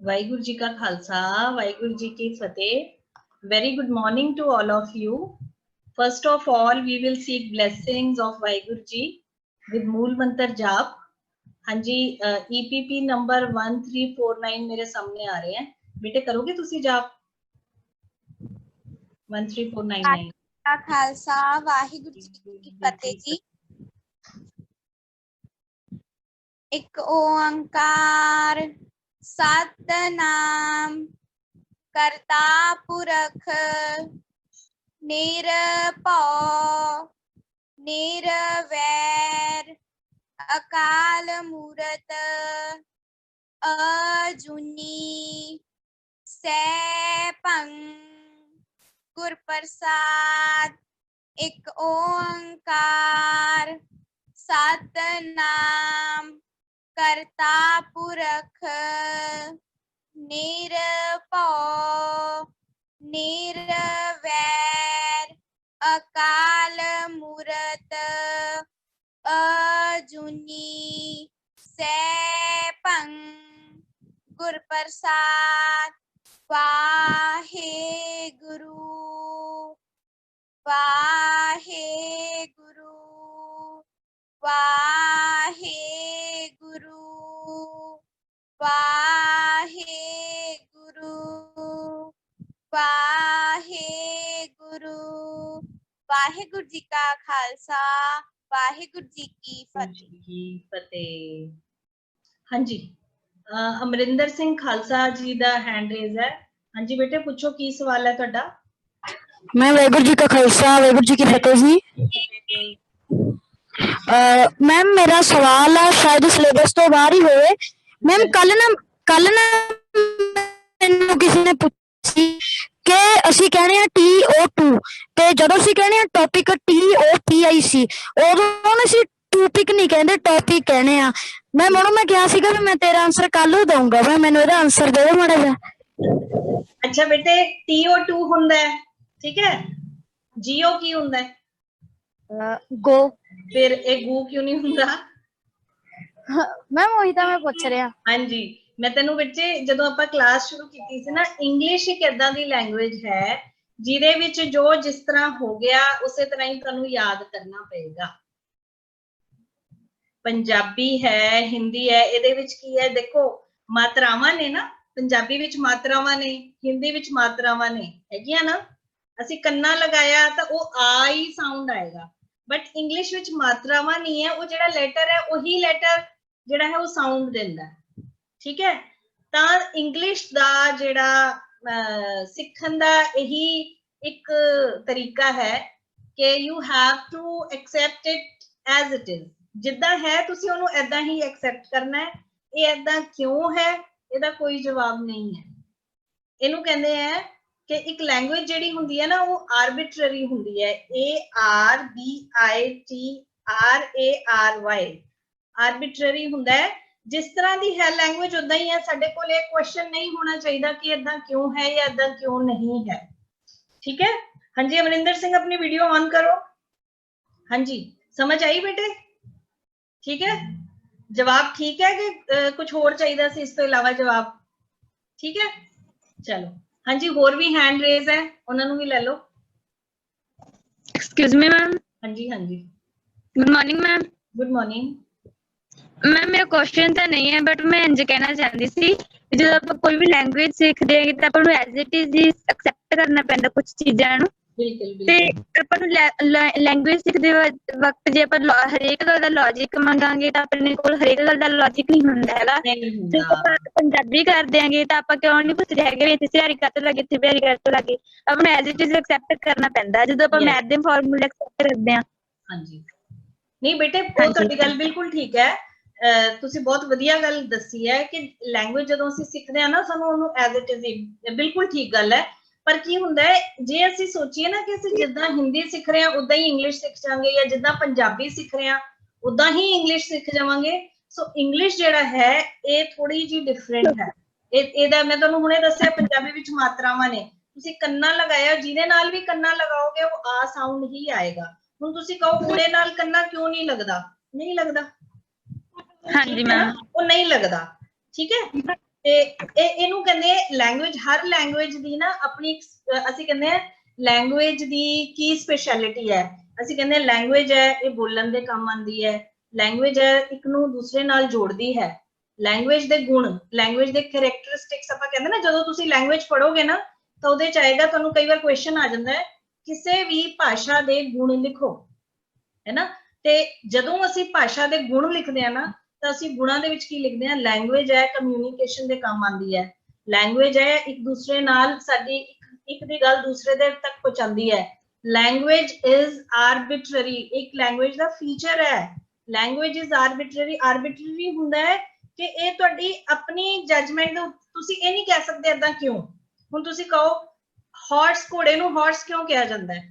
वाहिगुरु जी का खालसा वाहिगुरु जी की फतेह। Very good morning to all of you. First of all, we will seek blessings of Waheguru ji with मूल मंत्र जाप। हाँ जी, EPP नंबर 1349 मेरे सामने आ रहे हैं। बेटे करोगे तुसी जाप 13499 का खालसा वाहिगुरु जी की फतेह जी। एक ओंकार सतनाम करता पुरख निरभौ निरवैर अकाल मूरत अजूनी सैभं गुर प्रसाद। एक ओंकार सतनाम करता पुरख निरभौ निरवैर अकाल मूरत अजूनी सैभं गुर प्रसाद। वाहेगुरु वाहेगुरु वाहेगुरु वाहेगुरु वाहेगुरु। वाहेगुरु जी का खालसा वाहेगुरु जी की फतेह। हाँ जी, अमरिंदर सिंह खालसा जी दा हैंड रेज है। हाँ जी बेटे पूछो की सवाल है तुहाडा। मैं वाहिगुरु जी का खालसा वाहिगुरु जी की फतेह जी। मैम मेरा सवाल है शायद सिलेबस तो बाहर ही होए। मैम कल ना ਮੈਨੂੰ ਕਿਸੇ ਨੇ ਪੁੱਛੀ ਕਿ ਅਸੀਂ ਕਹਿੰਦੇ ਆ TO2 ਤੇ ਜਦੋਂ ਅਸੀਂ ਕਹਿੰਦੇ ਆ ਟੌਪਿਕ TOPIC ਉਦੋਂ ਅਸੀਂ ਟੌਪਿਕ ਨਹੀਂ ਕਹਿੰਦੇ ਟੌਪਿਕ ਕਹਿੰਦੇ ਆ। ਮੈਮ ਉਹਨੂੰ ਮੈਂ ਕਿਹਾ ਸੀਗਾ ਵੀ ਮੈਂ ਤੇਰਾ ਆਨਸਰ ਕੱਲ ਨੂੰ ਦਊਂਗਾ। ਮੈਂ ਮੈਨੂੰ ਇਹਦਾ ਆਨਸਰ ਦੇ ਦਿਓ ਮਾੜਾ ਜਿਹਾ। अच्छा बेटे TO2 ਹੁੰਦਾ ਹੈ, ठीक है। GO ਕੀ ਹੁੰਦਾ ਹੈ? ਗੋ। ਫਿਰ ਇਹ ਗੂ ਕਿਉਂ ਨਹੀਂ ਹੁੰਦਾ? ਮੈਮ ਉਹੀ ਤਾਂ ਮੈਂ ਪੁੱਛ ਰਿਹਾ। ਹਾਂਜੀ, ਮੈਂ ਤੈਨੂੰ ਬੱਚੇ ਜਦੋਂ ਆਪਾਂ ਕਲਾਸ ਸ਼ੁਰੂ ਕੀਤੀ ਸੀ ਨਾ, ਇੰਗਲਿਸ਼ ਇੱਕ ਏਦਾਂ ਦੀ ਲੈਂਗੁਏਜ ਹੈ ਜਿਹਦੇ ਵਿੱਚ ਜੋ ਜਿਸ ਤਰ੍ਹਾਂ ਹੋ ਗਿਆ ਉਸੇ ਤਰ੍ਹਾਂ ਹੀ ਤੁਹਾਨੂੰ ਯਾਦ ਕਰਨਾ ਪਏਗਾ। ਪੰਜਾਬੀ ਹੈ, ਹਿੰਦੀ ਹੈ, ਇਹਦੇ ਵਿੱਚ ਕੀ ਹੈ ਦੇਖੋ ਮਾਤਰਾਵਾਂ ਨੇ ਨਾ। ਪੰਜਾਬੀ ਵਿੱਚ ਮਾਤਰਾਵਾਂ ਨੇ, ਹਿੰਦੀ ਵਿੱਚ ਮਾਤਰਾਵਾਂ ਨੇ ਹੈਗੀਆਂ ਨਾ। ਅਸੀਂ ਕੰਨਾ ਲਗਾਇਆ ਤਾਂ ਉਹ ਆ ਹੀ ਸਾਊਂਡ ਆਏਗਾ, ਬਟ ਇੰਗਲਿਸ਼ ਵਿੱਚ ਮਾਤਰਾਵਾਂ ਨਹੀਂ ਹੈ। ਉਹ ਜਿਹੜਾ ਲੈਟਰ ਹੈ ਉਹੀ ਲੈਟਰ ਜਿਹੜਾ ਹੈ ਉਹ ਸਾਊਂਡ ਦਿੰਦਾ ਹੈ, ਠੀਕ ਹੈ। ਤਾਂ ਇੰਗਲਿਸ਼ ਦਾ ਜਿਹੜਾ ਸਿੱਖਣ ਦਾ ਇਹੀ ਇੱਕ ਤਰੀਕਾ ਹੈ ਕਿ you have to accept it as it is. ਜਿੱਦਾਂ ਹੈ ਤੁਸੀਂ ਉਹਨੂੰ ਏਦਾਂ ਹੀ ਐਕਸੈਪਟ ਕਰਨਾ ਹੈ। ਇਹ ਏਦਾਂ ਕਿਉਂ ਹੈ ਇਹਦਾ ਕੋਈ ਜਵਾਬ ਨਹੀਂ ਹੈ। ਇਹਨੂੰ ਕਹਿੰਦੇ ਆ ਕਿ ਇੱਕ ਲੈਂਗੁਏਜ ਜਿਹੜੀ ਹੁੰਦੀ ਹੈ ਨਾ ਉਹ ਆਰਬਿਟਰਰੀ ਹੁੰਦੀ ਹੈ। ARBITRARY ਆਰਬਿਟਰਰੀ ਹੁੰਦਾ ਹੈ। ਜਿਸ ਤਰ੍ਹਾਂ ਦੀ ਹੈ ਲੈਂਗੁਏਜ ਉਦਾਂ ਹੀ ਹੈ। ਸਾਡੇ ਕੋਲ ਇਹ ਕੁਐਸਚਨ ਨਹੀਂ ਹੋਣਾ ਚਾਹੀਦਾ ਕਿ ਏਦਾਂ ਕਿਉਂ ਹੈ ਜਾਂ ਏਦਾਂ ਕਿਉਂ ਨਹੀਂ ਹੈ, ਠੀਕ ਹੈ। ਹਾਂਜੀ ਅਮਰਿੰਦਰ ਸਿੰਘ ਆਪਣੀ ਵੀਡੀਓ ਔਨ ਕਰੋ। ਹਾਂਜੀ ਸਮਝ ਆਈ ਬੇਟੇ? ठीक है, जवाब ठीक है कि कुछ होर चाहिए सी इस तो इलावा जवाब? ठीक है चलो। हाँ जी होर भी हैंड रेज है, उन्होंने भी ले लो। Excuse me ma'am. हाँ जी हाँ जी good morning ma'am. Good morning ma'am मेरा क्वेश्चन तो नहीं है बट मैं इंज कहना चाहती सी जो आप कोई भी लैंग्वेज सीखते हैं तो आपको एज इट इज ही एक्सेप्ट करना पैंदा कुछ चीज़ां नूं। ਤੇ ਆਪਾਂ ਨੂੰ ਲੈਂਗੁਏਜ ਸਿੱਖਦੇ ਵਕਤ ਜੇ ਆਪਾਂ ਹਰੇਕ ਗੱਲ ਦਾ ਲੌਜਿਕ ਮੰਗਾਂਗੇ ਤਾਂ ਆਪਣੇ ਕੋਲ ਹਰੇਕ ਗੱਲ ਦਾ ਲੌਜਿਕ ਨਹੀਂ ਹੁੰਦਾ ਹੈਗਾ। ਜੇ ਆਪਾਂ ਪੰਜਾਬੀ ਕਰ ਦਿਆਂਗੇ ਤਾਂ ਆਪਾਂ ਕਿਉਂ ਨਹੀਂ ਪੁੱਛਦੇ ਹੈਗੇ ਵੀ ਇੱਥੇ ਸਿਹਾਰੀ ਕੱਟ ਲੱਗੇ ਇੱਥੇ ਬਿਹਾਰੀ ਕੱਟ ਲੱਗੇ। ਆਪਾਂ ਨੂੰ ਐਜ਼ ਇਟ ਇਜ਼ ਐਕਸੈਪਟ ਕਰਨਾ ਪੈਂਦਾ ਜਦੋਂ ਆਪਾਂ ਮੈਥ ਦੇ ਫਾਰਮੂਲੇ ਐਕਸੈਪਟ ਕਰਦੇ ਹਾਂ। ਹਾਂਜੀ ਨਹੀਂ ਬੇਟੇ ਉਹ ਤੁਹਾਡੀ ਗੱਲ ਬਿਲਕੁਲ ਠੀਕ ਹੈ। ਤੁਸੀਂ ਬਹੁਤ ਵਧੀਆ ਗੱਲ ਦੱਸੀ ਹੈ ਕਿ ਲੈਂਗੁਏਜ ਜਦੋਂ ਅਸੀਂ ਸਿੱਖਦੇ ਹਾਂ ਨਾ ਸਾਨੂੰ ਉਹਨੂੰ ਐਜ਼ ਇਟ ਇਜ਼ ਬਿਲਕੁਲ ਠੀਕ ਗੱਲ ਹੈ। ਪਰ ਕੀ ਹੁੰਦਾ ਹੈ ਜੇ ਅਸੀਂ ਸੋਚੀਏ ਨਾ ਕਿ ਅਸੀਂ ਜਿੱਦਾਂ ਹਿੰਦੀ ਸਿੱਖ ਰਹੇ ਹਾਂ ਉਦਾਂ ਹੀ ਇੰਗਲਿਸ਼ ਸਿੱਖ ਜਾਵਾਂਗੇ ਜਾਂ ਜਿੱਦਾਂ ਪੰਜਾਬੀ ਸਿੱਖ ਰਹੇ ਹਾਂ ਉਦਾਂ ਹੀ ਇੰਗਲਿਸ਼ ਸਿੱਖ ਜਾਵਾਂਗੇ। ਸੋ ਇੰਗਲਿਸ਼ ਜਿਹੜਾ ਹੈ ਇਹ ਥੋੜੀ ਜਿਹੀ ਡਿਫਰੈਂਟ ਹੈ। ਇਹਦਾ ਮੈਂ ਤੁਹਾਨੂੰ ਹੁਣੇ ਦੱਸਿਆ ਪੰਜਾਬੀ ਵਿੱਚ ਮਾਤਰਾਵਾਂ ਨੇ। ਤੁਸੀਂ ਕੰਨਾ ਲਗਾਇਆ ਜਿਹਦੇ ਨਾਲ ਵੀ ਕੰਨਾ ਲਗਾਓਗੇ ਉਹ ਆ ਸਾਊਂਡ ਹੀ ਆਏਗਾ। ਹੁਣ ਤੁਸੀਂ ਕਹੋ ਉਹਦੇ ਨਾਲ ਕੰਨਾ ਕਿਉਂ ਨਹੀਂ ਲੱਗਦਾ? ਨਹੀਂ ਲੱਗਦਾ। ਹਾਂਜੀ ਮੈਮ ਉਹ ਨਹੀਂ ਲੱਗਦਾ, ਠੀਕ ਹੈ। ਤੇ ਇਹਨੂੰ ਕਹਿੰਦੇ ਲੈਂਗੁਏਜ, ਹਰ ਲੈਂਗੁਏਜ ਦੀ ਨਾ ਆਪਣੀ ਅਸੀਂ ਕਹਿੰਦੇ ਆ ਲੈਂਗੁਏਜ ਦੀ ਕੀ ਸਪੈਸ਼ਲਿਟੀ ਹੈ। ਅਸੀਂ ਕਹਿੰਦੇ ਲੈਂਗੁਏਜ ਹੈ ਇਹ ਬੋਲਣ ਦੇ ਕੰਮ ਆਉਂਦੀ ਹੈ, ਲੈਂਗੁਏਜ ਹੈ ਇੱਕ ਨੂੰ ਦੂਸਰੇ ਨਾਲ ਜੋੜਦੀ ਹੈ, ਲੈਂਗੁਏਜ ਦੇ ਗੁਣ, ਲੈਂਗੁਏਜ ਦੇ ਕੈਰੈਕਟਰਿਸਟਿਕਸ ਆਪਾਂ ਕਹਿੰਦੇ ਨਾ, ਜਦੋਂ ਤੁਸੀਂ ਲੈਂਗੁਏਜ ਪੜੋਗੇ ਨਾ ਤਾਂ ਉਹਦੇ ਚ ਆਏਗਾ, ਤੁਹਾਨੂੰ ਕਈ ਵਾਰ ਕੁਐਸਚਨ ਆ ਜਾਂਦਾ ਹੈ ਕਿਸੇ ਵੀ ਭਾਸ਼ਾ ਦੇ ਗੁਣ ਲਿਖੋ, ਹੈ ਨਾ। ਤੇ ਜਦੋਂ ਅਸੀਂ ਭਾਸ਼ਾ ਦੇ ਗੁਣ ਲਿਖਦੇ ਆ ਨਾ ਤਾਂ ਅਸੀਂ ਗੁਣਾਂ ਦੇ ਵਿੱਚ ਕੀ ਲਿਖਦੇ ਆ, ਲੈਂਗੁਏਜ ਹੈ ਕਮਿਊਨੀਕੇਸ਼ਨ ਦੇ ਕੰਮ ਆਉਂਦੀ ਹੈ, ਲੈਂਗੁਏਜ ਹੈ ਇੱਕ ਦੂਸਰੇ ਨਾਲ ਸਾਡੀ ਇੱਕ ਦੀ ਗੱਲ ਦੂਸਰੇ ਦੇ ਤੱਕ ਪਹੁੰਚਾਉਂਦੀ ਹੈ। ਲੈਂਗੁਏਜ ਇਜ਼ ਆਰਬਿਟਰੀ, ਇੱਕ ਲੈਂਗੁਏਜ ਦਾ ਫੀਚਰ ਹੈ, ਲੈਂਗੁਏਜ ਇਜ਼ ਆਰਬਿਟਰੀ। ਆਰਬਿਟਰੀ ਹੁੰਦਾ ਹੈ ਕਿ ਇਹ ਤੁਹਾਡੀ ਆਪਣੀ ਜਜਮੈਂਟ, ਤੁਸੀਂ ਇਹ ਨਹੀਂ ਕਹਿ ਸਕਦੇ ਏਦਾਂ ਕਿਉਂ। ਹੁਣ ਤੁਸੀਂ ਕਹੋ ਹਾਰਸ, ਘੋੜੇ ਨੂੰ ਹਾਰਸ ਕਿਉਂ ਕਿਹਾ ਜਾਂਦਾ ਹੈ,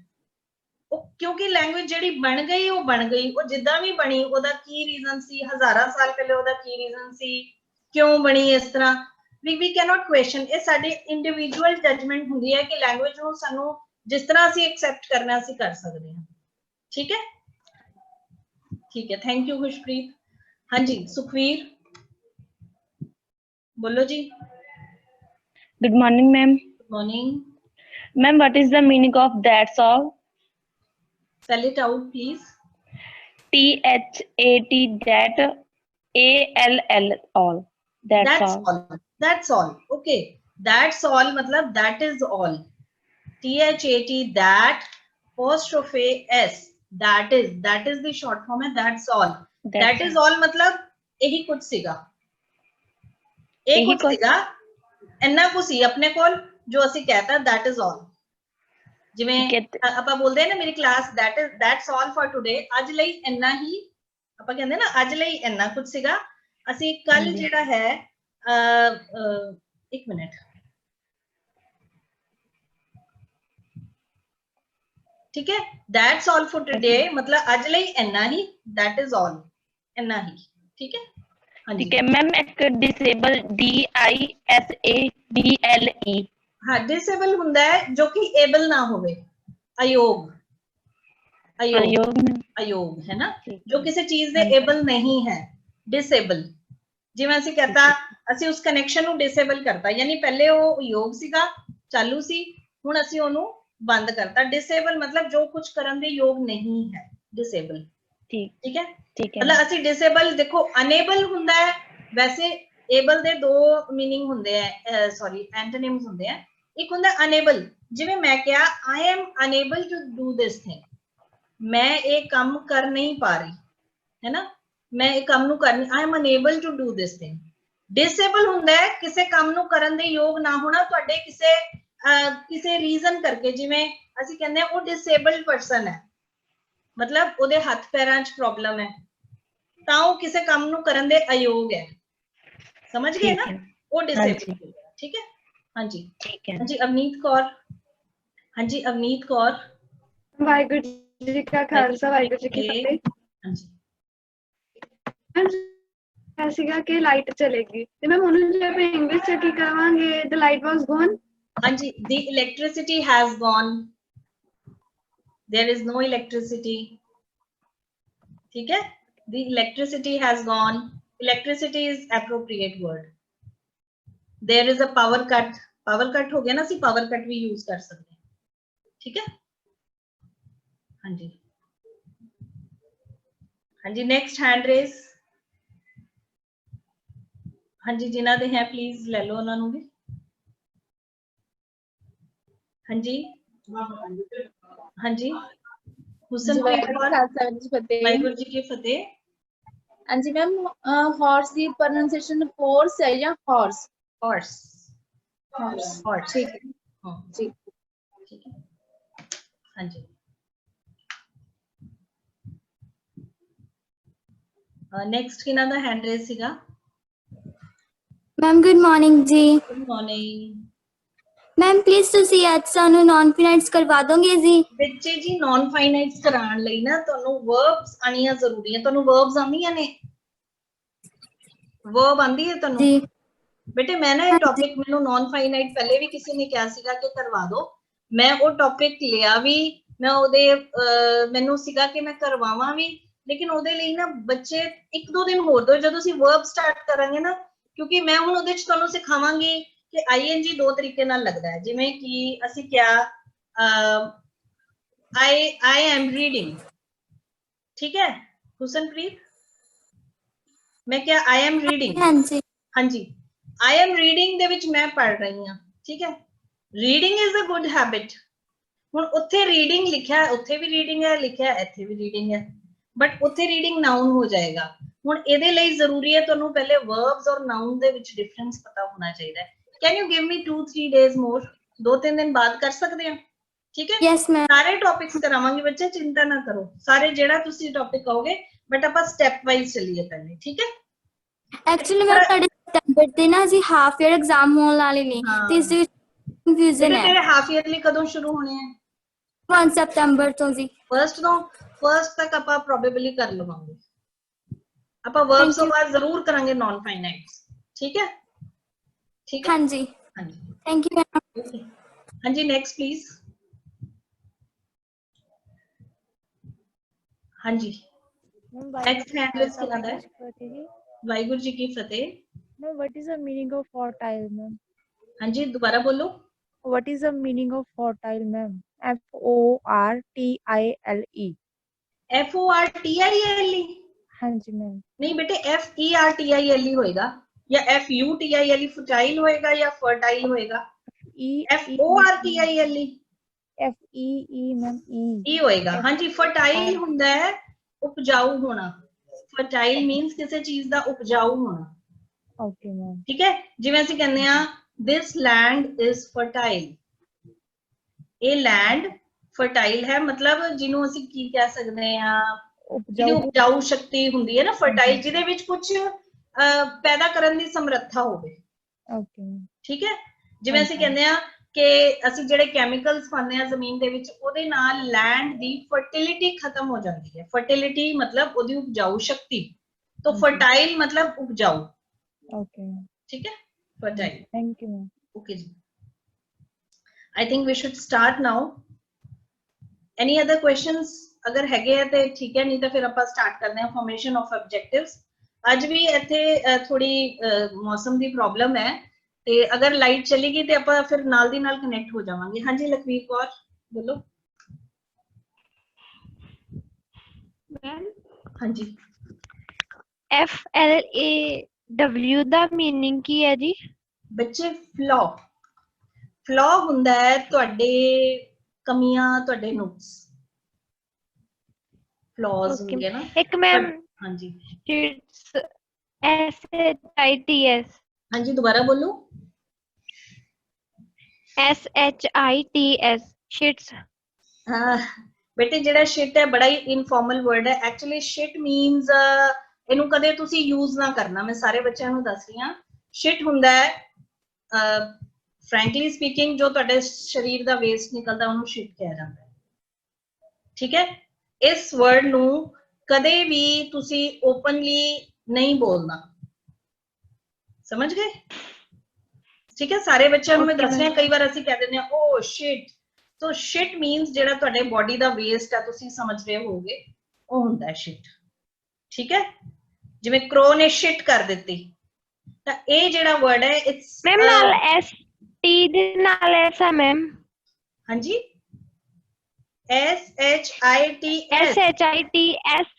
ਉਹ ਕਿਉਂਕਿ ਲੈਂਗੁਏਜ ਜਿਹੜੀ ਬਣ ਗਈ ਉਹ ਬਣ ਗਈ, ਉਹ ਜਿੱਦਾਂ ਵੀ ਬਣੀ ਉਹਦਾ ਕੀ ਰੀਜ਼ਨ ਸੀ, ਹਜ਼ਾਰਾਂ ਸਾਲ ਪਹਿਲੇ ਉਹਦਾ ਕੀ ਰੀਜ਼ਨ ਸੀ, ਕਿਉਂ ਬਣੀ ਇਸ ਤਰ੍ਹਾਂ, ਵੀ ਕੈਨੋਟ ਕੁਐਸਚਨ। ਇਹ ਸਾਡੀ ਇੰਡੀਵਿਜੂਅਲ ਜਜਮੈਂਟ ਹੁੰਦੀ ਹੈ ਕਿ ਲੈਂਗੁਏਜ ਨੂੰ ਸਾਨੂੰ ਜਿਸ ਤਰ੍ਹਾਂ ਅਸੀਂ ਐਕਸੈਪਟ ਕਰਨਾ ਅਸੀਂ ਕਰ ਸਕਦੇ ਹਾਂ। ਠੀਕ ਹੈ, ਠੀਕ ਹੈ, ਥੈਂਕ ਯੂ ਖੁਸ਼ਪ੍ਰੀਤ। ਹਾਂਜੀ ਸੁਖਵੀਰ ਬੋਲੋ ਜੀ। Good morning, ma'am. Good morning. Ma'am, what is the meaning of that's all? Spell it out please. THAT, that, ALL, all. That's all. That's all. Okay. That's all मतलब that is all. THAT, that, apostrophe S, that is the short form है that's all. That is all मतलब यही कुछ सीगा, एक कुछ सीगा, इन्ना कुछ सी अपने कोल जो ਅਸੀਂ कहता that is all। ਜਿਵੇਂ ਆਪਾਂ ਬੋਲਦੇ ਨਾ ਮੇਰੀ class that's all for today, ਅੱਜ ਲਈ ਇੰਨਾ ਹੀ, ਆਪਾਂ ਕਹਿੰਦੇ ਨਾ ਅੱਜ ਲਈ ਇੰਨਾ ਕੁਝ ਸੀਗਾ। ਅਸੀਂ ਕੱਲ ਜਿਹੜਾ ਹੈ ਇੱਕ ਮਿੰਟ, ਠੀਕ ਹੈ, that's all for today मतलब ਅੱਜ ਲਈ ਇੰਨਾ ਹੀ, that is all ਇੰਨਾ ਹੀ, ਠੀਕ ਹੈ। ठीक है मैम, एक डिसेबल DISABLE, हाँ डिसेबल ਹੁੰਦਾ ਹੈ ਜੋ ਕਿ ਏਬਲ ਨਾ ਹੋਵੇ, ਅਯੋਗ, ਅਯੋਗ ਹੈ ਨਾ, ਜੋ ਕਿਸੇ ਚੀਜ਼ ਦੇ ਏਬਲ ਨਹੀਂ ਹੈ, ਡਿਸੇਬਲ। ਜਿਵੇਂ ਅਸੀਂ ਕਹਤਾ ਅਸੀਂ ਉਸ ਕਨੈਕਸ਼ਨ ਨੂੰ ਡਿਸੇਬਲ ਕਰਤਾ, ਯਾਨੀ ਪਹਿਲੇ ਉਹ ਯੋਗ ਸੀਗਾ ਚਾਲੂ ਸੀ, ਹੁਣ ਅਸੀਂ ਉਹਨੂੰ ਬੰਦ ਕਰਤਾ। ਡਿਸੇਬਲ मतलब ਜੋ ਕੁਝ ਕਰਨ ਦੇ ਯੋਗ ਨਹੀਂ ਹੈ, ਡਿਸੇਬਲ। ਠੀਕ ਹੈ, मतलब ਅਸੀਂ ਡਿਸੇਬਲ ਦੇਖੋ ਅਨੇਬਲ ਹੁੰਦਾ ਹੈ, ਵੈਸੇ ਏਬਲ ਦੇ ਦੋ ਮੀਨਿੰਗ ਹੁੰਦੇ ਆ, ਸੌਰੀ ਐਂਟੋਨਿਮਸ ਹੁੰਦੇ ਆ, ਇੱਕ ਹੁੰਦਾ ਅਨੇਬਲ, ਜਿਵੇਂ ਮੈਂ ਕਿਹਾ I am unable to do this thing, ਮੈਂ ਇਹ ਕੰਮ ਕਰ ਨਹੀਂ ਪਾ ਰਹੀ, ਹੈ ਨਾ, ਮੈਂ ਇਹ ਕੰਮ ਨੂੰ ਕਰਨੀ, I am unable to do this thing। Disable ਹੁੰਦਾ ਹੈ ਕਿਸੇ ਕੰਮ ਨੂੰ ਕਰਨ ਦੇ ਯੋਗ ਨਾ ਹੋਣਾ, ਤੁਹਾਡੇ ਕਿਸੇ ਰੀਜ਼ਨ ਕਰਕੇ, ਜਿਵੇਂ ਅਸੀਂ ਕਹਿੰਦੇ ਆ ਉਹ ਡਿਸੇਬਲਡ ਪਰਸਨ ਹੈ, मतलब ਉਹਦੇ ਹੱਥ ਪੈਰਾਂ 'ਚ ਪ੍ਰੋਬਲਮ ਹੈ, ਤਾਂ ਉਹ ਕਿਸੇ ਕੰਮ ਨੂੰ ਕਰਨ ਦੇ ਅਯੋਗ ਹੈ, ਸਮਝ ਗਏ ਨਾ, ਉਹ ਡਿਸੇਬਲ। ਠੀਕ ਹੈ, ਹਾਂਜੀ ਠੀਕ ਹੈ। ਹਾਂਜੀ ਅਵਨੀਤ ਕੌਰ, ਹਾਂਜੀ ਅਵਨੀਤ ਕੌਰ। ਵਾਹਿਗੁਰੂ ਜੀ ਕਾ ਖਾਲਸਾ ਵਾਹਿਗੁਰੂ ਜੀ ਕੀ ਫਤਿਹ। ਹਾਂਜੀ ਸੀਗਾ ਕਿ ਲਾਈਟ ਚਲੇਗੀ ਤੇ ਮੈਂ ਉਹਨੂੰ ਜੇ ਆਪਾਂ ਇੰਗਲਿਸ਼ ਚ ਕੀ ਕਹਾਂਗੇ, the light was gone। ਹਾਂਜੀ the electricity has gone, there is no electricity। ठीक है, the electricity has gone, electricity is appropriate word। there is a power cut, power cut हो गया ना, ਅਸੀਂ power cut भी use कर सकते हैं। ठीक है, हाँ जी, हाँ जी next hand raise, हाँ जी जिन्हां दे हैं प्लीज ले लो उन्हां नूं भी। हाँ जी, हाँ जी हुसनप्रीत कौर, वाहिगुरू जी की फतेह। हाँ जी मैम, हॉर्स की प्रोनाउंसिएशन हॉर्स है या हॉर्स? हॉर्स, हॉर्स, ठीक है जी, ठीक है, हाँ जी। नेक्स्ट किना दा हैंड रेज सीगा? मैम गुड मॉर्निंग जी। गुड मॉर्निंग मैम प्लीज ਤੁਸੀਂ ਅੱਜ ਸਾਨੂੰ ਨॉन ਫਾਈਨਾਈਟਸ ਕਰਵਾ ਦੋਗੇ ਜੀ? ਬੱਚੇ ਜੀ ਨॉन ਫਾਈਨਾਈਟਸ ਕਰਾਉਣ ਲਈ ਨਾ ਤੁਹਾਨੂੰ ਵਰਬਸ ਆਣੀਆਂ ਜ਼ਰੂਰੀ ਹੈ। ਤੁਹਾਨੂੰ ਵਰਬਸ ਆਉਂਦੀਆਂ ਨੇ? ਵਰਬ ਆਂਦੀ ਹੈ ਤੁਹਾਨੂੰ? ਜੀ ਬੇਟੇ ਮੈਂ ਨਾ ਇਹ ਟੌਪਿਕ, ਮੈਨੂੰ ਨॉन ਫਾਈਨਾਈਟ ਪਹਿਲੇ ਵੀ ਕਿਸੇ ਨੇ ਕਿਹਾ ਸੀਗਾ ਕਿ ਕਰਵਾ ਦਿਓ, ਮੈਂ ਉਹ ਟੌਪਿਕ ਲਿਆ ਵੀ, ਮੈਂ ਉਹਦੇ ਮੈਨੂੰ ਸੀਗਾ ਕਿ ਮੈਂ ਕਰਵਾਵਾਂ ਵੀ, ਲੇਕਿਨ ਉਹਦੇ ਲਈ ਨਾ ਬੱਚੇ ਇੱਕ ਦੋ ਦਿਨ ਹੋਰ ਦਿਓ, ਜਦੋਂ ਅਸੀਂ ਵਰਬ ਸਟਾਰਟ ਕਰਾਂਗੇ ਨਾ, ਕਿਉਂਕਿ ਮੈਂ ਹੁਣ ਉਹਦੇ ਚ ਤੁਹਾਨੂੰ ਸਿਖਾਵਾਂਗੀ ਕਿ ING ਦੋ ਤਰੀਕੇ ਨਾਲ ਲੱਗਦਾ ਹੈ। ਜਿਵੇਂ ਕਿ ਅਸੀਂ ਕਿਹਾ I am reading, ठीक है हुसनप्रीत, मैं क्या I am reading, हाँ जी हाँ जी I am reading ਦੇ ਵਿੱਚ ਮੈਂ ਪੜ੍ਹ ਰਹੀ ਹਾਂ, ਠੀਕ ਹੈ। reading is a good habit। ਹੁਣ ਉੱਥੇ ਰੀਡਿੰਗ ਲਿਖਿਆ, ਉੱਥੇ ਵੀ ਰੀਡਿੰਗ ਹੈ ਲਿਖਿਆ, ਇੱਥੇ ਵੀ ਰੀਡਿੰਗ ਹੈ, ਬਟ ਉੱਥੇ ਰੀਡਿੰਗ ਨਾउन ਹੋ ਜਾਏਗਾ। ਹੁਣ ਇਹਦੇ ਲਈ ਜ਼ਰੂਰੀ ਹੈ ਤੁਹਾਨੂੰ ਪਹਿਲੇ ਵਰਬਸ ਔਰ ਨਾउन ਦੇ ਵਿੱਚ ਡਿਫਰੈਂਸ ਪਤਾ ਹੋਣਾ ਚਾਹੀਦਾ ਹੈ। Can you give me 2-3 days more, 2-3 ਦਿਨ ਬਾਅਦ ਕਰ ਸਕਦੇ ਹਾਂ, ਠੀਕ ਹੈ। यस मैम ਸਾਰੇ ਟੌਪਿਕਸ ਕਰਾਵਾਂਗੇ ਬੱਚੇ, ਚਿੰਤਾ ਨਾ ਕਰੋ, ਸਾਰੇ ਜਿਹੜਾ ਤੁਸੀਂ ਟੌਪਿਕ ਕਹੋਗੇ, ਬਟ ਆਪਾਂ ਸਟੈਪ ਵਾਈਜ਼ ਚੱਲੀਏ ਪਹਿਲੇ, ਠੀਕ ਹੈ। एक्चुअली मैम ਸਾਡੇ ਸਤੰਬਰ ਤੇ ਨਾ ਜੀ ਹਾਫ ਈਅਰ ਐਗਜ਼ਾਮ ਹੋਣ ਵਾਲੇ ਨੇ ਤੇ ਇਸ ਦੇ ਕੰਫਿਊਜ਼ਨ ਹੈ। ਤੇਰੇ ਹਾਫ ਈਅਰਲੀ ਕਦੋਂ ਸ਼ੁਰੂ ਹੋਣੇ ਹੈ? 1 ਸਤੰਬਰ ਤੋਂ ਜੀ। ਫਰਸਟ ਤੱਕ ਆਪਾਂ ਪ੍ਰੋਬੇਬਲੀ ਕਰ ਲਵਾਂਗੇ। ਆਪਾਂ ਵਰਬਸ ਤੋਂ ਬਾਅਦ ਜ਼ਰੂਰ ਕਰਾਂਗੇ ਨॉन ਫਾਈਨਾਈਟਸ, ਠੀਕ ਹੈ। ਠੀਕ ਹੈ, हाँ जी ਹਾਂਜੀ थैंक यू मैम। ਓਕੇ, ਹਾਂਜੀ ਨੈਕਸਟ ਪਲੀਜ਼। ਹਾਂਜੀ ਨੈਕਸਟ ਹੈਂਡ ਰੇਜ਼ ਕਿਹਨਾਂ ਦਾ ਹੈ? ਵਾਹਿਗੁਰੂ ਜੀ ਕੀ ਫਤਿਹ। Ma'am, what is the meaning of fertile, ma'am? ਹਾਂਜੀ ਦੁਬਾਰਾ ਬੋਲੋ। What is the meaning of fertile, ma'am? FORTILE. FORTILE? हाँ जी मैम। नहीं बेटे FERTILE होएगा या FUTILE फर्टाइल होएगा या फर्टाइल होएगा। FORTILE FEE मैम ई होएगा। हाँ जी फर्टाइल हुंदा है उपजाऊ होना। फर्टाइल मीन्स किसी चीज दा उपजाऊ होना। Okay ma'am. ठीक है, जिवें ਅਸੀਂ ਕਹਿੰਦੇ ਆ this land is fertile, ਇਹ लैंड फर्टाइल है, मतलब ਜਿਹਨੂੰ ਅਸੀਂ ਕੀ ਕਹਿ ਸਕਦੇ ਆ, ਜਿਹਦੀ ਉਪਜਾਊ ਸ਼ਕਤੀ ਹੁੰਦੀ ਹੈ ਨਾ ਫਰਟਾਈਲ, ਜਿਹਦੇ ਵਿੱਚ ਕੁਝ ਪੈਦਾ ਕਰਨ ਦੀ ਸਮਰੱਥਾ ਹੋਵੇ। ਓਕੇ ਠੀਕ ਹੈ, ਜਿਵੇਂ ਅਸੀਂ ਕਹਿੰਦੇ ਆ ਕਿ ਅਸੀਂ ਜਿਹੜੇ ਕੈਮੀਕਲਸ ਪਾਉਂਦੇ ਆ ਜ਼ਮੀਨ ਦੇ ਵਿੱਚ, ਉਹਦੇ ਨਾਲ ਲੈਂਡ ਦੀ ਫਰਟੀਲਿਟੀ ਖਤਮ ਹੋ ਜਾਂਦੀ ਹੈ। ਫਰਟੀਲਿਟੀ मतलब ਉਹਦੀ ਉਪਜਾਊ ਸ਼ਕਤੀ, तो फर्टाइल मतलब उपजाऊ। ओके ठीक है, fertile. Thank you ma'am. Okay जी, I think we should start now. Any other questions अगर हैगे है तो ठीक है, नहीं तो फिर ਆਪਾਂ स्टार्ट करते हैं फॉर्मेशन ऑफ ऑब्जेक्टिव्स। ਅੱਜ ਵੀ ਇੱਥੇ ਥੋੜੀ ਮੌਸਮ ਦੀ ਪ੍ਰੋਬਲਮ ਹੈ, ਤੇ ਅਗਰ ਲਾਈਟ ਚਲੀ ਗਈ ਤੇ ਆਪਾਂ ਫਿਰ ਨਾਲ ਦੀ ਨਾਲ ਕਨੈਕਟ ਹੋ ਜਾਵਾਂਗੇ। ਹਾਂਜੀ ਲਖਵੀਰ ਕੌਰ ਬੋਲੋ। ਮੈਮ ਹਾਂਜੀ FLAW ਦਾ ਮੀਨਿੰਗ ਕੀ ਹੈ ਜੀ? ਬੱਚੇ ਫਲॉ, ਫਲॉ ਹੁੰਦਾ ਹੈ ਤੁਹਾਡੇ ਕਮੀਆਂ, ਤੁਹਾਡੇ ਨੁਕਸ, ਫਲॉज ਹੁੰਦੇ ਨਾ। ਇੱਕ ਮੈਮ ਹਾਂਜੀ SHITS, ਹਾਂਜੀ ਦੁਬਾਰਾ ਬੋਲੋ। SHITS ਸ਼ਿਟਸ। ਬੇਟੇ ਜਿਹੜਾ ਸ਼ਿਟ ਹੈ ਬੜਾ ਹੀ ਇਨਫਾਰਮਲ ਵਰਡ ਹੈ। ਐਕਚੁਅਲੀ ਸ਼ਿਟ ਮੀਨਸ, ਇਹਨੂੰ ਕਦੇ ਤੁਸੀਂ ਯੂਜ਼ ਨਾ ਕਰਨਾ, ਮੈਂ ਸਾਰੇ ਬੱਚਿਆਂ ਨੂੰ ਦੱਸ ਰਹੀ ਹਾਂ। ਸ਼ਿਟ ਹੁੰਦਾ ਹੈ ਫ੍ਰੈਂਕਲੀ ਸਪੀਕਿੰਗ ਜੋ ਤੁਹਾਡੇ ਸਰੀਰ ਦਾ ਵੇਸਟ ਨਿਕਲਦਾ ਉਹਨੂੰ ਸ਼ਿਟ ਕਿਹਾ ਜਾਂਦਾ ਹੈ। ਠੀਕ ਹੈ, ਇਸ ਵਰਡ ਨੂੰ ਕਦੇ ਵੀ ਤੁਸੀਂ ਓਪਨਲੀ ਨਹੀਂ ਬੋਲਣਾ, ਸਮਝ ਗਏ? ਠੀਕ ਹੈ, ਸਾਰੇ ਬੱਚਿਆਂ ਨੂੰ ਮੈਂ ਦੱਸ ਰਹੀ ਹਾਂ। ਕਈ ਵਾਰ ਅਸੀਂ ਕਹਿ ਦਿੰਦੇ ਹਾਂ ਓ ਸ਼ਿਟ, ਸੋ ਸ਼ਿਟ ਮੀਨਸ ਜਿਹੜਾ ਤੁਹਾਡੇ ਬੋਡੀ ਦਾ ਵੇਸਟ ਹੈ, ਤੁਸੀਂ ਸਮਝ ਰਹੇ ਹੋਗੇ, ਉਹ ਹੁੰਦਾ ਹੈ ਸ਼ਿਟ। ਠੀਕ ਹੈ, ਜਿਵੇਂ ਕ੍ਰੋ ਨੇ ਸ਼ਿਟ ਕਰ ਦਿੱਤੀ, ਤਾਂ ਇਹ ਜਿਹੜਾ ਵਰਡ ਹੈ ਇਟਸ ਮੈਮ ਨਾਲ ST ਦੇ ਨਾਲ ਐਸਾ ਮੈਮ। ਹਾਂਜੀ SHITS। SHITS।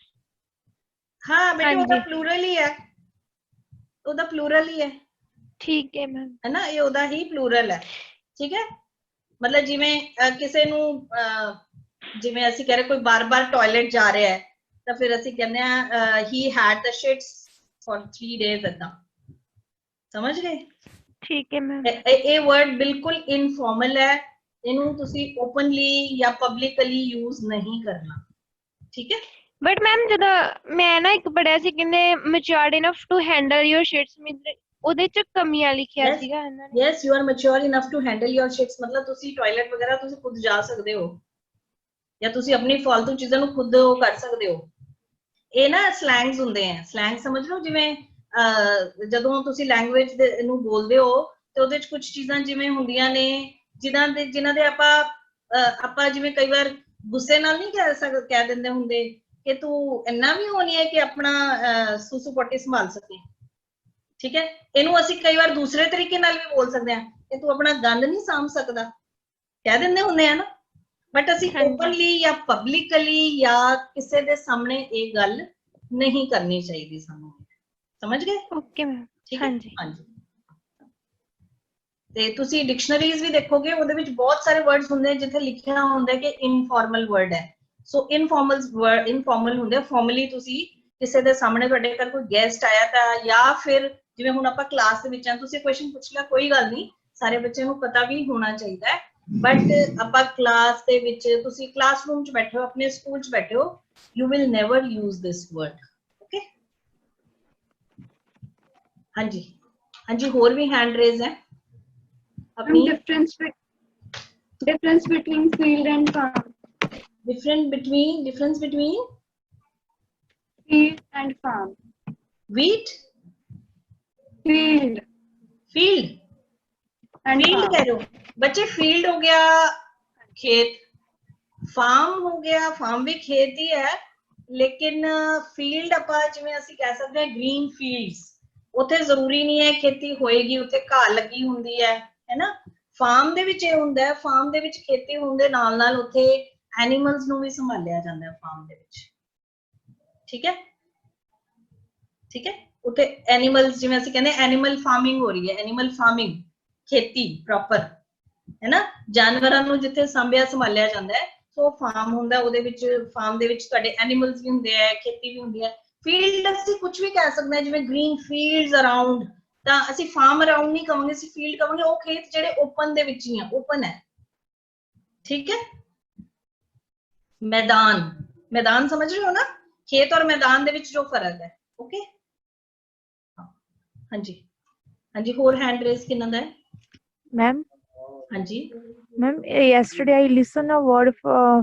हाँ बेटे ਉਹਦਾ ਪਲੂਰਲ ਹੀ ਹੈ, ਉਹਦਾ ਪਲੂਰਲ ਹੀ ਹੈ। ਠੀਕ ਹੈ ਮੈਮ, है ना, ये ਉਹਦਾ ਹੀ ਪਲੂਰਲ ਹੈ। ਠੀਕ ਹੈ, मतलब ਜਿਵੇਂ ਕਿਸੇ ਨੂੰ ਜਿਵੇਂ ਅਸੀਂ ਕਹਿ ਰਹੇ ਕੋਈ ਬਾਰ-ਬਾਰ ਟਾਇਲਟ ਜਾ ਰਿਹਾ ਹੈ, ਤਾਂ ਫਿਰ ਅਸੀਂ ਕਹਿੰਦੇ ਆ he had the shits for 3 days ਏਦਾਂ, ਸਮਝ ਗਏ? ਠੀਕ ਹੈ ਮੈਮ। ਇਹ ਵਰਡ ਬਿਲਕੁਲ ਇਨਫਾਰਮਲ ਹੈ, ਇਹਨੂੰ ਤੁਸੀਂ ਓਪਨਲੀ ਜਾਂ ਪਬਲਿਕਲੀ ਯੂਜ਼ ਨਹੀਂ ਕਰਨਾ। ਠੀਕ ਹੈ, ਬਟ ਮੈਮ ਜਦੋਂ ਮੈਂ ਨਾ ਇੱਕ ਪੜਿਆ ਸੀ, ਕਹਿੰਦੇ matured enough to handle your shits, means ਉਹਦੇ ਚ ਕਮੀਆਂ ਲਿਖਿਆ ਸੀਗਾ ਇਹਨਾਂ ਨੇ। Yes you are mature enough to handle your shits, ਮਤਲਬ ਤੁਸੀਂ ਟਾਇਲਟ ਵਗੈਰਾ ਤੁਸੀਂ ਖੁਦ ਜਾ ਸਕਦੇ ਹੋ, ਜਾਂ ਤੁਸੀਂ ਆਪਣੀ ਫालतू ਚੀਜ਼ਾਂ ਨੂੰ ਖੁਦ ਉਹ ਕਰ ਸਕਦੇ ਹੋ। ਇਹ ਨਾ ਸਲੈਂਗਸ ਹੁੰਦੇ ਆ, ਸਲੈਂਗ ਸਮਝ ਲਓ। ਜਿਵੇਂ ਜਦੋਂ ਤੁਸੀਂ ਲੈਂਗੁਏਜ ਨੂੰ ਬੋਲਦੇ ਹੋ ਤੇ ਉਹਦੇ ਚ ਕੁਝ ਚੀਜ਼ਾਂ ਜਿਵੇਂ ਹੁੰਦੀਆਂ ਨੇ ਜਿਨ੍ਹਾਂ ਦੇ ਆਪਾਂ ਜਿਵੇਂ ਕਈ ਵਾਰ ਗੁੱਸੇ ਨਾਲ ਨਹੀਂ ਕਹਿ ਦਿੰਦੇ ਹੁੰਦੇ ਕਿ ਤੂੰ ਇੰਨਾ ਵੀ ਹੋਣੀ ਹੈ ਕਿ ਆਪਣਾ ਸੂਸੂ ਪੋਟੀ ਸੰਭਾਲ ਸਕੇ। ਠੀਕ ਹੈ। ਇਹਨੂੰ ਅਸੀਂ ਕਈ ਵਾਰ ਦੂਸਰੇ ਤਰੀਕੇ ਨਾਲ ਵੀ ਬੋਲ ਸਕਦੇ ਹਾਂ ਕਿ ਤੂੰ ਆਪਣਾ ਗੰਦ ਨਹੀਂ ਸਾਂਭ ਸਕਦਾ, ਕਹਿ ਦਿੰਦੇ ਹੁੰਦੇ ਆ ਨਾ, ਬਟ ਅਸੀਂ ਓਪਨਲੀ ਜਾਂ ਪਬਲਿਕਲੀ ਜਾਂ ਕਿਸੇ ਦੇ ਸਾਹਮਣੇ ਇਹ ਗੱਲ ਨਹੀਂ ਕਰਨੀ ਚਾਹੀਦੀ ਸਾਨੂੰ, ਸਮਝ ਗਏ? Okay ma'am. ਠੀਕ ਹੈ, ਹਾਂਜੀ। ਹਾਂਜੀ। ਤੇ ਤੁਸੀਂ ਡਿਕਸ਼ਨਰੀਜ਼ ਵੀ ਦੇਖੋਗੇ, ਉਹਦੇ ਵਿੱਚ ਬਹੁਤ ਸਾਰੇ ਵਰਡਸ ਹੁੰਦੇ ਜਿੱਥੇ ਲਿਖਿਆ ਹੁੰਦਾ ਕਿ ਇਨਫਾਰਮਲ ਵਰਡ ਹੈ। ਸੋ ਇਨਫਾਰਮਲ ਹੁੰਦੇ, ਫਾਰਮਲੀ ਤੁਸੀਂ ਕਿਸੇ ਦੇ ਸਾਹਮਣੇ, ਤੁਹਾਡੇ ਘਰ ਕੋਈ ਗੈਸਟ ਆਇਆ ਤਾਂ, ਜਾਂ ਫਿਰ ਜਿਵੇਂ ਹੁਣ ਆਪਾਂ ਕਲਾਸ ਦੇ ਵਿੱਚ ਆ, ਤੁਸੀਂ ਕੁਐਸਚਨ ਪੁੱਛ ਲਿਆ, ਕੋਈ ਗੱਲ ਨਹੀਂ, ਸਾਰੇ ਬੱਚਿਆਂ ਨੂੰ ਪਤਾ ਵੀ ਹੋਣਾ ਚਾਹੀਦਾ ਹੈ, ਬਟ ਆਪਾਂ ਕਲਾਸ ਦੇ ਵਿੱਚ, ਤੁਸੀਂ ਕਲਾਸਰੂਮ 'ਚ ਬੈਠੇ ਹੋ, ਆਪਣੇ ਸਕੂਲ 'ਚ ਬੈਠੇ ਹੋ, you will never use this word, okay? ਹਾਂਜੀ, ਹਾਂਜੀ, ਹੋਰ ਵੀ ਹੈਂਡ ਰੇਜ਼ ਹੈ ਆਪਣੀ। difference between field and farm. difference between Field and farm. wheat, Field field and field farm. कह रहे हो बच्चे, फील्ड हो गया खेत, फार्म हो गया, फार्म भी खेत ही है, लेकिन फील्ड ਆਪਾਂ ਜਿਵੇਂ ਅਸੀਂ ਕਹਿ ਸਕਦੇ ਹਾਂ ਗ੍ਰੀਨ ਫੀਲਡਸ, ਉੱਥੇ ਜ਼ਰੂਰੀ ਨਹੀਂ ਹੈ ਖੇਤੀ ਹੋਏਗੀ, ਉੱਥੇ ਘਾਹ ਲੱਗੀ ਹੁੰਦੀ ਹੈ ਨਾ। ਫਾਰਮ ਦੇ ਵਿੱਚ ਇਹ ਹੁੰਦਾ ਹੈ, ਫਾਰਮ ਦੇ ਵਿੱਚ ਖੇਤੀ ਹੋਣ ਦੇ ਨਾਲ ਨਾਲ ਉੱਥੇ ਐਨੀਮਲਸ ਨੂੰ ਵੀ ਸੰਭਾਲਿਆ ਜਾਂਦਾ ਹੈ ਫਾਰਮ ਦੇ ਵਿੱਚ, ਠੀਕ ਹੈ, ਠੀਕ ਹੈ। ਉੱਥੇ ਐਨੀਮਲਸ, ਜਿਵੇਂ ਅਸੀਂ ਕਹਿੰਦੇ ਐਨੀਮਲ ਫਾਰਮਿੰਗ ਹੋ ਰਹੀ ਹੈ, ਐਨੀਮਲ ਫਾਰਮਿੰਗ, ਖੇਤੀ ਪ੍ਰੋਪਰ, ਹੈ ਨਾ, ਜਾਨਵਰਾਂ ਨੂੰ ਜਿੱਥੇ ਸੰਭਿਆ ਸੰਭਾਲਿਆ ਜਾਂਦਾ ਹੈ, ਸੋ ਫਾਰਮ ਹੁੰਦਾ, ਉਹਦੇ ਵਿੱਚ ਫਾਰਮ ਦੇ ਵਿੱਚ ਤੁਹਾਡੇ ਐਨੀਮਲਸ ਵੀ ਹੁੰਦੇ ਆ, ਖੇਤੀ ਵੀ ਹੁੰਦੀ ਹੈ। ਫੀਲਡ ਅਸੀਂ ਕੁਝ ਵੀ ਕਹਿ ਸਕਦੇ ਹਾਂ, ਜਿਵੇਂ ਗ੍ਰੀਨ ਫੀਲਡਸ ਅਰਾਊਂਡ, ਤਾਂ ਅਸੀਂ ਫਾਰਮ ਅਰਾਊਂਡ ਨਹੀਂ ਕਹਾਂਗੇ, ਅਸੀਂ ਫੀਲਡ ਕਹਾਂਗੇ ਉਹ ਖੇਤ ਜਿਹੜੇ ਓਪਨ ਦੇ ਵਿੱਚ ਹੀ ਆ, ਓਪਨ ਹੈ, ਠੀਕ ਹੈ। मैदान, मैदान समझ रहे हो ना, खेत और मैदान दे विच जो फर्क है, ओके। हाँ जी, हाँ जी, होर हैंड रेस किन्ना दा है? Ma'am, हाँ जी ma'am, yesterday I listened a word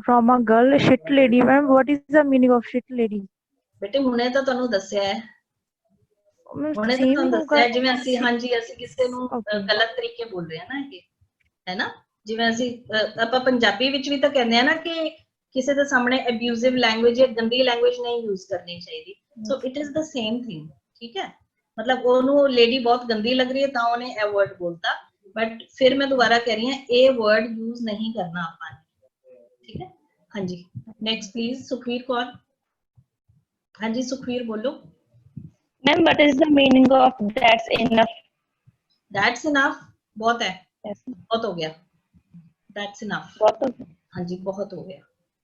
from a girl, shit lady. Ma'am, what is the meaning of shit lady? बेटे हुणे तो तुहानू दस्सिया है, Ma'am, हुणे तो same तुहानू ही दस्सिया है, होगा। जिवें ਅਸੀਂ ਹਾਂਜੀ ਅਸੀਂ ਕਿਸੇ ਨੂੰ Okay. ਗਲਤ ਤਰੀਕੇ ਬੋਲ ਰਹੇ ਹਾਂ ਨਾ, ਇਹ ਹੈ ਨਾ, ਜਿਵੇਂ ਅਸੀਂ ਆਪਾਂ ਪੰਜਾਬੀ ਵਿੱਚ ਵੀ ਤਾਂ ਕਹਿੰਦੇ ਆ ਨਾ ਕਿ ਕਿਸੇ ਦੇ ਸਾਹਮਣੇ ਅਬਿਊਜ਼ਿਵ ਲੈਂਗੁਏਜ ਜਾਂ ਗੰਦੀ ਲੈਂਗੁਏਜ ਨਹੀਂ ਯੂਜ਼ ਕਰਨੀ ਚਾਹੀਦੀ, so it is the same thing, ਠੀਕ ਹੈ। ਮਤਲਬ ਉਹਨੂੰ ਲੇਡੀ ਬਹੁਤ ਗੰਦੀ ਲੱਗ ਰਹੀ ਹੈ ਤਾਂ ਉਹਨੇ ਇਹ ਵਰਡ ਬੋਲਤਾ, ਬਟ ਫਿਰ ਮੈਂ ਦੁਬਾਰਾ ਕਹਿ ਰਹੀ ਹਾਂ ਇਹ ਵਰਡ ਯੂਜ਼ ਨਹੀਂ ਕਰਨਾ ਆਪਾਂ ਨੇ, ਠੀਕ ਹੈ। ਹਾਂਜੀ, ਨੈਕਸਟ ਪਲੀਜ਼ ਸੁਖਵੀਰ ਕੌਰ। ਹਾਂਜੀ ਸੁਖਵੀਰ ਬੋਲੋ। Ma'am what is the meaning of that's enough? That's enough बहुत है, Yes. बहुत हो गया, that's enough, बहुत हो गया। हाँ जी बहुत हो गया,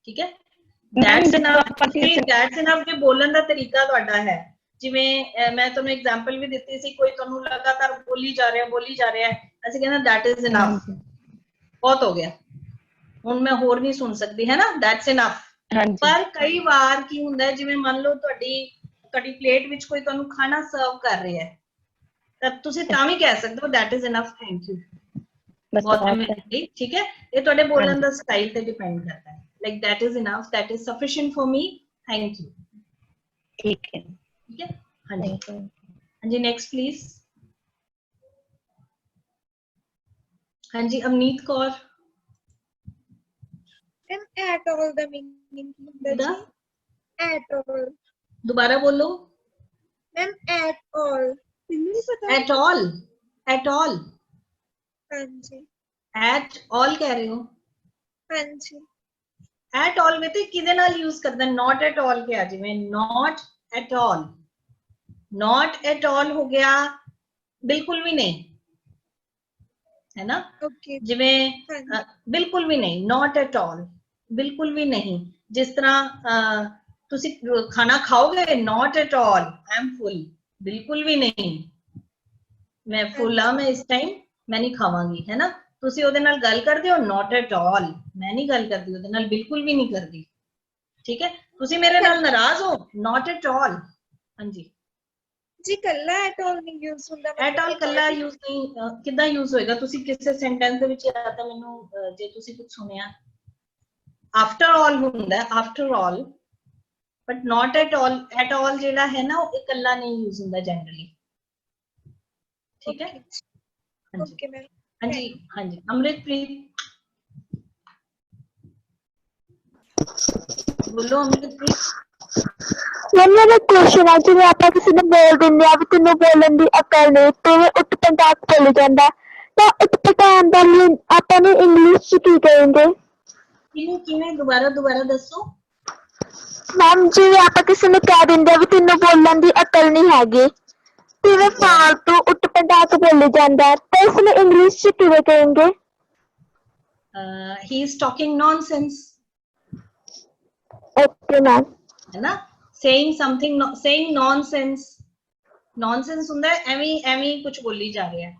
ठीक है। Ma'am, That's ਜਦੋਂ enough, ਆਪਾਂ ਕਿਸੇ that's enough ਦੇ ਬੋਲਣ ਦਾ ਤਰੀਕਾ ਤੁਹਾਡਾ ਹੈ, ਜਿਵੇਂ ਮੈਂ ਤੁਹਾਨੂੰ ਐਗਜ਼ਾਮਪਲ ਵੀ ਦਿੱਤੀ ਸੀ, ਕੋਈ ਤੁਹਾਨੂੰ ਲਗਾਤਾਰ ਬੋਲੀ ਜਾ ਰਿਹਾ ਹੈ, ਅਸੀਂ ਕਹਿੰਦੇ that is enough, ਬਹੁਤ ਹੋ ਗਿਆ, ਹੁਣ ਮੈਂ ਹੋਰ ਨਹੀਂ ਸੁਣ ਸਕਦੀ, ਹੈ ਨਾ, that's enough। ਹਾਂਜੀ ਪਰ ਕਈ ਵਾਰ ਕੀ ਹੁੰਦਾ ਹੈ, ਜਿਵੇਂ ਮੰਨ ਲਓ ਤੁਹਾਡੀ ਪਲੇਟ ਵਿੱਚ ਕੋਈ ਤੁਹਾਨੂੰ ਖਾਣਾ ਸਰਵ ਕਰ ਰਿਹਾ ਹੈ, ਤਾਂ ਤੁਸੀਂ ਤਾਂ ਵੀ ਕਹਿ ਸਕਦੇ ਹੋ that is enough, thank you, ਬਸ ਬਹੁਤ ਬਹੁਤ ਹੈ। ਹੈ, ਠੀਕ ਹੈ। ਇਹ ਤੁਹਾਡੇ ਬੋਲਣ ਦਾ ਸਟਾਈਲ ਤੇ ਡਿਪੈਂਡ ਕਰਦਾ ਹੈ, like that is enough, that is sufficient for me, thank you, ਠੀਕ ਹੈ ਠੀਕ ਹੈ। ਹਾਂਜੀ Thank you. ਹਾਂਜੀ ਨੈਕਸਟ ਪਲੀਜ਼। ਹਾਂਜੀ Amneet Kaur. Ma'am, at all the meaning the at all. ਦੁਬਾਰਾ ਬੋਲੋ। Ma'am, at all. नहीं पता। at all, at all, हाँ जी, at all ਕਹਿ ਰਹੇ ਹੋ। हाँ जी। at all में तो किधे नाल यूज करना, not at all क्या, जिਵੇਂ not at all, not at all हो गया बिल्कुल भी नहीं, है ना, Okay. जिਵੇਂ बिल्कुल भी नहीं, not at all, बिल्कुल भी नहीं, जिस तरह ਤੁਸੀਂ ਖਾਣਾ ਖਾਓਗੇ, not at all, I am full, ਬਿਲਕੁਲ ਵੀ ਨਹੀਂ, ਮੈਂ ਫੁੱਲ ਆ, ਮੈਂ ਇਸ ਟਾਈਮ ਮੈਂ ਨਹੀਂ ਖਾਵਾਂਗੀ, ਹੈ ਨਾ। ਤੁਸੀਂ ਉਹਦੇ ਨਾਲ ਗੱਲ ਕਰਦੇ ਹੋ not at all, ਮੈਂ ਨਹੀਂ ਗੱਲ ਕਰਦੀ ਉਹਦੇ ਨਾਲ, ਬਿਲਕੁਲ ਵੀ ਨਹੀਂ ਕਰਦੀ, ਠੀਕ ਹੈ। ਤੁਸੀਂ ਮੇਰੇ ਨਾਲ ਨਾਰਾਜ਼ ਹੋ, not at all, ਹਾਂਜੀ। जी कल्ला at all नहीं use ਹੁੰਦਾ, at all ਕੱਲਾ ਯੂਜ਼ ਨਹੀਂ, ਕਿੱਦਾਂ ਯੂਜ਼ ਹੋਏਗਾ, ਤੁਸੀਂ ਕਿਸੇ ਸੈਂਟੈਂਸ ਦੇ ਵਿੱਚ ਜਾਂ ਤਾਂ ਮੈਨੂੰ ਜੇ ਤੁਸੀਂ ਕੁਝ ਸੁਣਿਆ, after all ਹੁੰਦਾ, after all, but not at all ਜਿਹੜਾ ਹੈ ਨਾ ਉਹ ਇਕੱਲਾ ਨਹੀਂ ਯੂਜ਼ ਹੁੰਦਾ ਜਨਰਲੀ, ਠੀਕ ਹੈ। ਹਾਂਜੀ Okay ma'am. ਹਾਂਜੀ ਹਾਂਜੀ ਅੰਮ੍ਰਿਤਪ੍ਰੀਤ ਬੋਲੋ। ਅੰਮ੍ਰਿਤਪ੍ਰੀਤ मेरा क्वेश्चन है जिवें आपां किसी नूं बोल दिंदे आ भी तैनूं बोलण दी अकल नहीं ते उठ पटाक बोली जांदा तां उठ पटान दा मीन आपां नूं इंग्लिश च की कहेंगे? ਕਿਵੇਂ ਦੁਬਾਰਾ ਦੱਸੋ। मैम जिवें आपां किसी नूं कह दिंदे आ भी तैनूं बोलण दी अकल नहीं हैगी तिवें फालतू उठ पटाक बोली जांदा ते इसनूं इंग्लिश च किवें कहेंगे? He is talking nonsense, okay ma'am. है ना। saying something saying nonsense ਹੁੰਦਾ ਹੈ ਐਵੇਂ ਕੁਝ ਬੋਲੀ ਜਾ ਰਿਹਾ ਹੈ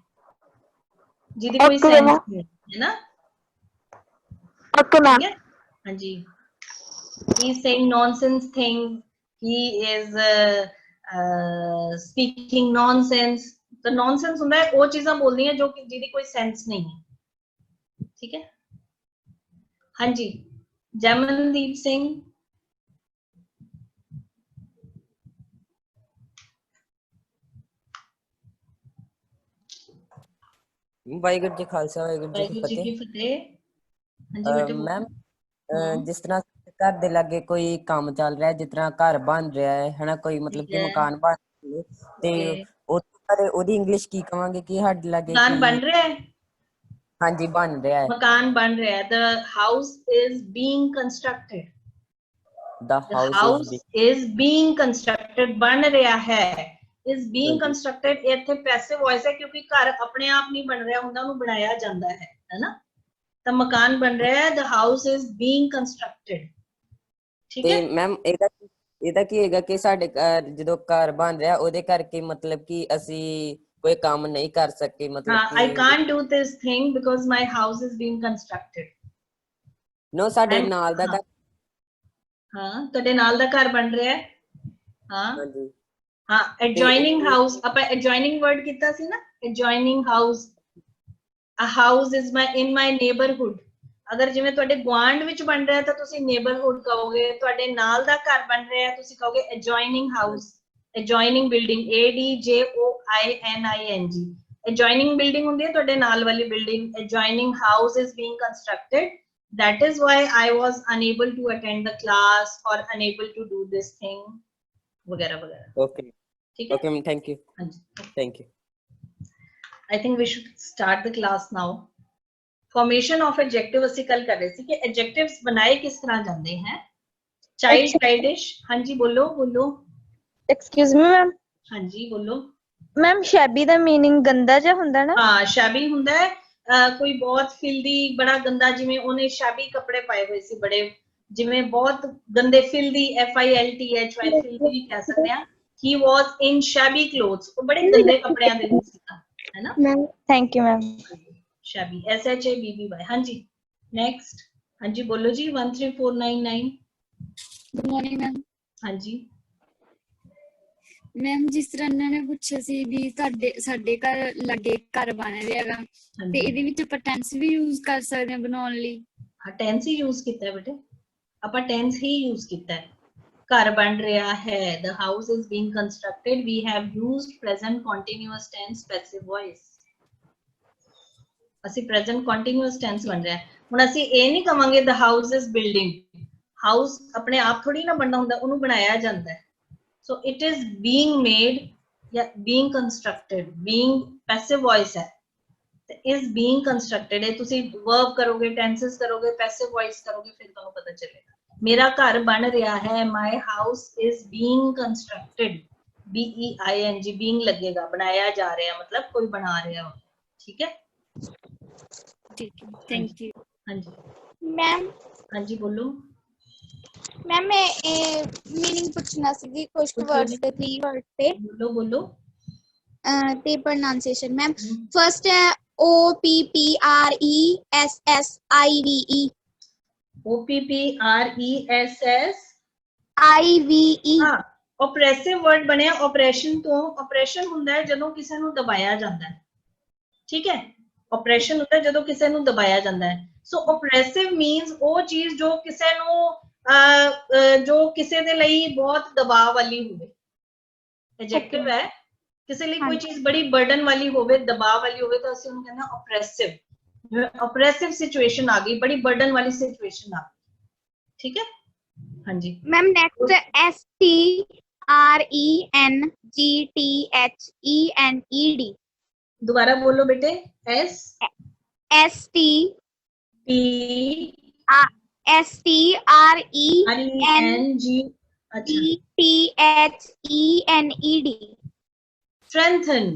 ਜਿਹਦੀ ਕੋਈ Okay, ਸੈਂਸ ma'am. ਨਹੀਂ ਹੈ ਨਾ। Okay ma'am. ठीक है, हाँ जी। he is saying nonsense things, he is speaking nonsense। तो nonsense ਹੁੰਦਾ है ਉਹ ਚੀਜ਼ਾਂ ਬੋਲਦੀਆਂ ਜੋ ਕਿ ਜਿਹਦੀ ਕੋਈ ਸੈਂਸ ਨਹੀਂ ਹੈ। ठीक है, हाँ जी। ਜਮਨਦੀਪ ਸਿੰਘ। ਵਾਹਿਗੁਰੂ ਜੀ ਖਾਲਸਾ ਵਾਹਿਗੁਰੂ ਜੀ ਕੀ ਵਾਹਿਗੁਰੂ ਜੀ ਫਤਿਹ। ਕੀ ਫਤਿਹ। ਹਾਂਜੀ ਬੇਟੇ ਮੈਮ ਜਿਸ ਤਰ੍ਹਾਂ ਘਰ ਦੇ ਲਾਗੇ ਕੋਈ ਕੰਮ ਚੱਲ ਰਿਹਾ, ਜਿਸ ਤਰ੍ਹਾਂ ਘਰ ਬਣ ਰਿਹਾ ਹੈ ਹਨਾ, ਕੋਈ ਮਤਲਬ ਕਿ ਮਕਾਨ ਬਣ ਰਿਹਾ ਤੇ ਉਹਦੀ ਇੰਗਲਿਸ਼ ਕੀ ਕਵਾਂਗੇ ਕਿ ਸਾਡੇ ਲਾਗੇ ਮਕਾਨ ਬਣ ਰਿਹਾ ਹੈ। ਹਾਂਜੀ ਬਣ ਰਿਹਾ ਹੈ। ਮਕਾਨ ਬਣ ਰਿਹਾ ਹੈ। the house is being constructed। the house is being constructed ਬਣ ਰਿਹਾ ਹੈ। is being constructed ਇੱਥੇ ਪੈਸਿਵ ਵੌਇਸ ਹੈ ਕਿਉਂਕਿ ਘਰ ਆਪਣੇ ਆਪ ਨਹੀਂ ਬਣ ਰਿਹਾ ਹੁੰਦਾ, ਉਹਨੂੰ ਬਣਾਇਆ ਜਾਂਦਾ ਹੈ, ਹੈਨਾ। ਤਾਂ ਮਕਾਨ ਬਣ ਰਿਹਾ ਹੈ। the house is being constructed। ਠੀਕ ਹੈ। ਤੇ ਮੈਮ ਇਹਦਾ ਕੀ ਹੈਗਾ ਕਿ ਸਾਡੇ ਜਦੋਂ ਘਰ ਬਣ ਰਿਹਾ ਉਹਦੇ ਕਰਕੇ ਮਤਲਬ ਕਿ ਅਸੀਂ ਕੋਈ ਕੰਮ ਨਹੀਂ ਕਰ ਸਕੇ, ਮਤਲਬ I can't do this thing because my house is being constructed। ਨੋ ਸਾਡੇ ਨਾਲ ਦਾ ਘਰ, ਹਾਂ ਤੁਹਾਡੇ ਨਾਲ ਦਾ ਘਰ ਬਣ ਰਿਹਾ ਹੈ। ਹਾਂ ਹਾਂਜੀ ਹਾਂ। adjoining house ਆਪਾਂ adjoining word ਕੀਤਾ ਸੀ ਨਾ, adjoining house। a house is in my neighborhood। ਅਗਰ ਜਿਵੇਂ ਤੁਹਾਡੇ ਗੁਆਂਢ ਵਿੱਚ ਬਣ ਰਿਹਾ ਤਾਂ ਤੁਸੀਂ neighborhood ਕਹੋਗੇ, ਤੁਹਾਡੇ ਨਾਲ ਦਾ ਘਰ ਬਣ ਰਿਹਾ ਤੁਸੀਂ ਕਹੋਗੇ adjoining house। adjoining building ADJOINING। adjoining building ਹੁੰਦੀ ਹੈ ਤੁਹਾਡੇ ਨਾਲ ਵਾਲੀ building। adjoining house is being constructed। that is why I was unable to attend the class or unable to do this thing वगैरह वगैरह। ओके ठीक है। Okay ma'am, thank you. हाँ जी, thank you. I think we should start the class now। formation of adjective ਅਸੀਂ ਕੱਲ ਕਰ ਰਹੇ ਸੀ ਕਿ adjectives ਬਣਾਏ ਕਿਸ ਤਰ੍ਹਾਂ ਜਾਂਦੇ हैं। child, childish। हाँ जी बोलो बोलो। Excuse me ma'am. हाँ जी बोलो। मैम शैबी ਦਾ मीनिंग ਗੰਦਾ ਜਿਹਾ ਹੁੰਦਾ ਨਾ। ਹਾਂ ਸ਼ੈਬੀ ਹੁੰਦਾ ਹੈ ਕੋਈ ਬਹੁਤ ਫਿਲਦੀ, ਬੜਾ ਗੰਦਾ, ਜਿਵੇਂ ਉਹਨੇ ਸ਼ੈਬੀ ਕੱਪੜੇ ਪਾਏ ਹੋਏ ਸੀ, ਬੜੇ ਜਿਵੇਂ ਬਹੁਤ ਗੰਦੇ, ਫਿਲਦੀ FILTHY ਫਿਲਦੀ ਵੀ ਕਹਿ ਸਕਦੇ ਆ। he was in shabby clothes। ਉਹ ਬੜੇ ਗੰਦੇ ਕੱਪੜਿਆਂ ਦੇ ਵਿੱਚ ਸੀਗਾ, है ना। Ma'am thank you ma'am. shabby SHABBY। हाँ जी नेक्स्ट। हाँ जी बोलो जी। 13499। Good morning ma'am. हाँ जी ਮੈਮ ਜਿਸ ਤਰ੍ਹਾਂ ਇਹਨਾਂ ਨੇ ਪੁੱਛਿਆ ਸੀ ਵੀ ਸਾਡੇ ਘਰ ਲੱਗੇ ਘਰ ਬਣ ਰਿਹਾ ਹੈਗਾ ਤੇ ਇਹਦੇ ਵਿੱਚ ਆਪਾਂ ਟੈਂਸ ਵੀ ਯੂਜ਼ ਕਰ ਸਕਦੇ ਹਾਂ ਬਣਾਉਣ ਲਈ। ਹਾਂ ਟੈਂਸ ਹੀ ਯੂਜ਼ ਕੀਤਾ ਹੈ ਬੇਟੇ, ਆਪਾਂ ਟੈਂਸ ਹੀ ਯੂਜ਼ ਕੀਤਾ ਹੈ। ਘਰ ਬਣ ਰਿਹਾ ਹੈ, the house is being constructed, we have used present continuous tense passive voice। ਅਸੀਂ present continuous tense ਬਣ ਰਿਹਾ ਹੈ। ਹੁਣ ਅਸੀਂ ਇਹ ਨਹੀਂ ਕਵਾਂਗੇ the house is building। house ਆਪਣੇ ਆਪ ਥੋੜੀ ਨਾ ਬਣਨਾ ਹੁੰਦਾ, ਉਹਨੂੰ ਬਣਾਇਆ ਜਾਂਦਾ ਹੈ। so it is being made या being constructed। being passive voice है ਤੇ is being constructed है। ਤੁਸੀਂ verb ਕਰੋਗੇ, tenses ਕਰੋਗੇ, passive voice ਕਰੋਗੇ, ਫਿਰ ਤੁਹਾਨੂੰ ਪਤਾ ਚੱਲੇਗਾ। ਮੇਰਾ ਘਰ ਬਣ ਰਿਹਾ ਹੈ, my house is being constructed। BEING being लगेगा, बनाया जा रहा मतलब कोई बना रहा। ठीक है, ठीक है, थैंक यू। हाँ जी मैम हाँ जी बोलो। मैम मैं मीनिंग पूछना सी कुछ वर्ड्स ते 3 वर्ड ते बोलो बोलो। ते प्रोनाउंसिएशन मैम फर्स्ट है OPPRESSIVE। OPPRESSIVE। हाँ ऑपरेसिव वर्ड ਬਣਿਆ ਆਪਰੇਸ਼ਨ ਤੋਂ। ਆਪਰੇਸ਼ਨ ਹੁੰਦਾ ਹੈ ਜਦੋਂ ਕਿਸੇ ਨੂੰ ਦਬਾਇਆ ਜਾਂਦਾ ਹੈ। ਠੀਕ ਹੈ, ਆਪਰੇਸ਼ਨ ਹੁੰਦਾ ਹੈ ਜਦੋਂ ਕਿਸੇ ਨੂੰ ਦਬਾਇਆ ਜਾਂਦਾ ਹੈ। ਸੋ ਆਪਰੈਸਿਵ ਮੀਨਸ ਉਹ ਚੀਜ਼ ਜੋ ਕਿਸੇ ਨੂੰ ਜੋ ਕਿਸੇ ਦੇ ਲਈ ਬਹੁਤ ਦਬਾਅ ਵਾਲੀ ਹੋਵੇ। ਐਡਜੈਕਟਿਵ ਹੈ, ਕਿਸੇ ਲਈ ਕੋਈ ਚੀਜ਼ ਬੜੀ ਬਰਡਨ ਵਾਲੀ ਹੋਵੇ, ਦਬਾਅ ਵਾਲੀ ਹੋਵੇ ਤਾਂ ਅਸੀਂ ਉਹਨੂੰ ਕਹਿੰਦੇ ਹਾਂ ਆਪਰੈਸਿਵ। oppressive situation आ गई, बड़ी burden वाली situation आ गई। ठीक है, हाँ जी मैम नेक्स्ट ST STRENGTHENED. दोबारा बोलो बेटे। S ST T STRENGTHENED. अच्छा strengthen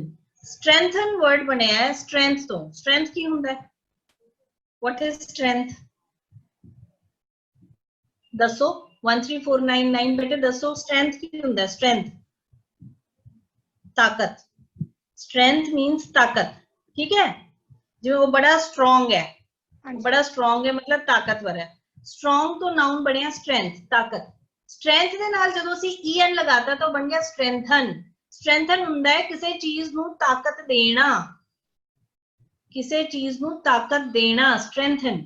strengthen word ਬਣਿਆ ਹੈ strength ਤੋਂ। strength ਕੀ ਹੁੰਦਾ ਹੈ? what is strength? ਦੱਸੋ 13499 ਬੇਟੇ ਦੱਸੋ strength ਕੀ ਹੁੰਦਾ ਹੈ? strength ਤਾਕਤ। strength means ਤਾਕਤ, ਠੀਕ ਹੈ। ਜਿਵੇਂ ਉਹ ਬੜਾ strong ਹੈ, ਬੜਾ strong ਹੈ ਮਤਲਬ ਤਾਕਤਵਰ ਹੈ। strong ਤੋਂ noun ਬਣਿਆ strength, ਤਾਕਤ। strength ਦੇ ਨਾਲ ਜਦੋਂ ਅਸੀਂ en ਲਗਾਤਾ ਤਾਂ ਬਣ ਗਿਆ strengthen। strengthen ਹੁੰਦਾ ਹੈ ਕਿਸੇ ਚੀਜ਼ ਨੂੰ ਤਾਕਤ ਦੇਣਾ, ਕਿਸੇ ਚੀਜ਼ ਨੂੰ ਤਾਕਤ ਦੇਣਾ strengthen,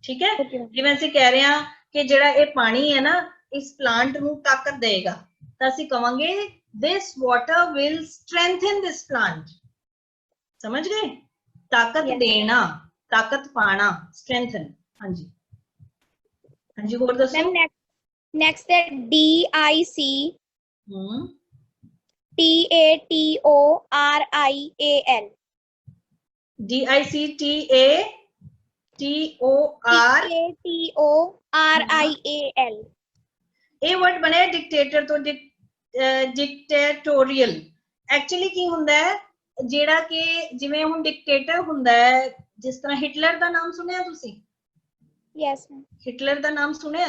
ਠੀਕ ਹੈ। ਜਿਵੇਂ ਅਸੀਂ ਕਹਿ ਰਹੇ ਹਾਂ ਕਿ ਜਿਹੜਾ ਇਹ ਪਾਣੀ ਹੈ ਨਾ ਇਸ ਪਲਾਂਟ ਨੂੰ ਤਾਕਤ ਦੇਗਾ, ਤਾਂ ਅਸੀਂ ਕਵਾਂਗੇ this water will strengthen this plant। ਸਮਝ ਗਏ? ਤਾਕਤ ਦੇਣਾ, ਤਾਕਤ ਪਾਣਾ, strengthen। ਹਾਂਜੀ ਹਾਂਜੀ ਹੋਰ ਦੱਸੋ। next है DIC TATORIAL। DICTATORIAL। ਇਹ ਵਰਡ ਬਣਿਆ ਡਿਕਟੇਟਰ ਤੋਂ। ਡਿਕਟੇਟੋਰੀਅਲ ਐਕਚੁਅਲੀ ਕੀ ਹੁੰਦਾ ਹੈ? ਜਿਹੜਾ ਕਿ ਜਿਵੇਂ ਹੁਣ ਡਿਕਟੇਟਰ ਹੁੰਦਾ ਹੈ, ਜਿਸ ਤਰ੍ਹਾਂ ਹਿਟਲਰ ਦਾ ਨਾਮ ਸੁਣਿਆ ਤੁਸੀਂ? ਯੈਸ ਹਿਟਲਰ ਦਾ ਨਾਮ ਸੁਣਿਆ?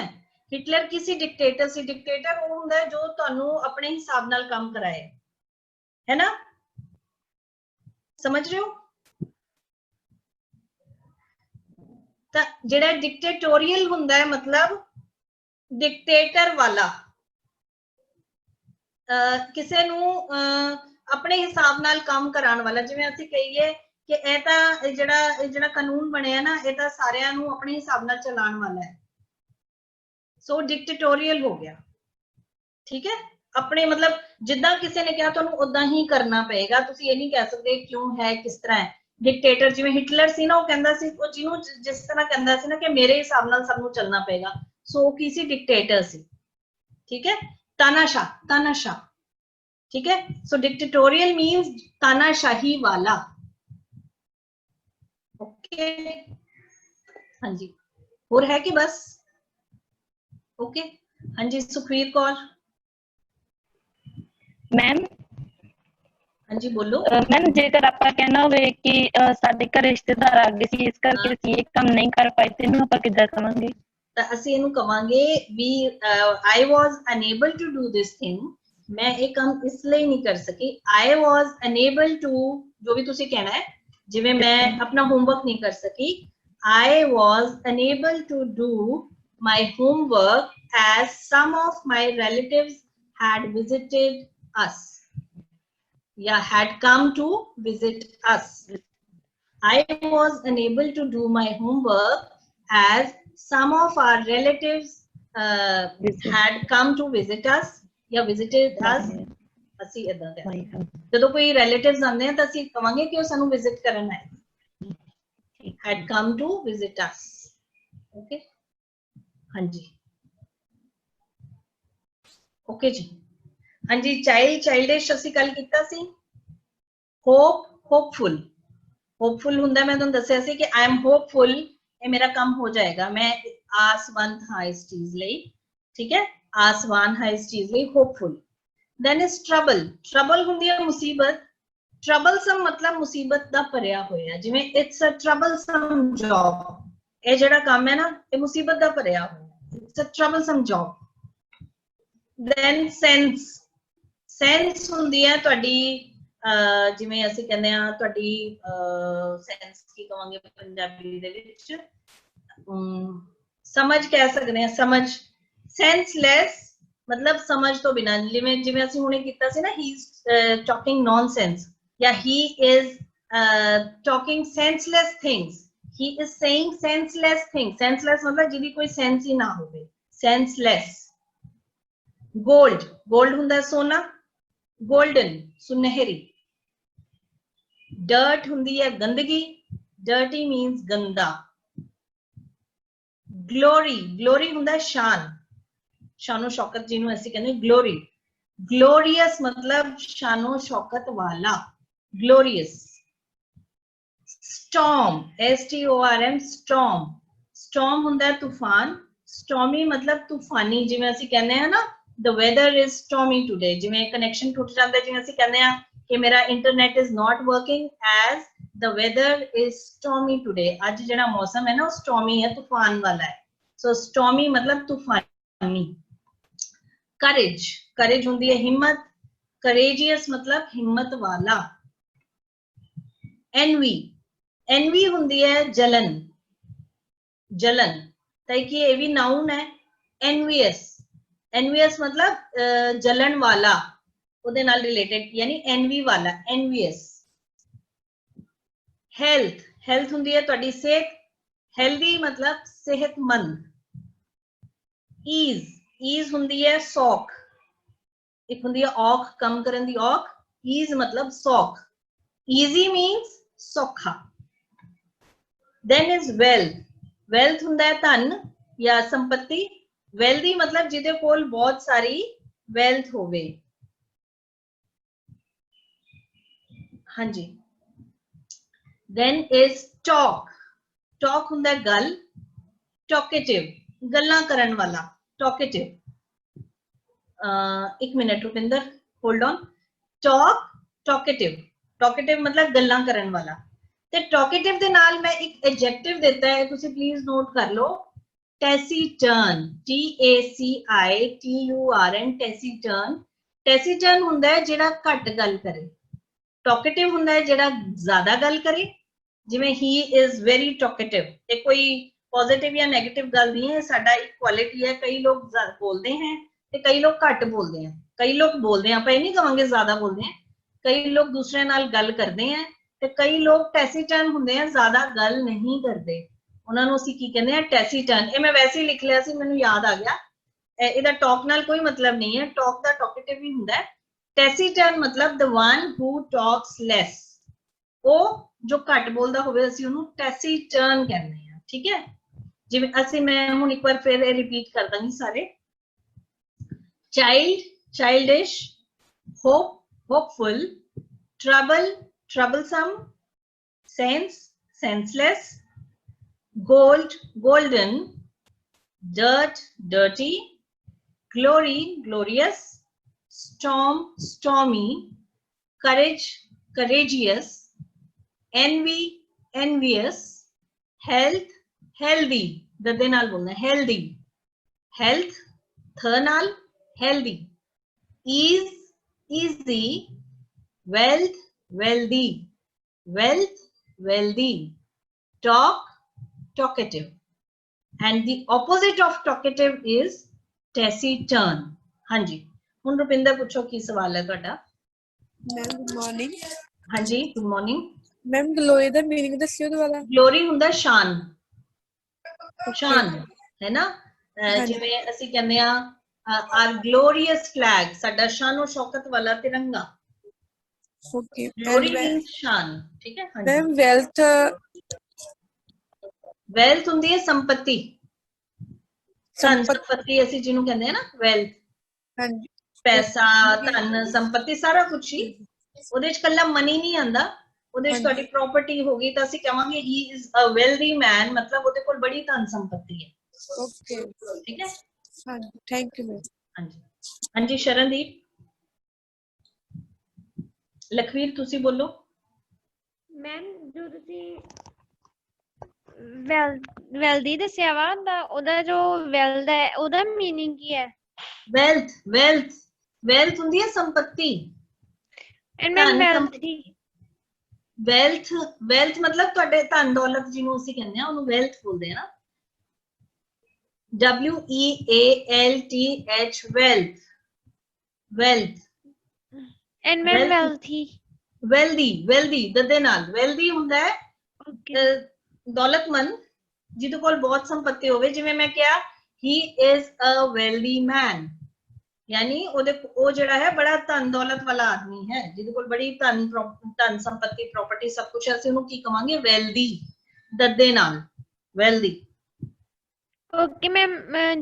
ਹਿਟਲਰ ਕਿਸੇ ਡਿਕਟੇਟਰ ਸੀ। ਡਿਕਟੇਟਰ ਉਹ ਹੁੰਦਾ ਹੈ ਜੋ ਤੁਹਾਨੂੰ ਆਪਣੇ ਹਿਸਾਬ ਨਾਲ ਕੰਮ ਕਰਾਏ, ਹੈ ਨਾ? ਸਮਝ ਰਹੇ ਹੋ? ਤਾਂ ਜਿਹੜਾ ਡਿਕਟੇਟੋਰੀਅਲ ਹੁੰਦਾ ਹੈ ਮਤਲਬ ਡਿਕਟੇਟਰ ਵਾਲਾ, ਕਿਸੇ ਨੂੰ ਆਪਣੇ ਹਿਸਾਬ ਨਾਲ ਕੰਮ ਕਰਾਉਣ ਵਾਲਾ। ਜਿਵੇਂ ਅਸੀਂ ਕਹੀਏ ਕਿ ਇਹ ਤਾਂ ਜਿਹੜਾ ਕਾਨੂੰਨ ਬਣਿਆ ਨਾ ਇਹ ਤਾਂ ਸਾਰਿਆਂ ਨੂੰ ਆਪਣੇ ਹਿਸਾਬ ਨਾਲ ਚਲਾਉਣ ਵਾਲਾ ਹੈ, ਸੋ ਡਿਕਟੇਟੋਰੀਅਲ ਹੋ ਗਿਆ, ਠੀਕ ਹੈ। ਆਪਣੇ ਮਤਲਬ ਜਿੱਦਾਂ ਕਿਸੇ ਨੇ ਕਿਹਾ ਤੁਹਾਨੂੰ ਉਦਾਂ ਹੀ ਕਰਨਾ ਪਏਗਾ, ਤੁਸੀਂ ਇਹ ਨਹੀਂ ਕਹਿ ਸਕਦੇ ਕਿਉਂ ਹੈ, ਕਿਸ ਤਰ੍ਹਾਂ ਹੈ। ਡਿਕਟੇਟਰ ਜਿਵੇਂ ਹਿਟਲਰ ਸੀ ਨਾ, ਉਹ ਕਹਿੰਦਾ ਸੀ, ਉਹ ਜਿਹਨੂੰ ਜਿਸ ਤਰ੍ਹਾਂ ਕਹਿੰਦਾ ਸੀ ਨਾ ਕਿ ਮੇਰੇ ਹਿਸਾਬ ਨਾਲ ਸਭ ਨੂੰ ਚੱਲਣਾ ਪਏਗਾ, ਸੋ ਕੀ ਸੀ? ਡਿਕਟੇਟਰ ਸੀ, ਠੀਕ ਹੈ। ਤਾਨਾਸ਼ਾਹ, ਤਾਨਾਸ਼ਾਹ, ठीक है। सो डिक्टेटोरियल मीन्स तानाशाही वाला। ओके हाँ जी, और है कि बस? ओके हाँ जी सुखवीर कौर। मैम हाँ जी बोलो। मैम जेकर ਆਪਾਂ ਕਹਿਣਾ ਹੋਵੇ ਕਿ ਸਾਡੇ ਘਰ ਰਿਸ਼ਤੇਦਾਰ ਆ ਗਏ ਸੀ, ਇਸ ਕਰਕੇ ਅਸੀਂ ਇਹ ਕੰਮ ਨਹੀਂ ਕਰ ਪਾਏ, ਤੇ ਇਹਨੂੰ ਆਪਾਂ ਕਿੱਦਾਂ ਕਵਾਂਗੇ? ਤਾਂ ਅਸੀਂ ਇਹਨੂੰ ਕਵਾਂਗੇ ਵੀ I was unable to do this thing। मैं ਇਹ ਕੰਮ ਇਸ ਲਈ ਨਹੀਂ ਕਰ ਸਕੀ। I was unable to, ਜੋ ਵੀ ਤੁਸੀਂ ਕਹਿਣਾ ਹੈ, ਜਿਵੇਂ ਮੈਂ ਆਪਣਾ ਹੋਮਵਰਕ ਨਹੀਂ ਕਰ ਸਕੀ, I was unable to do my homework as some of my relatives had visited us, या had come to visit us। I was unable to do my homework as some of our relatives had come to visit us, या visited us। ਅਸੀਂ ਇਦਾਂ ਕਹਿੰਦੇ ਜਦੋਂ ਕੋਈ relatives ਆਉਂਦੇ ਆ ਤਾਂ ਅਸੀਂ ਕਵਾਂਗੇ ਕਿ ਉਹ ਸਾਨੂੰ ਵਿਜ਼ਿਟ ਕਰਨ ਆਏ, had come to visit us। Okay ਹਾਂਜੀ ਓਕੇ ਜੀ ਹਾਂਜੀ। ਚਾਈਲਡਿਸ਼ ਅਸੀਂ ਕੱਲ ਕੀਤਾ ਸੀ। ਹੋਪਫੁਲ, ਹੋਪਫੁਲ ਹੁੰਦਾ, ਮੈਂ ਤੁਹਾਨੂੰ ਦੱਸਿਆ ਸੀ ਕਿ I am hopeful, ਇਹ ਮੇਰਾ ਕੰਮ ਹੋ ਜਾਏਗਾ, ਮੈਂ ਆਸਵੰਤ ਹਾਂ ਇਸ ਚੀਜ਼ ਲਈ, ਠੀਕ ਹੈ। ਆਸਵਾਨ ਹੈ ਇਸ ਚੀਜ਼ ਲਈ, hopeful. then is trouble। trouble ਹੁੰਦੀ ਹੈ ਮੁਸੀਬਤ। troublesome ਮਤਲਬ ਮੁਸੀਬਤ ਦਾ ਭਰਿਆ ਹੋਇਆ, ਜਿਵੇਂ it's a troublesome job। ਇਹ ਜਿਹੜਾ ਕੰਮ ਹੈ ਨਾ ਇਹ ਮੁਸੀਬਤ ਦਾ ਭਰਿਆ ਹੋਇਆ, it's a troublesome job। then sense। sense ਹੁੰਦੀ ਹੈ ਤੁਹਾਡੀ ਜਿਵੇਂ ਅਸੀਂ ਕਹਿੰਦੇ ਆ ਤੁਹਾਡੀ sense ਕੀ ਕਹਾਂਗੇ ਪੰਜਾਬੀ ਦੇ ਵਿੱਚ, ਸਮਝ ਕਹਿ ਸਕਦੇ ਆ, ਸਮਝ। senseless मतलब समझ तो बिना, जिवें ਅਸੀਂ ਹੁਣੇ ਕੀਤਾ ਸੀ ਨਾ, he is talking nonsense, या he is talking senseless things, he is saying senseless things। senseless मतलब ਜਿਹਦੀ ਕੋਈ ਸੈਂਸ ਹੀ ਨਾ ਹੋਵੇ, senseless। gold, gold ਹੁੰਦਾ ਸੋਨਾ, golden ਸੁਨਹਿਰੀ। dirt ਹੁੰਦੀ ਹੈ ਗੰਦਗੀ, dirty means ਗੰਦਾ। glory, glory ਹੁੰਦਾ ਸ਼ਾਨ, ਸ਼ਾਨੋ ਸ਼ੌਕਤ ਜਿਹਨੂੰ ਅਸੀਂ ਕਹਿੰਦੇ ਗਲੋਰੀ। ग्लोरियस मतलब शानो शौकत वाला, glorious. Storm, STORM, storm, storm ਹੁੰਦਾ ਹੈ तूफान, स्टॉर्मी मतलब तूफानी, ਜਿਵੇਂ ਅਸੀਂ ਕਹਿੰਦੇ ਆ ਨਾ the weather is stormy today, ਜਿਵੇਂ ਕਨੈਕਸ਼ਨ ਟੁੱਟ ਜਾਂਦਾ, ਜਿਵੇਂ ਅਸੀਂ ਕਹਿੰਦੇ ਆ ਕਿ ਮੇਰਾ internet is not working as the weather is stormy today, ਅੱਜ ਜਿਹੜਾ ਮੌਸਮ ਹੈ ਨਾ ਉਹ stormy ਹੈ, ਤੂਫਾਨ ਵਾਲਾ ਹੈ। so stormy मतलब तूफानी। courage, courage ਹੁੰਦੀ ਹੈ ਹਿੰਮਤ, courageous मतलब ਹਿੰਮਤ ਵਾਲਾ। envy, envy ਹੁੰਦੀ ਹੈ जलन, जलन, ਤਾਂ ਕਿ ਇਹ ਵੀ ਨਾउन ਹੈ। envious, envious मतलब जलन वाला, ਉਹਦੇ ਨਾਲ ਰਿਲੇਟਡ, ਯਾਨੀ envy ਵਾਲਾ, envious। health, health ਹੁੰਦੀ ਹੈ ਤੁਹਾਡੀ ਸਿਹਤ, healthy मतलब ਸਿਹਤਮੰਦ। ease, ease ਹੁੰਦੀ ਹੈ ਸੌਖ, ਇੱਕ ਹੁੰਦੀ ਹੈ ਔਖ ਕੰਮ ਕਰਨ ਦੀ ਔਖ, ease मतलब ਸੌਖ, easy means ਸੌਖਾ। then is wealth, wealth ਹੁੰਦਾ ਹੈ ਧਨ ਜਾਂ ਸੰਪਤੀ, wealthy मतलब ਜਿਹਦੇ ਕੋਲ ਬਹੁਤ ਸਾਰੀ wealth ਹੋਵੇ। ਹਾਂਜੀ। then is talk, talk ਹੁੰਦਾ ਹੈ ਗੱਲ, talkative ਗੱਲਾਂ ਕਰਨ ਵਾਲਾ, talkative। ਇੱਕ minute Rupinder, hold on. talk, talkative, talkative मतलब ਗੱਲਾਂ ਕਰਨ ਵਾਲਾ। ਤੇ talkative ਦੇ ਨਾਲ ਮੈਂ ਇੱਕ ਐਡਜੈਕਟਿਵ ਦਿੱਤਾ ਹੈ, ਤੁਸੀਂ ਪਲੀਜ਼ ਨੋਟ ਕਰ ਲਓ, taciturn, TACITURN, taciturn। taciturn ਹੁੰਦਾ ਹੈ ਜਿਹੜਾ ਘੱਟ ਗੱਲ ਕਰੇ, talkative ਹੁੰਦਾ ਹੈ ਜਿਹੜਾ ਜ਼ਿਆਦਾ ਗੱਲ ਕਰੇ, ਜਿਵੇਂ he is very talkative, ਇਹ ਕੋਈ ਪੋਜ਼ਿਟਿਵ ਜਾਂ ਨੈਗੇਟਿਵ ਗੱਲ ਨਹੀਂ ਹੈ, ਸਾਡਾ ਇੱਕ ਕੁਆਲਿਟੀ ਹੈ। ਕਈ ਲੋਕ ਬੋਲਦੇ हैं ਤੇ ਕਈ ਲੋਕ ਘੱਟ ਬੋਲਦੇ हैं, ਕਈ ਲੋਕ ਬੋਲਦੇ हैं, ਆਪਾਂ ਇਹ ਨਹੀਂ ਕਹਾਂਗੇ ਜ਼ਿਆਦਾ ਬੋਲਦੇ हैं, ਕਈ ਲੋਕ ਦੂਸਰਿਆਂ ਨਾਲ ਗੱਲ ਕਰਦੇ हैं ਤੇ ਕਈ ਲੋਕ ਟੈਸੀਟਰਨ ਹੁੰਦੇ ਆ, ਜ਼ਿਆਦਾ ਗੱਲ ਨਹੀਂ ਕਰਦੇ, ਉਹਨਾਂ ਨੂੰ ਅਸੀਂ ਕੀ ਕਹਿੰਦੇ ਆ, ਟੈਸੀਟਰਨ। ਇਹ ਮੈਂ ਵੈਸੇ ਹੀ ਲਿਖ ਲਿਆ ਸੀ, ਮੈਨੂੰ ਯਾਦ ਆ ਗਿਆ, ਇਹਦਾ ਟਾਕ ਨਾਲ ਕੋਈ ਮਤਲਬ ਨਹੀਂ ਹੈ, ਟਾਕ ਦਾ ਟਾਕੇਟਿਵ ਵੀ ਹੁੰਦਾ ਹੈ। ਟੈਸੀਟਰਨ मतलब the one who talks less, ਉਹ ਜੋ ਘੱਟ ਬੋਲਦਾ ਹੋਵੇ ਅਸੀਂ ਉਹਨੂੰ ਟੈਸੀਟਰਨ ਕਹਿੰਦੇ ਆ, ਠੀਕ ਹੈ। ਜਿਵੇਂ ਅਸੀਂ, ਮੈਂ ਹੁਣ ਇੱਕ ਵਾਰ ਫਿਰ ਰਿਪੀਟ ਕਰ ਦਾਂਗੀ ਸਾਰੇ। Child, childish, hope, hopeful, trouble, troublesome, sense, senseless, gold, golden, dirt, dirty, glory, glorious, storm, stormy, courage, courageous, envy, envious, health, healthy, ददे नाल बोलना, healthy, health, th नाल, healthy, ease, easy, wealth, wealthy, wealth, wealthy, talk, talkative, and the opposite of talkative is taciturn। हाँ जी, ਹੁਣ ਰੁਪਿੰਦਰ ਪੁੱਛੋ ਕੀ ਸਵਾਲ ਹੈ ਤੁਹਾਡਾ। Ma'am good morning. ਹਾਂਜੀ ਗੁੱਡ ਮਾਰਨਿੰਗ ਮੈਮ ਗਲੋਰੀ ਦਾ ਮੀਨਿੰਗ ਦੱਸਿਓ ਦੁਬਾਰਾ। ਗਲੋਰੀ ਹੁੰਦਾ ਸ਼ਾਨ, ਸ਼ਾਨ ਹੈ ਨਾ, ਜਿਵੇਂ ਅਸੀਂ ਕਹਿੰਦੇ ਆ ਆਰ ਗਲੋਰੀਅਸ ਫਲੈਗ, ਸਾਡਾ ਸ਼ਾਨੋ ਸ਼ੌਕਤ ਵਾਲਾ ਤਿਰੰਗਾ। ਓਕੇ, ਗਲੋਰੀ ਮੀਨਸ ਸ਼ਾਨ, ਠੀਕ ਹੈ। ਮੈਮ ਵੈਲਥ, ਵੈਲਥ ਹੁੰਦੀ ਹੈ ਸੰਪਤੀ, ਸੰਪਤੀ ਅਸੀਂ ਜਿਹਨੂੰ ਕਹਿੰਦੇ ਆ ਨਾ ਵੈਲਥ, ਹਾਂਜੀ, ਪੈਸਾ, ਧਨ, ਸੰਪਤੀ, ਸਾਰਾ ਕੁਝ ਹੀ, ਉਹਦੇ ਚ ਕੱਲਾ ਮਨੀ ਨਹੀਂ ਆਂਦਾ, ਉਹਦੇ ਚ ਤੁਹਾਡੀ ਪ੍ਰਾਪਰਟੀ ਹੋਗੀ ਤਾਂ ਅਸੀਂ ਕਹਾਂਗੇ ਹੀ ਇਜ਼ ਅ ਵੈਲਦੀ ਮੈਨ, ਮਤਲਬ ਉਹਦੇ ਕੋਲ ਬੜੀ ਧਨ ਸੰਪਤੀ ਹੈ। ਓਕੇ, ਠੀਕ ਹੈ। ਹਾਂਜੀ, ਥੈਂਕ ਯੂ ਮੈਮ। ਹਾਂਜੀ ਹਾਂਜੀ ਸ਼ਰਨਦੀਪ। ਲਖਵੀਰ ਤੁਸੀਂ ਬੋਲੋ। ਮੈਮ ਜੋ ਤੁਸੀਂ ਵੈਲਦੀ ਦੱਸਿਆ ਵਾ, ਉਹਦਾ ਜੋ ਵੈਲਦ ਹੈ ਉਹਦਾ ਮੀਨਿੰਗ ਕੀ ਹੈ? ਵੈਲਥ, ਵੈਲਥ, ਵੈਲਥ ਹੁੰਦੀ ਹੈ ਸੰਪਤੀ। And ma'am wealthy, wealth, wealth ਮਤਲਬ ਤੁਹਾਡੇ ਧਨ ਦੌਲਤ ਜਿਹਨੂੰ ਅਸੀਂ ਕਹਿੰਦੇ ਆ ਉਹਨੂੰ ਵੈਲਥ ਬੋਲਦੇ ਆ ਨਾ, WEALTH, wealth, wealth. And ma'am wealthy, wealthy, wealthy ਦਦੇ ਨਾਲ, ਵੈਲਦੀ ਹੁੰਦਾ ਹੈ ਦੌਲਤਮੰਦ, ਜਿਹਦੇ ਕੋਲ ਬਹੁਤ ਸੰਪਤੀ ਹੋਵੇ। ਜਿਵੇਂ ਮੈਂ ਕਿਹਾ he is a wealthy man, यानी ਉਹ ਜਿਹੜਾ ਹੈ ਬੜਾ ਧਨ ਦੌਲਤ ਵਾਲਾ ਆਦਮੀ ਹੈ, ਜਿਹਦੇ ਕੋਲ ਬੜੀ ਧਨ ਸੰਪਤੀ, ਪ੍ਰਾਪਰਟੀ, ਸਭ ਕੁਝ, ਅਸੀਂ ਉਹਨੂੰ ਕੀ ਕਵਾਂਗੇ, ਵੈਲਦੀ, ਦੱਦੇ ਨਾਲ, ਵੈਲਦੀ। ओके मैम,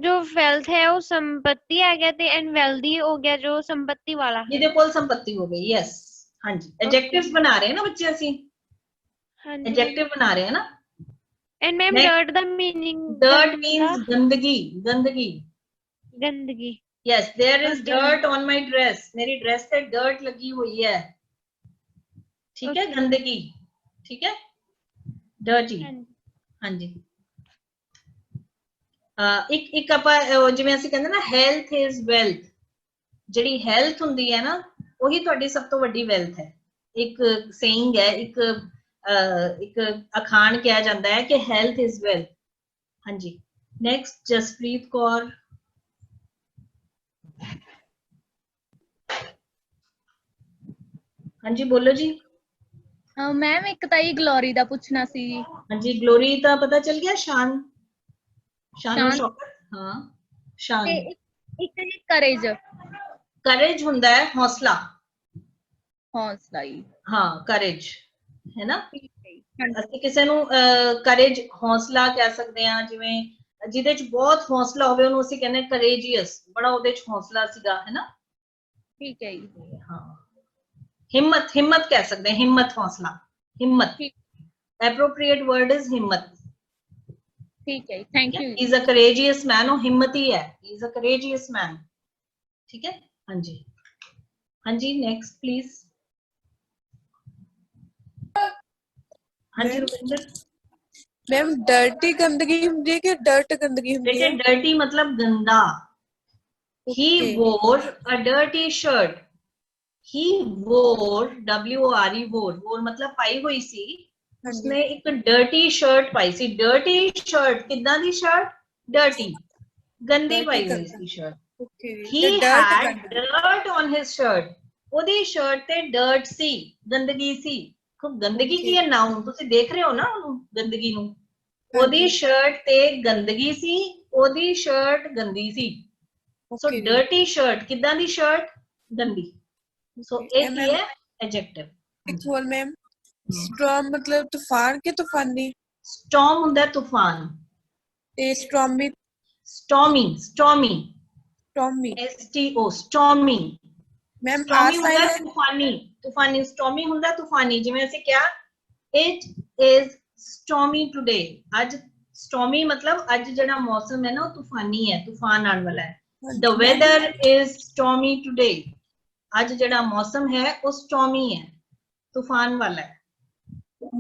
जो वेल्थ है वो संपत्ति आ गया ते एंड वेल्दी हो गया जो संपत्ति वाला है। ਜਿਹਦੇ ਕੋਲ ਸੰਪत्ति ਹੋ ਗਈ। यस, हाँ जी, एडजेक्टिव्स बना रहे हैं ना बच्चे, ਅਸੀਂ हाँ जी। एडजेक्टिव बना रहे हैं ना। And ma'am Next. Dirt the meaning Dirt means गंदगी, गंदगी। गंदगी। Yes, there is Okay. dirt on my dress. मेरी ड्रेस पे dirt लगी हुई है, ठीक है, गंदगी, ठीक है, dirty। हाँ जी। ਇੱਕ ਆਪਾਂ ਜਿਵੇਂ ਅਸੀਂ ਕਹਿੰਦੇ ਨਾ health is wealth, ਜਿਹੜੀ health ਹੁੰਦੀ ਹੈ ਨਾ ਉਹੀ ਤੁਹਾਡੀ ਸਭ ਤੋਂ ਵੱਡੀ wealth ਹੈ। ਇੱਕ saying ਹੈ, ਇੱਕ ਅਖਾਣ ਕਿਹਾ ਜਾਂਦਾ ਹੈ ਕਿ health is wealth। हाँ जी, next ਜਸਪ੍ਰੀਤ ਕੌਰ। हाँ जी बोलो जी। मैम एक ताई ग्लोरी दा पूछना सी जी। हाँ जी, ग्लोरी का पता चल गया। शान, शान और शान। शौकत। हाँ, शान। एक जी करेज। करेज ਹੁੰਦਾ है हौसला। हौसला ही। हाँ, करेज है ना। ਅਸੀਂ ਕਿਸੇ ਨੂੰ करेज हौसला ਕਹਿ ਸਕਦੇ ਹਾਂ, ਜਿਵੇਂ ਜਿਹਦੇ ਚ ਬਹੁਤ ਹੌਸਲਾ ਹੋਵੇ ਉਹਨੂੰ ਅਸੀਂ ਕਹਿੰਦੇ courageous, ਬੜਾ ਉਹਦੇ ਚ ਹੌਸਲਾ ਸੀਗਾ, ਹੈ ਨਾ। ठीक है जी। हाँ, हिम्मत, हिम्मत कह सकते हैं, हिम्मत, हौसला, हिम्मत। एप्रोप्रिएट वर्ड इज हिम्मत। ठीक है, thank you. He is a courageous man, वो हिम्मती है, he is a courageous man, ठीक है। हाँ जी, हाँ जी, नेक्स्ट प्लीज। हाँ जी रुपिंदर। मैम डर्टी गंदगी ਹੁੰਦੀ ਹੈ ਕਿ ਡਰਟ ਗੰਦਗੀ ਹੁੰਦੀ बेटे ਹੈ? डर्टी मतलब गंदा। He wore a dirty shirt। He wore, W-O-R-E, wore मतलब पाई हुई सी। उसने एक डर्टी शर्ट पाई सी। डर्टी शर्ट कितना दी शर्ट? डर्टी, गंदी पाई हुई सी shirt. He had dirt on his shirt। ਉਹਦੀ ਸ਼ਰਟ ਤੇ ਡਰਟ ਸੀ, ਗੰਦਗੀ ਸੀ। खूब गंदगी की है नाउन, ਤੁਸੀਂ ਦੇਖ ਰਹੇ ਹੋ ਨਾ ਉਹਨੂੰ, ਗੰਦਗੀ ਨੂੰ। ਉਹਦੀ ਸ਼ਰਟ ਤੇ ਗੰਦਗੀ ਸੀ, ਉਹਦੀ ਸ਼ਰਟ ਗੰਦੀ ਸੀ। ਸੋ ਡਰਟੀ ਸ਼ਰਟ, ਕਿਦਾਂ ਦੀ ਸ਼ਰਟ? ਗੰਦੀ। सो एक ही है एडजेक्टिव। एक और मैम स्टॉर्म मतलब तूफान के तूफानी? स्टॉर्म ਹੁੰਦਾ ਹੈ ਤੂਫਾਨ। ਤੇ stormy? Stormy, stormy, stormy, STO, stormy. Ma'am stormy ਹੁੰਦਾ ਹੈ ਤੂਫਾਨੀ, ਤੂਫਾਨੀ। स्टॉर्मी ਹੁੰਦਾ ਹੈ ਤੂਫਾਨੀ। ਜਿਵੇਂ ਅਸੀਂ ਕਿਹਾ it is stormy today। ਅੱਜ स्टॉर्मी मतलब ਅੱਜ ਜਿਹੜਾ ਮੌਸਮ ਹੈ ਨਾ ਉਹ ਤੂਫਾਨੀ ਹੈ, ਤੂਫਾਨ ਆਉਣ ਵਾਲਾ ਹੈ। The weather is stormy today। आज जड़ा मौसम है वो स्टॉर्मी है, तूफान वाला है।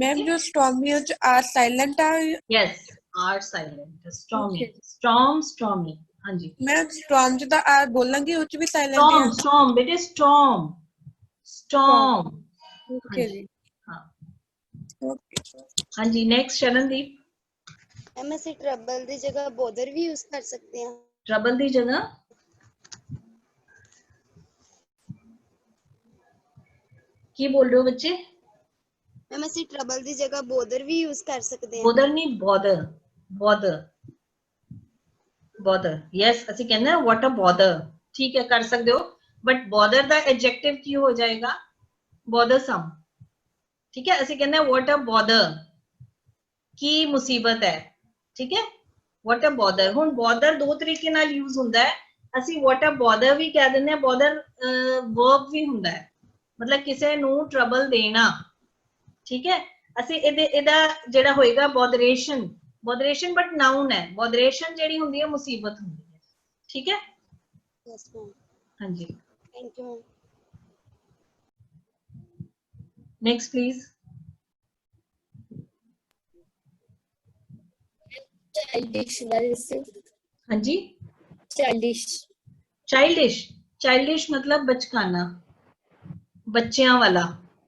मैम जो स्टॉर्मी है जो आर साइलेंट है? Yes, R silent, stormy, storm, stormy. हाँ जी मैम स्टॉर्म जो आर बोलेंगे वो भी साइलेंट है? स्टॉर्म, स्टॉर्म बेटे, स्टॉर्म, स्टॉर्म। ओके जी। हाँ, हाँ जी, नेक्स्ट शरणदीप। मैम ਅਸੀਂ ट्रबल ਦੀ जगह बॉदर भी यूज कर सकते हैं? ट्रबल ਦੀ जगह ਕੀ ਬੋਲ ਰਹੇ ਹੋ ਬੱਚੇ? मैम ਅਸੀਂ ट्रबल ਦੀ जगह बॉदर भी यूज कर सकते हैं? ਬੋਦਰ ਨਹੀਂ, ਬੋਦਰ, ਬੋਦਰ, ਬੋਦਰ। ਯੈਸ, ਅਸੀਂ ਕਹਿੰਦੇ ਹਾਂ ਵਾਟ ਅ ਬੋਦਰ, ਠੀਕ ਹੈ, ਕਰ ਸਕਦੇ ਹੋ। ਬਟ ਬੋਦਰ ਦਾ ਐਡਜੈਕਟਿਵ ਕੀ ਹੋ ਜਾਏਗਾ? ਬੋਦਰਸਮ, ਠੀਕ ਹੈ। ਅਸੀਂ ਕਹਿੰਦੇ ਹਾਂ ਵਾਟ ਅ ਬੋਦਰ, ਕੀ ਮੁਸੀਬਤ ਹੈ, ਠੀਕ ਹੈ, ਵਾਟ ਅ ਬੋਦਰ। ਹੁਣ ਬੋਦਰ ਦੋ ਤਰੀਕੇ ਨਾਲ ਯੂਜ਼ ਹੁੰਦਾ ਹੈ। ਅਸੀਂ ਵਾਟ ਅ ਬੋਦਰ ਵੀ ਕਹਿ ਦਿੰਦੇ ਹਾਂ, ਬੋਦਰ ਵਰਬ ਵੀ ਹੁੰਦਾ ਹੈ, मतलब किसी नू ट्रबल देना, ठीक है। ਅਸੀਂ ਇਹਦਾ ਜਿਹੜਾ ਹੋਏਗਾ ਬੋਦਰੇਸ਼ਨ, ਬੋਦਰੇਸ਼ਨ ਬਟ ਨਾउन ਹੈ। ਬੋਦਰੇਸ਼ਨ ਜਿਹੜੀ ਹੁੰਦੀ ਹੈ ਮੁਸੀਬਤ ਹੁੰਦੀ ਹੈ, ਠੀਕ ਹੈ। Yes ma'am. हाँ जी, thank you ma'am. Next please. Childish वाले से। हाँ जी, चाइल्डिश, चाइल्डिश, चाइल्डिश मतलब बचकाना, ਬੱਚਿਆਂ ਵਾਲਾ।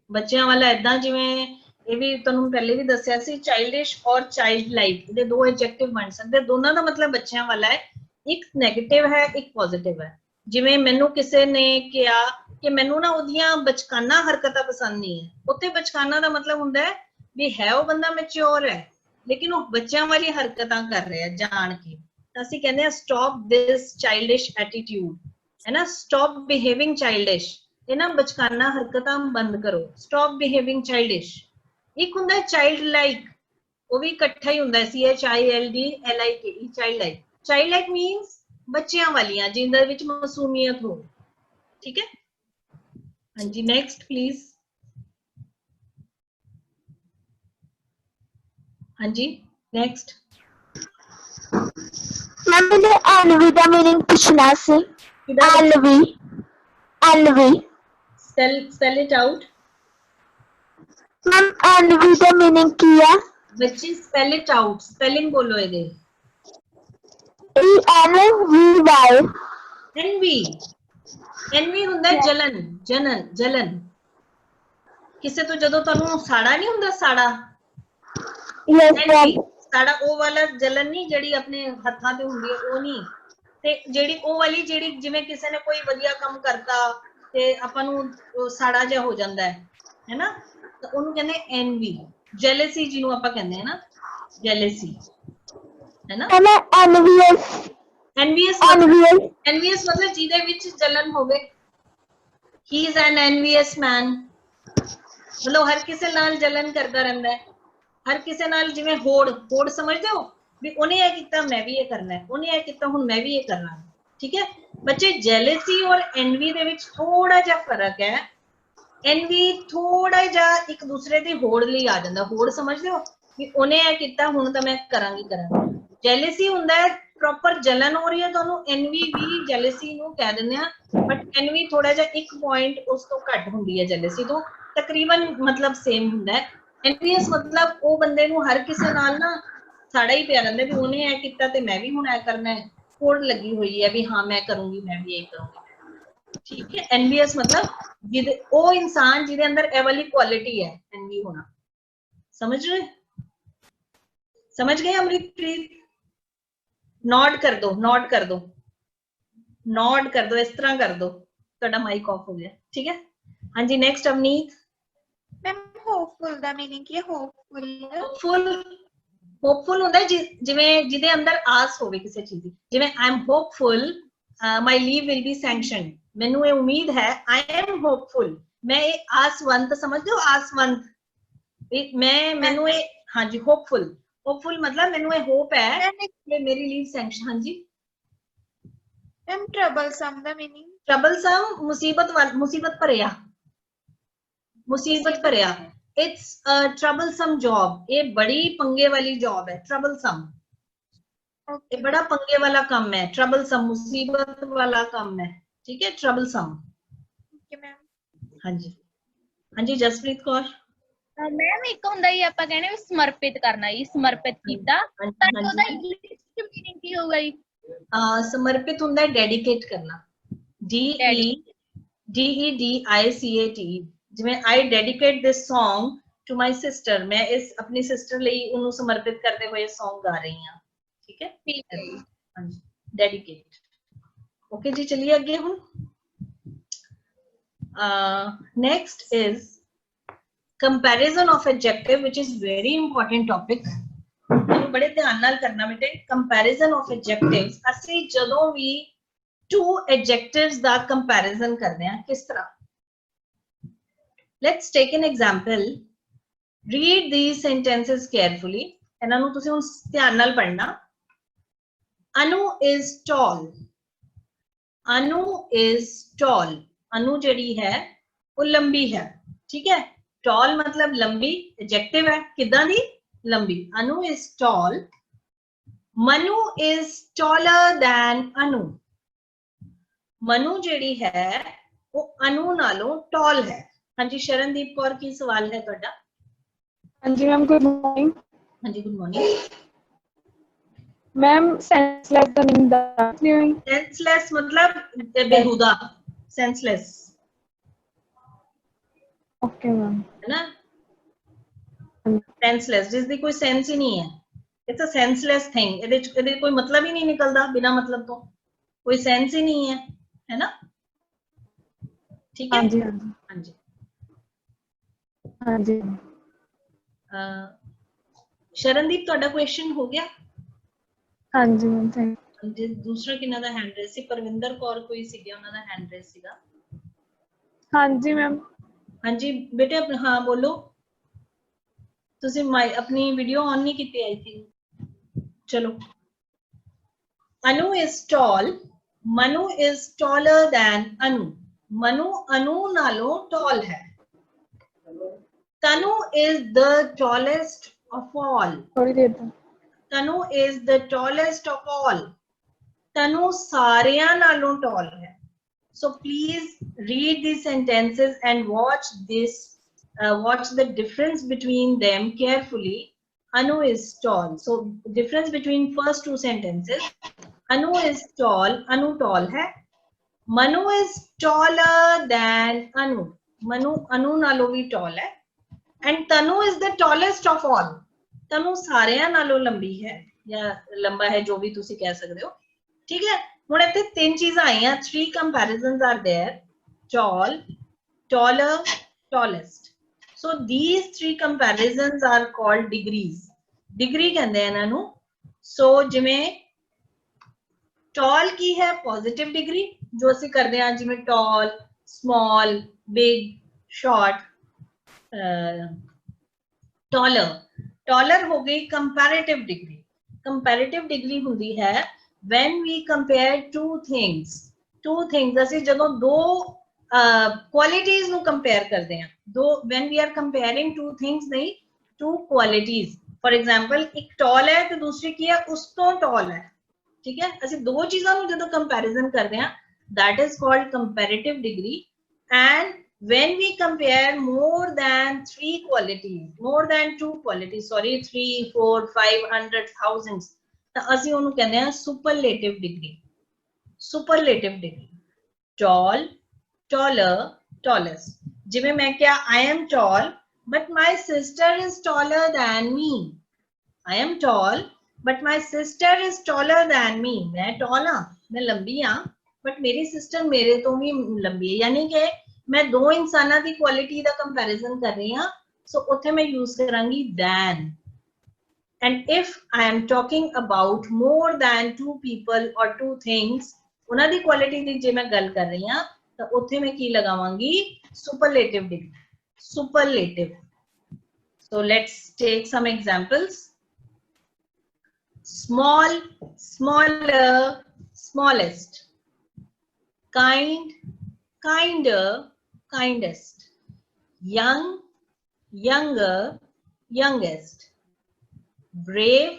ਬੱਚਿਆਂ ਵਾਲਾ ਏਦਾਂ ਜਿਵੇਂ ਇਹ ਵੀ ਤੁਹਾਨੂੰ ਪਹਿਲੇ ਵੀ ਦੱਸਿਆ ਸੀ, ਚਾਈਲਡਿਸ਼ ਔਰ ਚਾਈਲਡ ਲਾਈਕ ਦੇ ਦੋ ਐਡਜੈਕਟਿਵ ਬਣ ਸਕਦੇ। ਦੋਨਾਂ ਦਾ ਮਤਲਬ ਬੱਚਿਆਂ ਵਾਲਾ ਹੈ। ਇੱਕ ਨੈਗੇਟਿਵ ਹੈ, ਇੱਕ ਪੋਜ਼ਿਟਿਵ ਹੈ। ਜਿਵੇਂ ਮੈਨੂੰ ਕਿਸੇ ਨੇ ਕਿਹਾ ਕਿ ਮੈਨੂੰ ਨਾ ਉਹਦੀਆਂ ਬਚਕਾਨਾ ਹਰਕਤਾਂ ਪਸੰਦ ਨਹੀਂ ਹੈ, ਉੱਥੇ ਬਚਕਾਨਾ ਦਾ ਮਤਲਬ ਹੁੰਦਾ ਹੈ ਵੀ ਹੈ ਉਹ ਬੰਦਾ ਮੈਚਿਓਰ ਹੈ ਲੇਕਿਨ ਉਹ ਬੱਚਿਆਂ ਵਾਲੀ ਹਰਕਤਾਂ ਕਰ ਰਿਹਾ ਜਾਣ ਕੇ। ਤਾਂ ਅਸੀਂ ਕਹਿੰਦੇ ਹਾਂ ਸਟਾਪ ਦਿਸ ਚਾਈਲਡਿਸ਼ ਐਟੀਟਿਊਡ, ਹੈ ਨਾ। ਸਟਾਪ ਬਿਹੇਵਿੰਗ ਚਾਈਲਡਿਸ਼, ਇਹਨਾਂ ਬਚਕਾਨਾ ਹਰਕਤਾਂ ਬੰਦ ਕਰੋ। Stop ਬਿਹੇਵਿੰਗ childish. ਇੱਕ ਹੁੰਦਾ ਚਾਈਲਡ ਲਾਈਕ, ਉਹ ਵੀ ਇਕੱਠਾ ਹੀ ਹੁੰਦਾ CHILDLIKE ਚਾਈਲਡ ਲਾਈਕ ਮੀਨਸ ਬੱਚਿਆਂ ਵਾਲੀਆਂ ਜਿਨ੍ਹਾਂ ਵਿੱਚ ਮਾਸੂਮੀਅਤ ਹੋ। ਠੀਕ ਹੈ ਹਾਂਜੀ ਨੈਕਸਟ ਪਲੀਜ਼। ਹਾਂਜੀ ਨੈਕਸਟ। मैम मैंने एलवी का मीनिंग पूछना से। LV spell it out। Ma'am LV का मीनिंग की है? ਬੱਚੇ spell it out, spelling ਬੋਲੋ ਇਹਦੇ। ENVY। envy ਹੁੰਦਾ ਜਲਨ। ਕਿਸੇ ਤੋਂ ਜਦੋਂ ਤੁਹਾਨੂੰ ਸਾੜਾ ਨਹੀਂ ਹੁੰਦਾ ਸਾੜਾ, ਸਾੜਾ ਉਹ ਵਾਲਾ ਜਲਨ ਨਹੀਂ ਜਿਹੜੀ ਆਪਣੇ ਹੱਥਾਂ ਤੇ ਹੁੰਦੀ ਹੈ ਉਹ ਨਹੀਂ, ਤੇ ਜਿਹੜੀ ਉਹ ਵਾਲੀ ਜਿਹੜੀ ਜਿਵੇਂ ਕਿਸੇ ਨੇ ਕੋਈ ਵਧੀਆ ਕੰਮ ਕਰਤਾ ਤੇ ਆਪਾਂ ਨੂੰ ਸਾੜਾ ਜਿਹਾ ਹੋ ਜਾਂਦਾ ਹੈ ਨਾ, ਤਾਂ ਉਹਨੂੰ ਕਹਿੰਦੇ envy। jealousy ਜਿਹਨੂੰ ਆਪਾਂ ਕਹਿੰਦੇ ਹਾਂ ਨਾ, jealousy ਹੈ ਨਾ। envious ਮਤਲਬ ਜਿਹਦੇ ਵਿੱਚ ਜਲਨ ਹੋਵੇ। he is an envious man ਮਤਲਬ ਹਰ ਕਿਸੇ ਨਾਲ ਜਲਨ ਕਰਦਾ ਰਹਿੰਦਾ ਹੈ, ਹਰ ਕਿਸੇ ਨਾਲ। ਜਿਵੇਂ ਹੋੜ ਸਮਝਦੇ ਹੋ ਵੀ ਉਹਨੇ ਇਹ ਕੀਤਾ ਮੈਂ ਵੀ ਇਹ ਕਰਨਾ ਹੈ, ਉਹਨੇ ਇਹ ਕੀਤਾ ਹੁਣ ਮੈਂ ਵੀ ਇਹ ਕਰਨਾ। ਠੀਕ ਹੈ ਬੱਚੇ, ਜੈਲਸੀ ਔਰ ਐਨਵੀ ਦੇ ਵਿੱਚ ਥੋੜਾ ਜਿਹਾ ਫਰਕ ਹੈ। ਐਨਵੀ ਥੋੜਾ ਜਿਹਾ ਇੱਕ ਦੂਸਰੇ ਦੀ ਹੋੜ ਲਈ ਆ ਜਾਂਦਾ, ਹੋੜ ਸਮਝਦੇ ਹੋ ਵੀ ਉਹਨੇ ਇਹ ਕੀਤਾ ਹੁਣ ਤਾਂ ਮੈਂ ਕਰਾਂਗੀ। ਜੈਲਸੀ ਹੁੰਦਾ ਹੈ ਪ੍ਰੋਪਰ ਜਲਨ ਹੋ ਰਹੀ ਹੈ ਤੁਹਾਨੂੰ, ਐਨਵੀ ਵੀ ਜੈਲਸੀ ਨੂੰ ਕਹਿ ਦਿੰਦੇ ਆ, ਬਟ ਐਨਵੀ ਥੋੜਾ ਜਿਹਾ 1 ਪੁਆਇੰਟ ਉਸ ਤੋਂ ਘੱਟ ਹੁੰਦੀ ਹੈ ਜੈਲਸੀ ਤੋਂ, ਤਕਰੀਬਨ ਮਤਲਬ ਸੇਮ ਹੁੰਦਾ ਹੈ। ਐਨਵੀਅਸ ਮਤਲਬ ਉਹ ਬੰਦੇ ਨੂੰ ਹਰ ਕਿਸੇ ਨਾਲ ਨਾ ਸਾੜਾ ਹੀ ਪਿਆ ਰਹਿੰਦਾ ਵੀ ਉਹਨੇ ਇਹ ਕੀਤਾ ਤੇ ਮੈਂ ਵੀ ਹੁਣ ਇਹ ਕਰਨਾ ਹੈ, ਹੋੜ ਲੱਗੀ ਹੋਈ ਹੈ ਵੀ ਹਾਂ ਮੈਂ ਕਰੂੰਗੀ, ਮੈਂ ਵੀ ਇਹ ਕਰੂੰਗੀ। ਠੀਕ ਹੈ ਐਨਵੀਅਸ ਮਤਲਬ ਜਿਹਦੇ ਉਹ ਇਨਸਾਨ ਜਿਹਦੇ ਅੰਦਰ ਇਹ ਵਾਲੀ ਕੁਆਲਿਟੀ ਹੈ ਐਨਵੀ ਹੋਣਾ। ਸਮਝ ਰਹੇ? ਸਮਝ ਗਏ ਅਮਰਿਤਪ੍ਰੀਤ? ਨੋਡ ਕਰ ਦੋ, ਨੋਡ ਕਰ ਦੋ, ਨੋਡ ਕਰ ਦੋ, ਇਸ ਤਰ੍ਹਾਂ ਕਰ ਦੋ। ਤੁਹਾਡਾ ਮਾਈਕ ਆਫ ਹੋ ਗਿਆ। ਠੀਕ ਹੈ ਹਾਂਜੀ ਨੈਕਸਟ ਅਵਨੀਤ। ਮੈਮ ਹੋਪਫੁਲ ਦਾ ਮੀਨਿੰਗ ਕੀ ਹੈ? ਹੋਪਫੁਲ ਹੁੰਦਾ ਜਿਵੇਂ ਜਿਹਦੇ ਅੰਦਰ ਆਸ ਹੋਵੇ ਕਿਸੇ ਚੀਜ਼ ਦੀ। ਜਿਵੇਂ I am hopeful my leave will be sanctioned, ਮੈਨੂੰ ਇਹ ਉਮੀਦ ਹੈ। ਆਈ ਐਮ ਹੋਪਫੁਲ, ਮੈਂ ਇਹ ਆਸਵੰਤ ਸਮਝਦੇ ਹੋ, ਆਸਵੰਤ ਮੈਨੂੰ ਇਹ ਹਾਂਜੀ ਹੋਪਫੁਲ ਮਤਲਬ ਮੈਨੂੰ ਇਹ ਹੋਪ ਹੈ ਕਿ ਮੇਰੀ ਲੀਵ ਸੈਂਕਸ਼ਨ। ਹਾਂਜੀ ਮੈਮ ਟਰਬਲਸਮ ਦਾ ਮੀਨਿੰਗ? ਟਰਬਲਸਮ ਮੁਸੀਬਤ ਭਰਿਆ, ਮੁਸੀਬਤ ਭਰਿਆ। इट्स troublesome job, ये बड़ी पंगे वाली जॉब है। troublesome ये बड़ा पंगे वाला काम है, troublesome मुसीबत वाला काम है। ठीक है troublesome। हाँ जी हाँ जी जसप्रीत कौर। मैम एक ਹੁੰਦਾ ਹੀ ਆਪਾਂ ਕਹਿੰਦੇ ਵੀ ਸਮਰਪਿਤ ਕਰਨਾ ਜੀ, ਸਮਰਪਿਤ ਕੀਤਾ, ਤਾਂ ਉਹਦਾ ਇੰਗਲਿਸ਼ ਚ ਮੀਨਿੰਗ ਕੀ ਹੋਊਗਾ ਜੀ? ਸਮਰਪਿਤ ਹੁੰਦਾ ਹੈ ਡੈਡੀਕੇਟ ਕਰਨਾ, DEDICAT। ਜਿਵੇਂ I dedicate this song to my sister, ਮੈਂ ਇਸ ਆਪਣੀ ਸਿਸਟਰ ਲਈ ਉਹਨੂੰ ਸਮਰਪਿਤ ਕਰਦੇ ਹੋਏ Song ਗਾ ਰਹੀ ਹਾਂ। ਠੀਕ ਹੈ ਹਾਂਜੀ ਡੈਡੀਕੇਟ। ਓਕੇ ਜੀ ਚਲਿਏ ਅੱਗੇ। ਹੁਣ next is comparison of adjective, which is very important topic। ਇਹਨੂੰ ਬੜੇ ਧਿਆਨ ਨਾਲ ਕਰਨਾ ਬੇਟੇ। comparison of adjectives, ਅਸੀਂ ਜਦੋਂ ਵੀ two adjectives ਦਾ comparison ਕਰਦੇ ਹਾਂ ਕਿਸ ਤਰ੍ਹਾਂ। Let's take an example. Read these sentences carefully. ਇਹਨਾਂ ਨੂੰ ਤੁਸੀਂ ਹੁਣ ਧਿਆਨ ਨਾਲ ਪੜ੍ਹਨਾ। Anu is tall. Anu is tall. Anu ਜਿਹੜੀ ਹੈ ਉਹ ਲੰਬੀ ਹੈ। ਠੀਕ ਹੈ tall ਮਤਲਬ ਲੰਬੀ, adjective ਹੈ ਕਿੱਦਾਂ ਦੀ? ਲੰਬੀ। Anu is tall. Manu is taller than Anu. Manu ਜਿਹੜੀ ਹੈ ਉਹ Anu ਨਾਲੋਂ tall ਹੈ। ਹਾਂਜੀ ਸ਼ਰਨਦੀਪ ਕੌਰ ਕੀ ਸਵਾਲ ਹੈ ਤੁਹਾਡਾ? ਹਾਂਜੀ ਮੈਮ ਗੁੱਡ ਮਾਰਨਿੰਗ। ਹਾਂਜੀ ਗੁੱਡ ਮਾਰਨਿੰਗ ਮੈਮ। ਸੈਂਸਲੈਸ ਦਾ ਮੀਨਿੰਗ ਦੱਸ ਦਿਓ। ਸੈਂਸਲੈਸ ਮਤਲਬ ਬੇਹੂਦਾ, ਸੈਂਸਲੈਸ। Okay ma'am. ਹੈ ਨਾ ਸੈਂਸਲੈਸ ਜਿਸ ਦੀ ਕੋਈ ਸੈਂਸ ਹੀ ਨਹੀਂ ਹੈ। It's a senseless thing. ਇਹਦੇ ਕੋਈ ਮਤਲਬ ਹੀ ਨਹੀਂ ਨਿਕਲਦਾ, ਬਿਨਾ ਮਤਲਬ ਤੋਂ ਕੋਈ ਸੈਂਸ ਹੀ ਨਹੀਂ ਹੈ ਨਾ। ਠੀਕ ਹੈ ਹਾਂਜੀ ਹਾਂਜੀ ਹਾਂਜੀ ਹਾਂਜੀ। ਸ਼ਰਨਦੀਪ ਤੁਹਾਡਾ ਕੁਐਸਚਨ ਹੋ ਗਿਆ? ਹਾਂਜੀ ਮੈਮ ਥੈਂਕ ਯੂ। ਦੂਸਰਾ ਕਿਹਨਾਂ ਦਾ ਹੈਂਡ ਰੇਸ ਸੀ? ਪਰਵਿੰਦਰ ਕੌਰ ਕੋਈ ਸੀਗਾ, ਉਹਨਾਂ ਦਾ ਹੈਂਡ ਰੇਸ ਸੀਗਾ। ਹਾਂਜੀ ਮੈਮ। ਹਾਂਜੀ ਬੇਟੇ ਹਾਂ ਬੋਲੋ। ਤੁਸੀਂ अपनी वीडियो ऑन नहीं की आई थी। चलो, Anu is tall. Manu is taller than Anu. Manu Anu नालों tall है। Tanu is the tallest of all. Tanu is the tallest of all. Tanu सारियां नालों tall है। So please read these sentences and watch the difference between them carefully. Anu is tall. So difference between first two sentences. Anu is tall. Anu tall है। Manu is taller than Anu. Manu Anu नालों भी tall है। And Tanu is the tallest of all. Tanu सारियां नालों लंबी है या लंबा है, जो भी तुसी कह सकते हो। ठीक है, ਹੁਣ ਇੱਥੇ ਤਿੰਨ ਚੀਜ਼ਾਂ ਆਈਆਂ, 3 comparisons are there: tall, taller, tallest. So these 3 comparisons are called degrees. Degree ਕਹਿੰਦੇ ਆ ਇਹਨਾਂ ਨੂੰ। So ਜਿਵੇਂ tall ਕੀ ਹੈ, positive degree, ਜੋ ਅਸੀਂ ਕਰਦੇ ਹਾਂ, ਜਿਵੇਂ tall, small, big, short, taller. Taller हो गई comparative degree. Comparative degree ਹੁੰਦੀ है when we compare two things ਅਸੀਂ ਜਦੋਂ ਦੋ qualities ਨੂੰ compare ਕਰਦੇ ਹਾਂ, when we are comparing two things नहीं, two qualities. For example, ਇੱਕ tall है ਤੇ ਦੂਸਰੀ ਕੀ ਹੈ, ਉਸ ਤੋਂ tall ਹੈ। ठीक है, ਅਸੀਂ ਦੋ ਚੀਜ਼ਾਂ ਨੂੰ ਜਦੋਂ comparison ਕਰਦੇ ਹਾਂ, that is called comparative degree. And when we compare more than 3 qualities, more than 2 qualities, sorry, 3, 4, 500, thousands, ਤਾਂ ਅਸੀਂ ਉਹਨੂੰ ਕਹਿੰਦੇ ਹਾਂ superlative degree. Superlative degree. Tall, taller, tallest. ਜਿਵੇਂ ਮੈਂ ਕਿਹਾ, I am tall, but my sister is taller than me. I am tall, but my sister is taller than me. मैं tall हाँ, मैं लंबी हाँ, but मेरी sister मेरे तो भी लंबी है। यानी कि मैं दो इंसाना की क्वालिटी का कंपैरिजन कर रही हाँ, so उत्थे मैं use करांगी than. And if I am talking about more than 2 people or 2 things, उन्हां दी क्वालिटी दी जे मैं गल कर रही हाँ, तो उत्थे मैं की लगावांगी, superlative degree. Superlative. So let's take some examples. Small, smaller, smallest. Kind, kinder, kindest. Young, younger, youngest. Brave,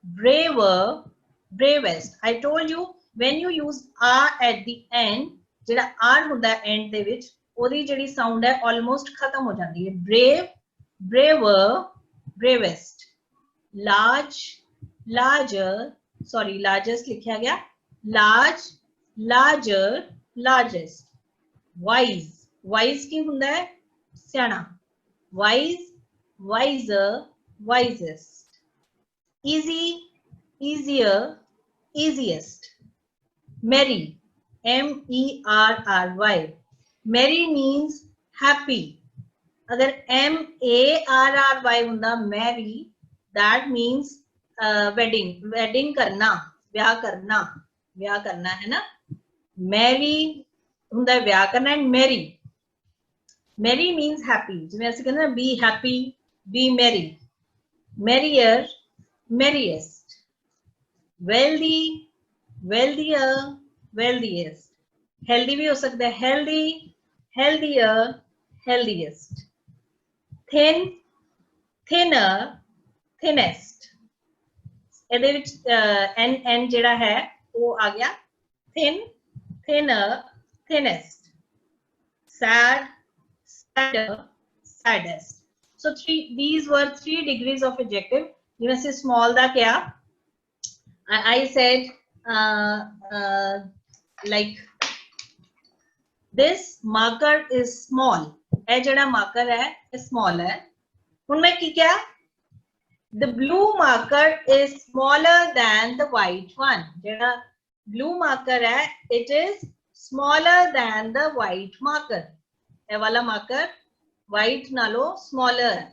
braver, bravest. I told you when you use R at the end, जेड़ा R होता है end दे विच, ओदी जेड़ी sound है almost खत्म हो जाती है। Brave, braver, bravest. Large, larger, sorry, largest लिखा गया, large, larger, largest. Wise, wise की होता है सियाना। Wise, wiser, wisest. Easy, easier, easiest. Merry, M-E-R-R-Y. Merry means happy. अगर M-A-R-R-Y होता merry, that means wedding. Wedding करना, ब्याह करना है ना। Merry होता है ब्याह करना, and merry. Merry means happy. जिਵੇਂ ਅਸੀਂ ਕਹਿੰਦੇ ना, be happy, be merry. Merrier, merriest. Wealthy, wealthier, wealthiest. Healthy भी हो सकता है, healthy, healthier, healthiest. Thin, thinner, thinnest. ਇਹਦੇ ਵਿੱਚ n ਜਿਹੜਾ ਹੈ ਉਹ ਆ ਗਿਆ thin, thinner, thinnest. Sad, sadder, saddest. So these were 3 degrees of adjective. जिਵੇਂ से small ਦਾ क्या, I said like this marker is small. ਇਹ ਜਿਹੜਾ marker है ये small है। ਹੁਣ मैं की क्या, the blue marker is smaller than the white one. ਜਿਹੜਾ blue marker है it is smaller than the white marker. ਇਹ वाला marker white नालों smaller है।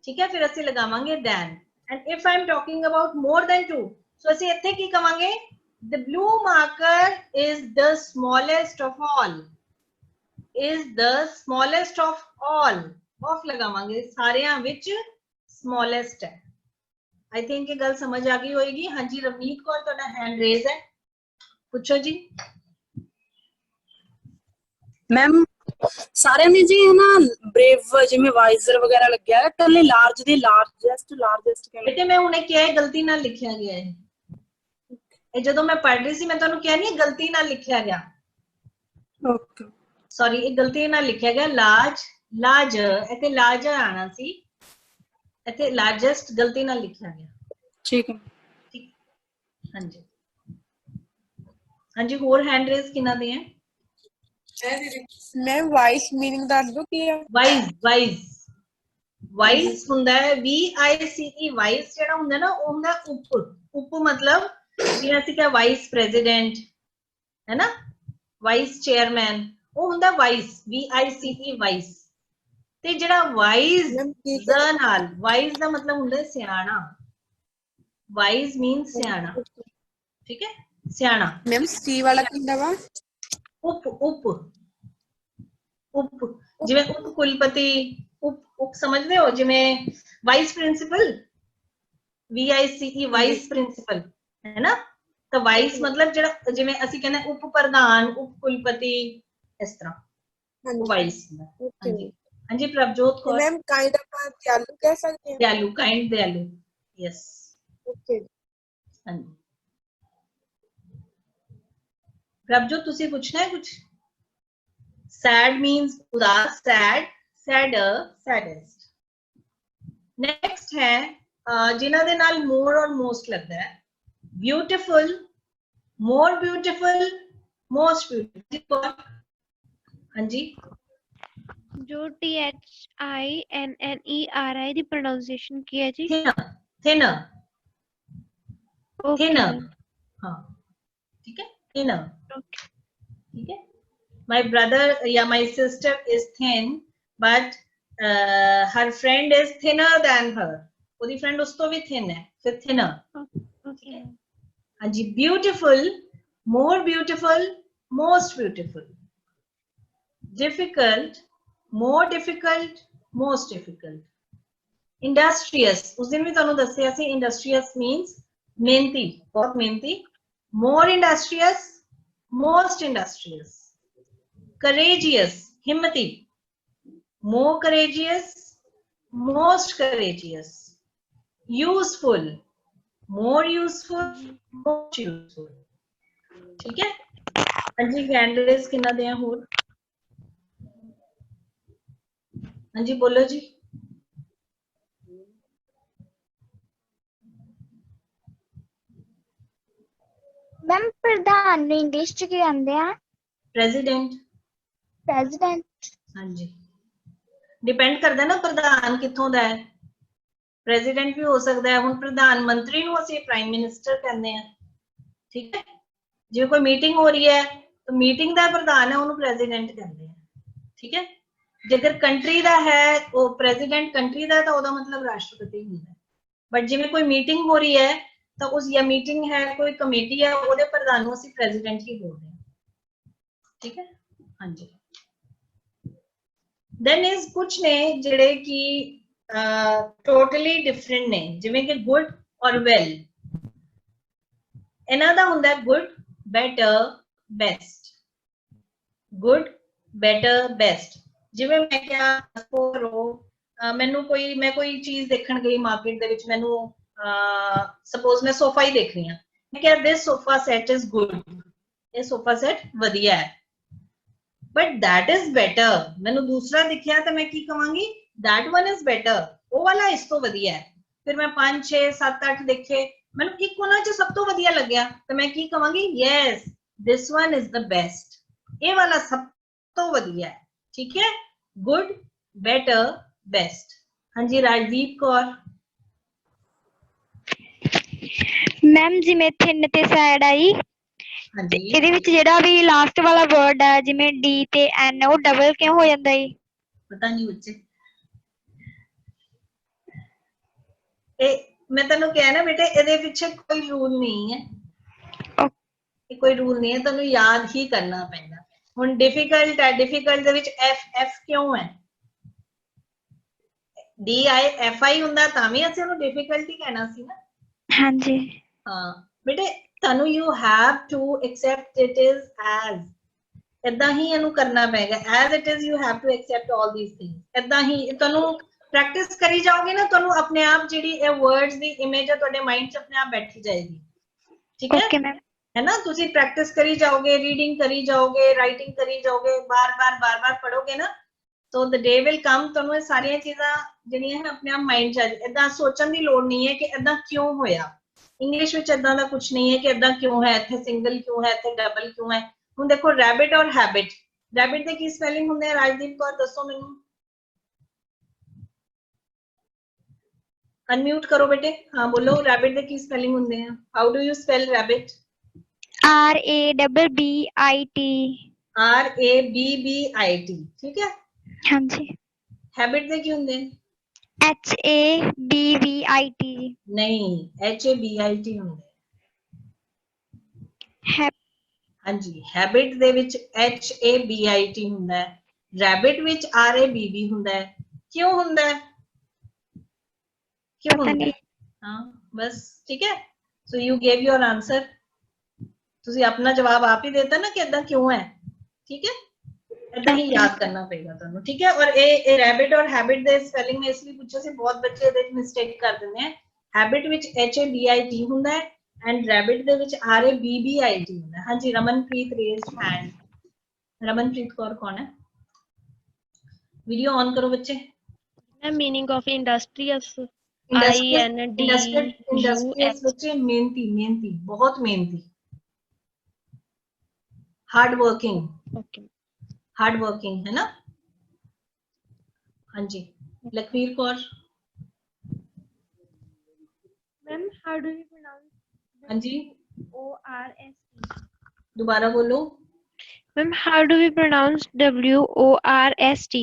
ठीक है, फिर ਅਸੀਂ लगावांगे than. And if I'm talking about more than 2, so ਅਸੀਂ ਇੱਥੇ ਕੀ ਕਵਾਂਗੇ, the blue marker is the smallest of all. Is the smallest of all. Of लगावांगे, ਸਾਰਿਆਂ ਵਿੱਚ smallest है। आई थिंक ये गल समझ आ गई होएगी। हाँ जी रवनीत कौर ਤੁਹਾਡਾ हैंड रेज है, पूछो जी। ਮੈਮ ਸਾਰਿਆਂ ਨੇ ਜੀ ਹੈ ਨਾ ਬ੍ਰੇਵ ਜਿਵੇਂ ਵਾਈਜ਼ਰ ਵਗੈਰਾ ਲੱਗਿਆ ਹੈ, ਕੱਲੇ ਲਾਰਜ ਦੇ ਲਾਰਜੈਸਟ ਕਹਿੰਦੇ। बेटे मैं ਹੁਣੇ ਕਿਹਾ ਹੈ ਗਲਤੀ ਨਾਲ ਲਿਖਿਆ ਗਿਆ ਹੈ, ਇਹ ਜਦੋਂ ਮੈਂ ਪੜ੍ਹ ਰਹੀ ਸੀ ਮੈਂ ਤੁਹਾਨੂੰ ਕਿਹਾ ਨਹੀਂ ਗਲਤੀ ਨਾਲ ਲਿਖਿਆ ਗਿਆ। ਓਕੇ ਸੌਰੀ ਇਹ ਗਲਤੀ ਨਾਲ ਲਿਖਿਆ ਗਿਆ ਲਾਰਜ ਇੱਥੇ ਲਾਰਜ ਆਣਾ ਸੀ, ਇੱਥੇ ਲਾਰਜੈਸਟ ਗਲਤੀ ਨਾਲ ਲਿਖਿਆ ਗਿਆ। ਠੀਕ ਹੈ ਹਾਂਜੀ ਹਾਂਜੀ ਹੋਰ ਹੈਂਡ ਰੇਜ਼ ਕਿੰਨਾ ਦੇ ਹੈ? ਮੈਮ ਵਾਈਸ ਮੀਨਿੰਗ ਦੱਸ ਦਿਓ ਕੀ ਹੈ? ਵਾਈਸ ਹੁੰਦਾ ਹੈ VICE। ਵਾਈਸ ਜਿਹੜਾ ਹੁੰਦਾ ਨਾ ਉਹ ਹੁੰਦਾ ਉਪ ਮਤਲਬ ਜਿਵੇਂ ਅਸੀਂ ਕਿਹਾ ਵਾਈਸ ਪ੍ਰੈਜ਼ੀਡੈਂਟ ਹੈ ਨਾ, ਵਾਈਸ ਚੇਅਰਮੈਨ, ਉਹ ਹੁੰਦਾ ਵਾਈਸ VICE ਵਾਈਸ। ਤੇ ਜਿਹੜਾ ਵਾਈਸ ਦਾ ਨਾਲ, ਵਾਈਸ ਦਾ ਮਤਲਬ ਹੁੰਦਾ ਸਿਆਣਾ। ਵਾਈਸ ਮੀਨ ਸਿਆਣਾ, ਠੀਕ ਹੈ ਸਿਆਣਾ। ਮੈਮ ਸੀ ਵਾਲਾ ਕੀ ਹੁੰਦਾ ਵਾ? ਉਪ ਜਿਵੇਂ ਉਪ ਕੁਲਪਤੀ, ਉਪ ਸਮਝਦੇ ਹੋ, ਜਿਵੇਂ vice principal VICE vice principal ਹੈ ਨਾ। ਤਾਂ ਵਾਈਸ ਮਤਲਬ ਜਿਹੜਾ ਜਿਵੇਂ ਅਸੀਂ ਕਹਿੰਦੇ ਉਪ ਪ੍ਰਧਾਨ, ਉਪ ਕੁਲਪਤੀ, ਇਸ ਤਰ੍ਹਾਂ ਵਾਈਸ। ਹਾਂਜੀ ਹਾਂਜੀ ਪ੍ਰਭਜੋਤ ਕੌਰ। ਮੈਮ ਕਾਈਂਡ ਆਪਾਂ ਦਿਆਲੂ ਕਹਿ ਸਕਦੇ ਹਾਂ? ਦਿਆਲੂ, ਕਾइंड ਦਿਆਲੂ, ਯੈਸ। ਓਕੇ ਹਾਂਜੀ ਪ੍ਰਭਜੋਤ ਤੁਸੀਂ ਪੁੱਛਣਾ ਹੈ ਕੁਝ? sad means उदास, sad, sadder, saddest। next है जिन्हां दे नाल more और most लगता है, beautiful, more beautiful, most beautiful। हाँ जी जो THINNERI ਦੀ ਪ੍ਰੋਨਾਂਸੀਏਸ਼ਨ ਕੀ ਹੈ ਜੀ? thinner thinner हाँ ठीक है thinner ठीक है। My brother या my sister is thin but her friend is thinner than her। ਉਹਦੀ friend ਉਸ ਤੋਂ ਵੀ thin ਹੈ, ਫਿਰ thinner। okay हाँ जी beautiful, more beautiful, most beautiful। difficult, more difficult, most difficult। industrious, ਉਸ ਦਿਨ ਵੀ ਤੁਹਾਨੂੰ ਦੱਸਿਆ ਸੀ industrious means ਮਿਹਨਤੀ, ਬਹੁਤ ਮਿਹਨਤੀ। more industrious, most industrious। courageous, himmati, more courageous, most courageous। useful, more useful, most useful। ठीक है हाँ जी हैंड रेज किन्ना दे होर? हाँ जी बोलो जी। मैम प्रधान ਨੂੰ ਇੰਗਲਿਸ਼ ਚ ਕੀ ਕਹਿੰਦੇ ਆ? प्रेसिडेंट। प्रेसिडेंट हाँ जी डिपेंड करता है ना प्रधान कित्थों दा है। प्रेसिडेंट भी हो सकता है। हुण प्रधानमंत्री ਨੂੰ ਅਸੀਂ प्राइम मिनिस्टर कहते हैं, ठीक है। ਜੇ कोई मीटिंग हो रही है तो मीटिंग ਦਾ ਪ੍ਰਧਾਨ है ਉਹਨੂੰ प्रेसिडेंट कहते हैं, ठीक है। जेकर कंट्री ਦਾ है वो प्रेसिडेंट कंट्री ਦਾ ਤਾਂ ਉਹਦਾ मतलब राष्ट्रपति ਹੁੰਦਾ है। बट ਜਿਵੇਂ कोई मीटिंग हो रही है तो उस या मीटिंग है कोई कमेटी है ਉਹਦੇ ਪ੍ਰਧਾਨ ਨੂੰ ਅਸੀਂ प्रेसिडेंट ही बोलते हैं, ठीक है। हाँ जी then is कुछ ने ਜਿਹੜੇ ਕਿ totally different ਨੇ, ਜਿਵੇਂ ਕਿ good और well। ਇਹਨਾਂ ਦਾ ਹੁੰਦਾ good, better, best। good, better, best। ਜਿਵੇਂ ਮੈਂ ਕਿਹਾ ਮੈਨੂੰ ਕੋਈ ਮੈਂ ਕੋਈ ਚੀਜ਼ ਦੇਖਣ ਗਈ ਮਾਰਕੀਟ ਦੇ ਵਿੱਚ, ਮੈਨੂੰ ਸਪੋਜ਼ ਮੈਂ ਸੋਫਾ ਹੀ ਦੇਖ ਰਹੀ ਹਾਂ, ਮੈਂ ਕਿਹਾ this sofa set is good, ਇਹ ਸੋਫਾ ਸੈਟ ਵਧੀਆ ਹੈ। but that is better, ਮੈਨੂੰ ਦੂਸਰਾ ਦਿਖਿਆ ਤਾਂ ਮੈਂ ਕੀ ਕਵਾਂਗੀ? that one is better, ਉਹ ਵਾਲਾ ਇਸ ਤੋਂ ਵਧੀਆ ਹੈ। ਫਿਰ ਮੈਂ 5 6 7 8 ਦੇਖੇ, ਮੈਨੂੰ ਇੱਕ ਉਹਨਾਂ ਚ ਸਭ ਤੋਂ ਵਧੀਆ ਲੱਗਿਆ ਤਾਂ ਮੈਂ ਕੀ ਕਵਾਂਗੀ? yes this one is the best, ਇਹ ਵਾਲਾ ਸਭ ਤੋਂ ਵਧੀਆ ਹੈ, ਠੀਕ ਹੈ। good, better, best। ਹਾਂਜੀ ਰਾਜਦੀਪ ਕੌਰ। ਮੈਮ ਜਿਵੇਂ ਥਿਨ ਤੇ ਸੈਡ ਆਈ, ਇਹਦੇ ਵਿੱਚ ਜਿਹੜਾ ਵੀ ਲਾਸਟ ਵਾਲਾ ਵਰਡ ਹੈ ਜਿਵੇਂ ਡੀ ਤੇ ਐਨ, ਉਹ ਡਬਲ ਕਿਉਂ ਹੋ ਜਾਂਦਾ ਹੈ? ਪਤਾ ਨਹੀਂ ਬੱਚੇ, ਇਹ ਮੈਂ ਤੈਨੂੰ ਕਿਹਾ ਨਾ ਬੇਟੇ ਇਹਦੇ ਪਿੱਛੇ ਕੋਈ ਰੂਲ ਨਹੀਂ ਹੈ, ਇਹ ਕੋਈ ਰੂਲ ਨਹੀਂ ਹੈ, ਤੁਹਾਨੂੰ ਯਾਦ ਹੀ ਕਰਨਾ ਪੈਂਦਾ। ਹੁਣ ਡਿਫਿਕਲਟ ਹੈ, ਡਿਫਿਕਲਟ ਦੇ ਵਿੱਚ ਐਫ ਕਿਉਂ ਹੈ? DIFI ਹੁੰਦਾ ਤਾਂ ਵੀ ਅਸੀਂ ਉਹਨੂੰ ਡਿਫਿਕਲਟੀ ਕਹਿਣਾ ਸੀ ਨਾ। ਹਾਂਜੀ ਹਾਂ ਬੇਟੇ ਤੁਹਾਨੂੰ you have to accept it is as, ਏਦਾਂ ਹੀ ਇਹਨੂੰ ਕਰਨਾ ਪਏਗਾ। As it is you have to accept all these things. ਏਦਾਂ ਹੀ ਤੁਹਾਨੂੰ ਪ੍ਰੈਕਟਿਸ ਕਰੀ ਜਾਓਗੇ ਨਾ, ਤੁਹਾਨੂੰ ਆਪਣੇ ਆਪ ਜਿਹੜੀ ਇਹ ਵਰਡਸ ਦੀ ਇਮੇਜ ਹੈ ਤੁਹਾਡੇ ਮਾਈਂਡ 'ਚ ਆਪਣੇ ਆਪ ਬੈਠੀ ਜਾਏਗੀ। ਠੀਕ ਹੈ ਓਕੇ ਮੈਮ है ना। ਤੁਸੀਂ ਪ੍ਰੈਕਟਿਸ ਕਰੀ ਜਾਓਗੇ, ਰੀਡਿੰਗ ਕਰੀ ਜਾਓਗੇ, ਰਾਈਟਿੰਗ ਕਰੀ ਜਾਓਗੇ, ਬਾਰ-ਬਾਰ ਪੜੋਗੇ ਨਾ, ਸੋ ਦ ਡੇ ਵਿਲ ਕਮ ਤੁਹਾਨੂੰ ਇਹ ਸਾਰੀਆਂ ਚੀਜ਼ਾਂ ਜਿਹੜੀਆਂ ਹੈ ਆਪਣੇ ਆਪ ਮਾਈਂਡ 'ਚ ਆ ਜਾਏ। ਏਦਾਂ ਸੋਚਣ ਦੀ ਲੋੜ ਨਹੀਂ ਹੈ ਕਿ ਏਦਾਂ ਕਿਉਂ ਹੋਇਆ। ਇੰਗਲਿਸ਼ ਵਿੱਚ ਏਦਾਂ ਦਾ ਕੁਝ ਨਹੀਂ ਹੈ ਕਿ ਏਦਾਂ ਕਿਉਂ ਹੈ, ਇੱਥੇ ਸਿੰਗਲ ਕਿਉਂ ਹੈ, ਇੱਥੇ ਡਬਲ ਕਿਉਂ ਹੈ। ਹੁਣ ਦੇਖੋ ਰੈਬਿਟ ਔਰ ਹੈਬਿਟ, ਰੈਬਿਟ ਦੇ ਕੀ ਸਪੈਲਿੰਗ ਹੁੰਦੇ ਆ? ਰਾਜਦੀਪ ਕੌਰ ਦੱਸੋ ਮੈਨੂੰ। ਅਨਮਿਊਟ ਕਰੋ ਬੇਟੇ। ਹਾਂ ਬੋਲੋ, ਰੈਬਿਟ ਦੇ ਕੀ ਸਪੈਲਿੰਗ ਹੁੰਦੇ ਆ? How do you spell rabbit? RABBIT। RABBIT, ਠੀਕ ਹੈ। ਹਾਂਜੀ ਹੈਬਿਟ ਦੇ ਕੀ ਹੁੰਦੇ? HABBIT। ਨਹੀਂ, HABIT ਹੁੰਦੇ। ਹਾਂਜੀ, ਹੈਬਿਟ ਦੇ ਵਿੱਚ HABIT ਹੁੰਦਾ ਹੈ, ਰੈਬਿਟ ਵਿੱਚ RABB ਹੁੰਦਾ ਹੈ। ਕਿਉਂ ਹੁੰਦਾ ਹੈ? ਕਿਉਂ ਹੁੰਦਾ ਹੈ? ਹਾਂ ਬਸ ਠੀਕ ਹੈ। So you gave your answer. ਤੁਸੀਂ ਆਪਣਾ ਜਵਾਬ ਆਪ ਹੀ ਦੇਤਾ ਨਾ ਕਿ ਏਦਾਂ ਕਿਉਂ ਹੈ। ਠੀਕ ਹੈ, ਏਦਾਂ ਹੀ ਯਾਦ ਕਰਨਾ ਪਏਗਾ ਤੁਹਾਨੂੰ। ਠੀਕ ਹੈ। ਔਰ ਇਹ ਰੈਬਿਟ ਔਰ ਹੈਬਿਟ ਦੇ ਸਪੈਲਿੰਗ ਮੈਂ ਇਸ ਲਈ ਪੁੱਛਿਆ ਸੀ, ਬਹੁਤ ਬੱਚੇ ਇਹਦੇ ਵਿੱਚ ਮਿਸਟੇਕ ਕਰ ਦਿੰਦੇ ਆ। ਹੈਬਿਟ ਵਿੱਚ HABIT ਹੁੰਦਾ ਹੈ ਐਂਡ ਰੈਬਿਟ ਦੇ ਵਿੱਚ RABBIT ਹੁੰਦਾ ਹੈ। ਹਾਂਜੀ ਰਮਨਪ੍ਰੀਤ ਰੇਜ਼ਡ ਹੈਂਡ। ਰਮਨਪ੍ਰੀਤ ਕੌਰ ਕੌਣ ਹੈ? ਵੀਡੀਓ ਔਨ ਕਰੋ ਬੱਚੇ। मीनिंग ऑफ इंडस्ट्रियस इंडस्ट्रियस बच्चे मेहनती, मेहनती, बहुत मेहनती, हार्ड वर्किंग। हार्ड वर्किंग है ना। हाँ जी Lakhvir Kaur. Ma'am how do you pronounce? हाँ जी ORST। दोबारा बोलो ma'am how do you pronounce WORST?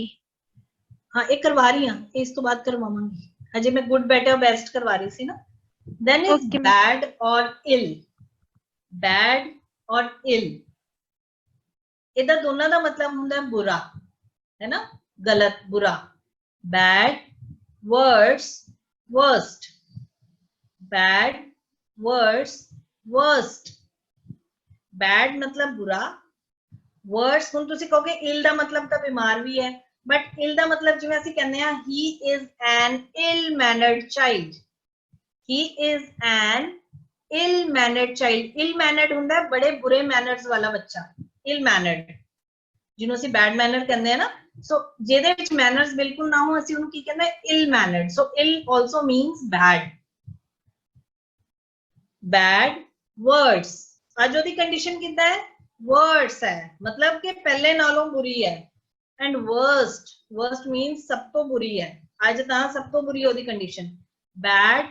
हाँ एक करवा रही हूँ, इस तो बात करवाऊंगी। हजे मैं गुड बेटर बेस्ट करवा रही थी ना। देन इज बैड और इल। बैड और इल ਇਹਦਾ ਦੋਨਾਂ ਦਾ ਮਤਲਬ ਹੁੰਦਾ ਹੈ ਬੁਰਾ, ਹੈ ਨਾ, ਗਲਤ, ਬੁਰਾ। bad worse worst, bad worse worst। bad मतलब बुरा, worse ਹੁਣ ਤੁਸੀਂ ਕਹੋਗੇ ill ਦਾ ਮਤਲਬ ਤਾਂ ਬਿਮਾਰ ਵੀ ਹੈ, ਬਟ ill ਦਾ ਮਤਲਬ ਜਿਵੇਂ ਅਸੀਂ ਕਹਿੰਦੇ ਆ he is an ill mannered child। he is an ill mannered child। ill mannered ਹੁੰਦਾ ਹੈ ਬੜੇ ਬੁਰੇ ਮੈਨਰਸ ਵਾਲਾ ਬੱਚਾ। ill mannered ਜਿਹਨੂੰ ਅਸੀਂ bad manner ਕਹਿੰਦੇ ਆ ਨਾ। ਸੋ ਜਿਹਦੇ ਵਿੱਚ ਮੈਨਰਸ ਬਿਲਕੁਲ ਨਾ ਹੋ ਅਸੀਂ ਉਹਨੂੰ ਕੀ ਕਹਿੰਦੇ ਆ? ill mannered। ਸੋ ill also means bad। bad words ਅੱਜ ਉਹਦੀ ਕੰਡੀਸ਼ਨ ਕਿੱਦਾਂ ਹੈ? worse ਹੈ, ਮਤਲਬ ਕਿ ਪਹਿਲੇ ਨਾਲੋਂ ਬੁਰੀ ਹੈ। and worst, worst means ਸਭ ਤੋਂ ਬੁਰੀ ਹੈ। ਅੱਜ ਤਾਂ ਸਭ ਤੋਂ ਬੁਰੀ ਉਹਦੀ ਕੰਡੀਸ਼ਨ। bad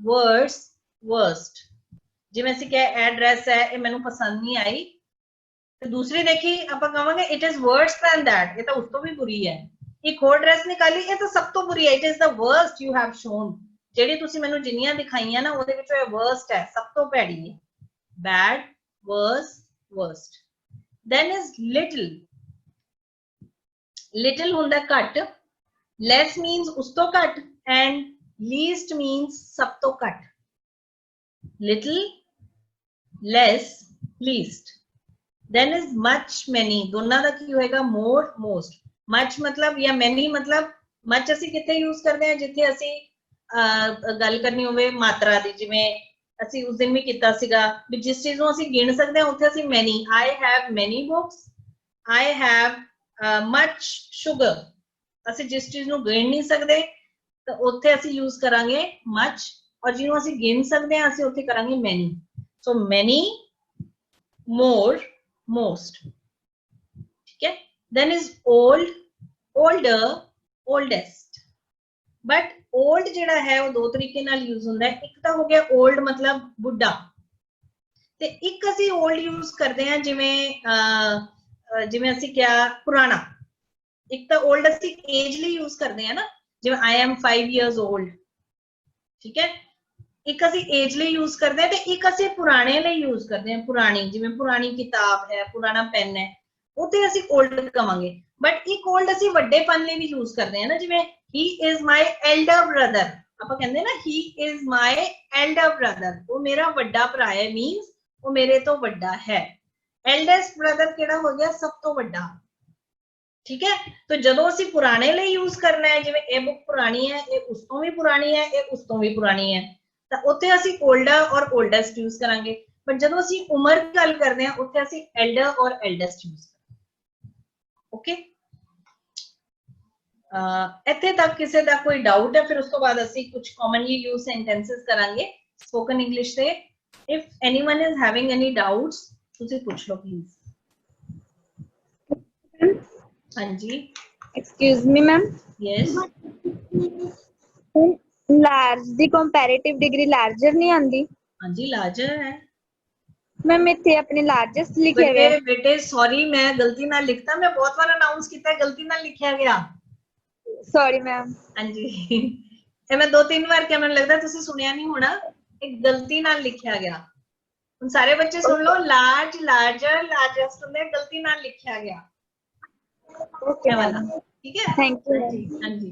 worse worst। ਜਿਵੇਂ ਅਸੀਂ ਕਿਹਾ ਇਹ ਡਰੈਸ ਹੈ, ਇਹ ਮੈਨੂੰ ਪਸੰਦ ਨਹੀਂ ਆਈ, ਤੇ ਦੂਸਰੀ ਦੇਖੀ ਆਪਾਂ ਕਹਾਂਗੇ it is worse than that, ਇਹ ਤਾਂ ਉਸ ਤੋਂ ਵੀ ਬੁਰੀ ਹੈ। ਇੱਕ ਹੋਰ ਡਰੈਸ ਨਿਕਾਲੀ, ਇਹ ਤਾਂ ਸਭ ਤੋਂ ਬੁਰੀ ਹੈ। It is the worst you have shown. ਜਿਹੜੀ ਤੁਸੀਂ ਮੈਨੂੰ ਜਿੰਨੀਆਂ ਦਿਖਾਈਆਂ ਨਾ ਉਹਦੇ ਵਿੱਚੋਂ ਇਹ ਵਰਸਟ ਹੈ, ਸਭ ਤੋਂ ਭੈੜੀ ਹੈ। bad worse worst। then is little। little ਹੁੰਦਾ ਘੱਟ, less means ਉਸ ਤੋਂ ਘੱਟ and least means ਸਭ ਤੋਂ ਘੱਟ। little, less, least। then is much many ਦੋਨਾਂ ਦਾ ਕੀ ਹੋਏਗਾ? more most। much ਮਤਲਬ ਜਾਂ many ਮਤਲਬ much ਅਸੀਂ ਕਿੱਥੇ ਯੂਜ਼ ਕਰਦੇ ਹਾਂ? ਜਿੱਥੇ ਅਸੀਂ ਗੱਲ ਕਰਨੀ ਹੋਵੇ ਮਾਤਰਾ ਦੀ, ਜਿਵੇਂ ਅਸੀਂ ਉਸ ਦਿਨ ਵੀ ਕੀਤਾ ਸੀਗਾ ਵੀ ਜਿਸ ਚੀਜ਼ ਨੂੰ ਅਸੀਂ ਗਿਣ ਸਕਦੇ ਹਾਂ ਉੱਥੇ ਅਸੀਂ many। I have many books, I have much sugar। ਅਸੀਂ ਜਿਸ ਚੀਜ਼ ਨੂੰ ਗਿਣ ਨਹੀਂ ਸਕਦੇ ਤਾਂ ਉੱਥੇ ਅਸੀਂ ਯੂਜ਼ ਕਰਾਂਗੇ much, ਔਰ ਜਿਹਨੂੰ ਅਸੀਂ ਗਿਣ ਸਕਦੇ ਹਾਂ ਅਸੀਂ ਉੱਥੇ ਕਰਾਂਗੇ many। so many, more, most। ठीक है। then is old, older, oldest। but old ਜਿਹੜਾ ਹੈ ਉਹ ਦੋ ਤਰੀਕੇ ਨਾਲ ਯੂਜ਼ ਹੁੰਦਾ ਹੈ। ਇੱਕ ਤਾਂ ਹੋ ਗਿਆ old ਮਤਲਬ ਬੁੱਢਾ, ਤੇ ਇੱਕ ਅਸੀਂ old ਯੂਜ਼ ਕਰਦੇ ਹਾਂ ਜਿਵੇਂ ਅਸੀਂ ਕਿਹਾ ਪੁਰਾਣਾ। ਇੱਕ ਤਾਂ old ਅਸੀਂ ਏਜ ਲਈ ਯੂਜ਼ ਕਰਦੇ ਹਾਂ ਨਾ, ਜਿਵੇਂ I am 5 years old। ਠੀਕ ਹੈ। ਇੱਕ ਅਸੀਂ ਏਜ ਲਈ ਯੂਜ਼ ਕਰਦੇ ਹਾਂ ਤੇ ਇੱਕ ਅਸੀਂ ਪੁਰਾਣੇ ਲਈ ਯੂਜ਼ ਕਰਦੇ ਹਾਂ। ਪੁਰਾਣੀ, ਜਿਵੇਂ ਪੁਰਾਣੀ ਕਿਤਾਬ ਹੈ, ਪੁਰਾਣਾ ਪੈਨ ਹੈ। ਉੱਥੇ ਅਸੀਂ old ਕਵਾਂਗੇ। ਬਟ ਇੱਕ old ਅਸੀਂ ਵੱਡੇਪਨ ਲਈ ਵੀ ਯੂਜ਼ ਕਰਦੇ ਹਾਂ ਨਾ, ਜਿਵੇਂ he is my elder brother, ਆਪਾਂ ਕਹਿੰਦੇ ਨਾ he is my elder brother, ਉਹ ਮੇਰਾ ਵੱਡਾ ਭਰਾ ਹੈ, means ਉਹ ਮੇਰੇ ਤੋਂ ਵੱਡਾ ਹੈ। eldest brother ਕਿਹੜਾ ਹੋ ਗਿਆ? ਸਭ ਤੋਂ ਵੱਡਾ। ठीक है, तो ਜਦੋਂ ਅਸੀਂ ਪੁਰਾਣੇ ਲਈ ਯੂਜ਼ ਕਰਨਾ ਹੈ, ਜਿਵੇਂ ਇਹ ਬੁੱਕ ਪੁਰਾਣੀ ਹੈ, ਇਹ ਉਸ ਤੋਂ ਵੀ ਪੁਰਾਣੀ ਹੈ, ਇਹ ਉਸ ਤੋਂ ਵੀ ਪੁਰਾਣੀ ਹੈ, ਤਾਂ ਉੱਥੇ ਅਸੀਂ older ਔਰ oldest ਯੂਜ਼ ਕਰਾਂਗੇ। ਬਟ ਜਦੋਂ ਅਸੀਂ ਉਮਰ ਦੀ ਗੱਲ ਕਰਦੇ ਹਾਂ, ਉੱਥੇ ਅਸੀਂ elder ਔਰ eldest ਯੂਜ਼ ਕਰਾਂਗੇ। ਓਕੇ, ਇੱਥੇ ਤੱਕ ਕਿਸੇ ਦਾ ਕੋਈ ਡਾਊਟ ਹੈ? ਫਿਰ ਉਸ ਤੋਂ ਬਾਅਦ ਅਸੀਂ ਕੁਝ commonly used sentences ਕਰਾਂਗੇ spoken English ਤੇ। if anyone is having any doubts, ਤੁਸੀਂ ਪੁੱਛ ਲਓ ਪਲੀਜ਼। ਹਾਂਜੀ, excuse me ma'am, yes, large दी कंपैरेटिव डिग्री लार्जर नहीं आंदी? हाँ जी, लार्जर है मैम, इत्थे अपने लार्जेस्ट लिखे हुए बेटे। बेटे सॉरी, मैं गलती नाल लिखता, मैं बहुत बार अनाउंस किया, गलती नाल लिखा गया। Sorry ma'am. हाँ जी, ये मैं 2-3 बार क्या, मैंने लगता तुसी सुनिया नहीं होना, एक गलती नाल लिखा गया। हुण सारे बच्चे सुन लो, लार्ज, लार्जर, लार्जेस्ट होंदे, गलती नाल लिखा गया। ओके वाला, ठीक है, थैंक यू। हाँ जी,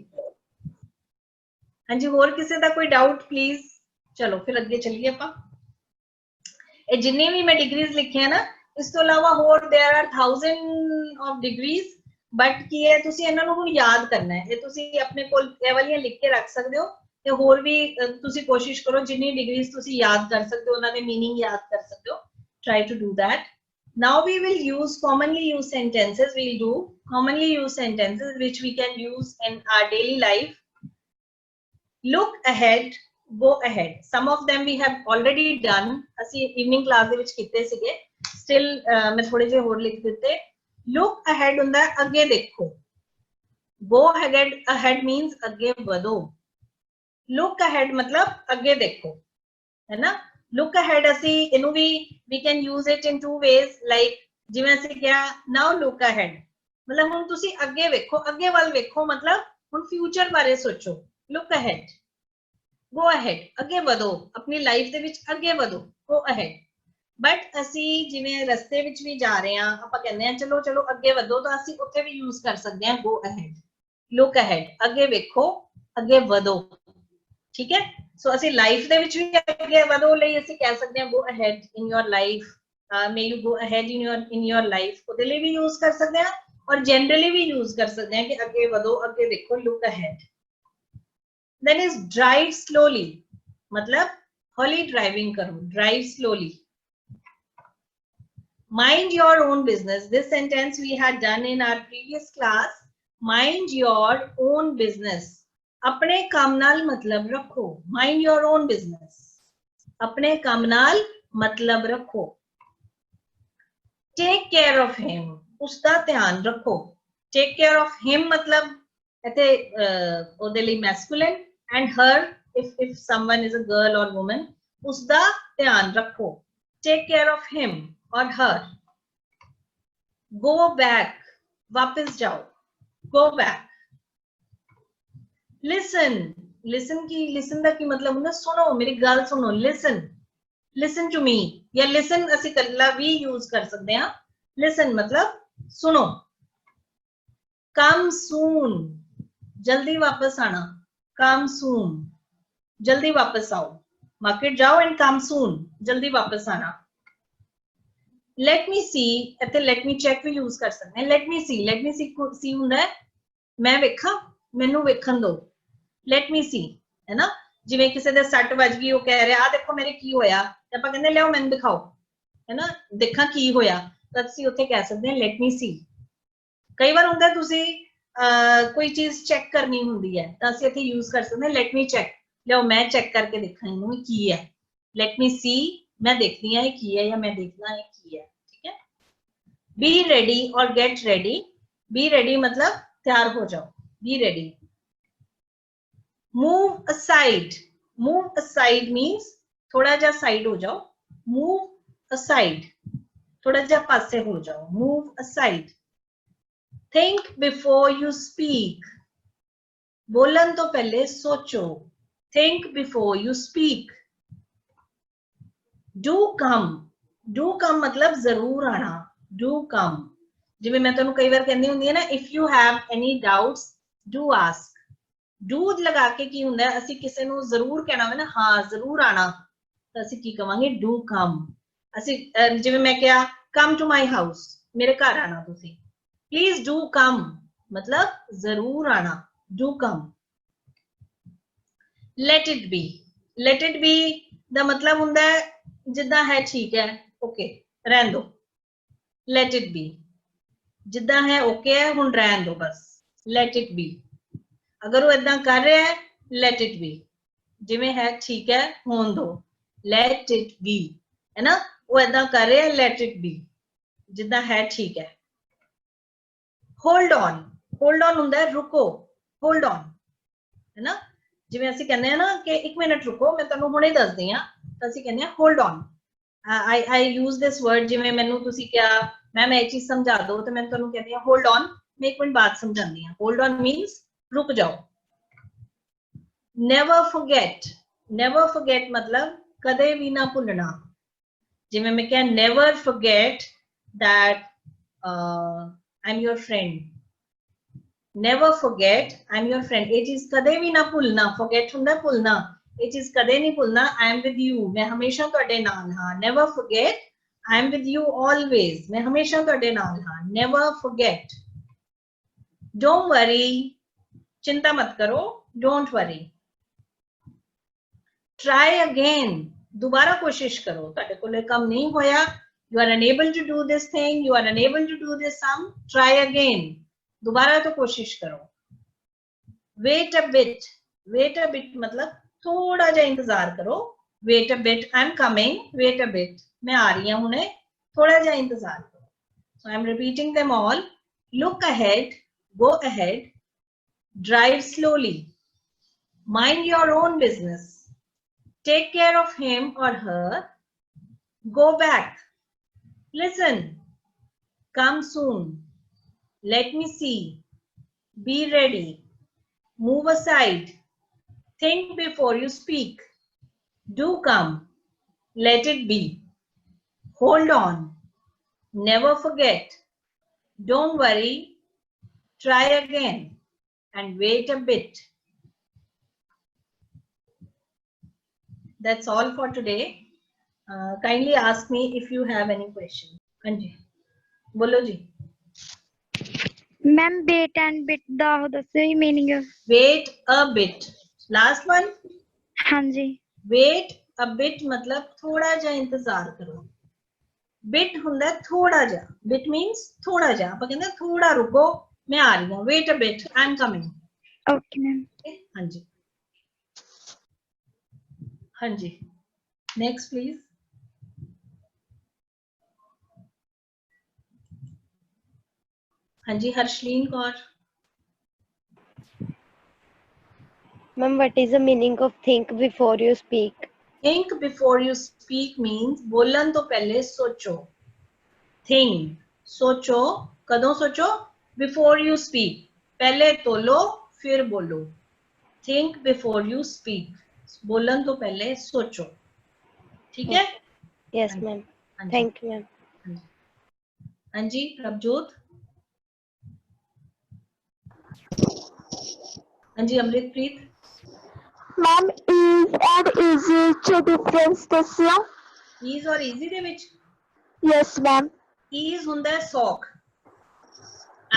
हाँ जी, होर किसी का कोई डाउट प्लीज? चलो फिर अगे चलिए ਆਪਾਂ। ਇਹ ਜਿੰਨੇ ਵੀ ਮੈਂ ਡਿਗਰੀਜ਼ ਲਿਖੇ ਨਾ, ਇਸ ਤੋਂ ਇਲਾਵਾ ਹੋਰ there are 1000 of degrees, but ਕੀ ਹੈ, ਤੁਸੀਂ ਇਹਨਾਂ ਨੂੰ ਹੁਣ ਯਾਦ ਕਰਨਾ ਹੈ। ਇਹ ਤੁਸੀਂ ਆਪਣੇ ਕੋਲ ਇਹ ਵਾਲੀਆਂ ਲਿਖ ਕੇ ਰੱਖ ਸਕਦੇ ਹੋ, ਤੇ ਹੋਰ ਵੀ ਤੁਸੀਂ ਕੋਸ਼ਿਸ਼ ਕਰੋ ਜਿੰਨੀ ਡਿਗਰੀਜ਼ ਤੁਸੀਂ ਯਾਦ ਕਰ ਸਕਦੇ ਹੋ, ਉਹਨਾਂ ਦੇ मीनिंग ਯਾਦ ਕਰ ਸਕਦੇ ਹੋ। try to do that. Now we will use commonly used sentences. We'll do commonly used sentences which we can use in our daily life. Look ahead, go ahead. Some of them we have already done. ਅਸੀਂ evening class ਦੇ ਵਿੱਚ ਕੀਤੇ ਸੀਗੇ, still ਮੈਂ ਥੋੜੇ ਜਿਹੇ ਹੋਰ ਲਿਖ ਦਿੱਤੇ। Look ahead ਹੁੰਦਾ ਹੈ ਅੱਗੇ ਦੇਖੋ। Go ahead means ਅੱਗੇ ਵਧੋ। Look ahead मतलब ਅੱਗੇ ਦੇਖੋ, ਹੈ ਨਾ। Look ahead ਅਸੀਂ ਇਹਨੂੰ ਵੀ we can use it in two ways, like ਜਿਵੇਂ ਅਸੀਂ ਕਿਹਾ now look ahead, ਮਤਲਬ ਹੁਣ ਤੁਸੀਂ ਅੱਗੇ ਵੇਖੋ, ਅੱਗੇ ਵੱਲ ਵੇਖੋ, ਮਤਲਬ ਹੁਣ ਫਿਊਚਰ ਬਾਰੇ ਸੋਚੋ। look ahead, go ahead, ਅੱਗੇ ਵਧੋ, ਆਪਣੀ ਲਾਈਫ ਦੇ ਵਿੱਚ ਅੱਗੇ ਵਧੋ, go ahead। ਬਟ ਅਸੀਂ ਜਿਵੇਂ ਰਸਤੇ ਵਿੱਚ ਵੀ ਜਾ ਰਹੇ ਹਾਂ, ਆਪਾਂ ਕਹਿੰਦੇ ਹਾਂ ਚਲੋ ਚਲੋ ਅੱਗੇ ਵਧੋ, ਤਾਂ ਅਸੀਂ ਉੱਥੇ ਵੀ ਯੂਜ਼ ਕਰ ਸਕਦੇ ਹਾਂ go ahead, look ahead, ਅੱਗੇ ਵੇਖੋ, ਅੱਗੇ ਵਧੋ, ठीक है। सो ਅਸੀਂ ਲਾਈਫ ਦੇ ਵਿੱਚ ਵੀ ਅੱਗੇ ਵਧੋ ਲਈ ਅਸੀਂ ਕਹਿ ਸਕਦੇ ਹਾਂ go ahead in your life, may you go ahead in your life, ਉਹਦੇ ਲਈ ਵੀ ਯੂਜ਼ ਕਰ ਸਕਦੇ ਹਾਂ, ਔਰ ਜਨਰਲੀ ਵੀ ਯੂਜ਼ ਕਰ ਸਕਦੇ ਹਾਂ ਕਿ ਅੱਗੇ ਵਧੋ, ਅੱਗੇ ਦੇਖੋ, look ahead। then is drive slowly, मतलब ਹੌਲੀ ਡਰਾਈਵਿੰਗ ਕਰੋ, drive slowly। mind your own business, this sentence we had done in our previous class। mind your own business, अपने काम नाल मतलब रखो। mind your own business, अपने काम नाल मतलब रखो। take care of him, उसका ध्यान रखो। take care of him मतलब इथे ਉਹਦੇ ਲਈ masculine, and her if someone is a girl or woman, उसका ध्यान रखो। take care of him or her। go back, वापस जाओ, go back। listen, listen की listen ਦਾ ਕੀ ਮਤਲਬ ਹੁੰਦਾ? ਸੁਣੋ, ਮੇਰੀ ਗੱਲ ਸੁਣੋ, listen, listen to me, या listen ਅਸੀਂ ਕੱਲਾ ਵੀ ਯੂਜ਼ ਕਰ ਸਕਦੇ ਹਾਂ। listen मतलब ਸੁਣੋ। come soon, जल्दी वापस आना, come soon, जल्दी वापस आओ, मार्केट जाओ and come soon, जल्दी वापस आना। let me see, ਇੱਥੇ let me check ਵੀ ਯੂਜ਼ ਕਰ ਸਕਦੇ ਹਾਂ। let me see ਹੁੰਦਾ ਹੈ ਮੈਂ ਵੇਖਾਂ, ਮੈਨੂੰ ਵੇਖਣ ਦੋ। let me see, है ना। ਜਿਵੇਂ ਕਿਸੇ ਦੇ ਸੱਟ ਵੱਜ ਗਈ, ਉਹ ਕਹਿ ਰਿਹਾ ਆ ਦੇਖੋ ਮੇਰੇ ਕੀ ਹੋਇਆ, ਤੇ ਆਪਾਂ ਕਹਿੰਦੇ ਲਿਆਓ ਮੈਨੂੰ ਦਿਖਾਓ, है ना, ਦੇਖਾਂ ਕੀ ਹੋਇਆ, ਤਾਂ ਅਸੀਂ ਉੱਥੇ ਕਹਿ ਸਕਦੇ ਹਾਂ let me see। ਕਈ ਵਾਰ ਹੁੰਦਾ ਤੁਸੀਂ ਕੋਈ ਚੀਜ਼ ਚੈੱਕ ਕਰਨੀ ਹੁੰਦੀ ਹੈ, ਤਾਂ ਅਸੀਂ ਇੱਥੇ ਯੂਜ਼ ਕਰ ਸਕਦੇ ਹਾਂ let me check, ਲਿਆਓ ਮੈਂ ਚੈੱਕ ਕਰਕੇ ਦੇਖਾਂ ਇਹਨੂੰ ਕੀ ਹੈ। let me see, ਮੈਂ ਦੇਖਦੀ ਹਾਂ ਇਹ ਕੀ ਹੈ, ਜਾਂ ਮੈਂ ਦੇਖਣਾ ਇਹ ਕੀ ਹੈ, ਠੀਕ ਹੈ। be ready or get ready, be ready मतलब ਤਿਆਰ ਹੋ ਜਾਓ, be ready। move aside means थोड़ा जा साइड हो जाओ, move aside, थोड़ा जा पासे हो जाओ, move aside। think before you speak, बोलन तो पहले सोचो, think before you speak। do come मतलब जरूर आना, do come, ਜਿਵੇਂ ਮੈਂ ਤੁਹਾਨੂੰ ਕਈ ਵਾਰ ਕਹਿੰਦੀ ਹੁੰਦੀ ਹੈ ਨਾ, if you have any doubts do ask. Do ਲਗਾ ਕੇ ਕੀ ਹੁੰਦਾ, ਅਸੀਂ ਕਿਸੇ ਨੂੰ ਜ਼ਰੂਰ ਕਹਿਣਾ ਹੋਵੇ ਨਾ, ਹਾਂ ਜ਼ਰੂਰ ਆਣਾ, ਤਾਂ ਅਸੀਂ ਕੀ ਕਵਾਂਗੇ, ਡੂ ਕਮ। ਅਸੀਂ ਜਿਵੇਂ ਮੈਂ ਕਿਹਾ ਕਮ ਟੂ ਮਾਈ ਹਾਊਸ, ਮੇਰੇ ਘਰ ਆਣਾ ਤੁਸੀਂ, ਪਲੀਜ਼ ਡੂ ਕਮ ਮਤਲਬ ਜ਼ਰੂਰ ਆਣਾ, do come. Let it be, let it be ਦਾ ਮਤਲਬ ਹੁੰਦਾ ਹੈ ਜਿੱਦਾਂ ਹੈ ਠੀਕ ਹੈ, ਓਕੇ ਰਹਿਣ ਦੋ, ਲੈਟ ਇਟ ਬੀ, ਜਿੱਦਾਂ ਹੈ ਓਕੇ ਹੈ, ਹੁਣ ਰਹਿਣ ਦੋ ਬਸ, ਲੈਟ ਇਟ ਬੀ। ਅਗਰ ਉਹ ਏਦਾਂ ਕਰ ਰਿਹਾ ਹੈ, ਲੈਟ ਇਟ ਬੀ, ਜਿਵੇਂ ਹੈ ਠੀਕ ਹੈ ਹੋਣ ਦੋ, ਲੈਟ ਇਟ ਬੀ, ਹੈ ਨਾ, ਉਹ ਏਦਾਂ ਕਰ ਰਿਹਾ ਹੈ, ਲੈਟ ਇਟ ਬੀ, ਜਿੱਦਾਂ ਹੈ ਠੀਕ ਹੈ। ਹੋਲਡ ਔਨ, ਹੋਲਡ ਔਨ ਹੁੰਦਾ ਹੈ ਰੁਕੋ, ਹੋਲਡ ਔਨ, ਹੈ ਨਾ, ਜਿਵੇਂ ਅਸੀਂ ਕਹਿੰਦੇ ਆ ਨਾ ਕਿ 1 ਮਿੰਟ ਰੁਕੋ, ਮੈਂ ਤੁਹਾਨੂੰ ਹੁਣੇ ਦੱਸਦੀ ਹਾਂ, ਤਾਂ ਅਸੀਂ ਕਹਿੰਦੇ ਆ hold on. I use this word, ਜਿਵੇਂ ਮੈਨੂੰ ਤੁਸੀਂ ਕਿਹਾ ਮੈਮ ਇਹ ਚੀਜ਼ ਸਮਝਾ ਦਿਓ, ਤੇ ਮੈਂ ਤੁਹਾਨੂੰ ਕਹਿੰਦੀ ਹਾਂ ਹੋਲਡ ਔਨ, ਮੈਂ 1 ਮਿੰਟ ਬਾਅਦ ਸਮਝਾਉਂਦੀ ਹਾਂ। ਹੋਲਡ ਔਨ ਮੀਨਸ ਰੁਕ ਜਾਓ। ਨੈਵਰ ਫੋਰਗੇਟ, ਨੈਵਰ ਫੋਰਗੇਟ ਮਤਲਬ ਕਦੇ ਵੀ ਨਾ ਭੁੱਲਣਾ। ਜਿਵੇਂ ਮੈਂ ਕਿਹਾ never forget that I'm your friend, never forget I'm your friend, ਇਹ ਚੀਜ਼ ਕਦੇ ਵੀ ਨਾ ਭੁੱਲਣਾ। forget ਹੁੰਦਾ ਭੁੱਲਣਾ, ਇਹ ਚੀਜ਼ ਕਦੇ ਨਹੀਂ ਭੁੱਲਣਾ। I am with you, ਮੈਂ ਹਮੇਸ਼ਾ ਤੁਹਾਡੇ ਨਾਲ ਹਾਂ। never forget I am with you always, ਮੈਂ ਹਮੇਸ਼ਾ ਤੁਹਾਡੇ ਨਾਲ ਹਾਂ। never forget, don't worry, ਚਿੰਤਾ ਮਤ ਕਰੋ, don't worry। try again, ਦੁਬਾਰਾ ਕੋਸ਼ਿਸ਼ ਕਰੋ, ਤੁਹਾਡੇ ਕੋਲ ਇਹ ਕੰਮ ਨਹੀਂ ਹੋਇਆ, you are unable to do this thing, you are unable to do this sum, try again, दोबारा तो कोशिश करो। wait a bit, wait a bit मतलब थोड़ा जा इंतजार करो, wait a bit, I'm coming, wait a bit, मैं आ रही हूं हुणे, थोड़ा जा इंतजार करो। so I'm repeating them all, look ahead, go ahead, drive slowly, mind your own business, take care of him or her, go back, listen, come soon, let me see, be ready, move aside, think before you speak, do come, let it be, hold on, never forget, don't worry, try again, and wait a bit. That's all for today. Kindly ask me if you have any question. Anji, bolo ji. Ma'am wait and bit दा हो दसो ही meaning. Wait a bit. Last one. हाँ जी। Wait a bit मतलब थोड़ा जा इंतजार करो। Bit ਹੁੰਦਾ थोड़ा जा। Bit means थोड़ा जा। ਆਪਾਂ ਕਹਿੰਦੇ थोड़ा रुको, मैं आ रही हूँ। Wait a bit, I'm coming. Okay ma'am. हाँ जी। हाँ जी। Next please. हाँ जी, हर्षलीन Kaur. Ma'am, what is the meaning of think before you speak? Think before you speak means बोलन तो पहले सोचो। Think, सोचो, कदों सोचो? Before you speak, पहले तोलो फिर बोलो। Think before you speak, बोलन तो पहले सोचो। ठीक है? Yes ma'am, thank you ma'am। हाँ जी, प्रभजोत। हाँ जी, Amritpreet. Ma'am is and easy ਚ difference ਦੱਸਿਓ। Ease और easy ਦੇ ਵਿੱਚ? Yes ma'am। Ease ਹੁੰਦਾ ਹੈ ਸੌਖ।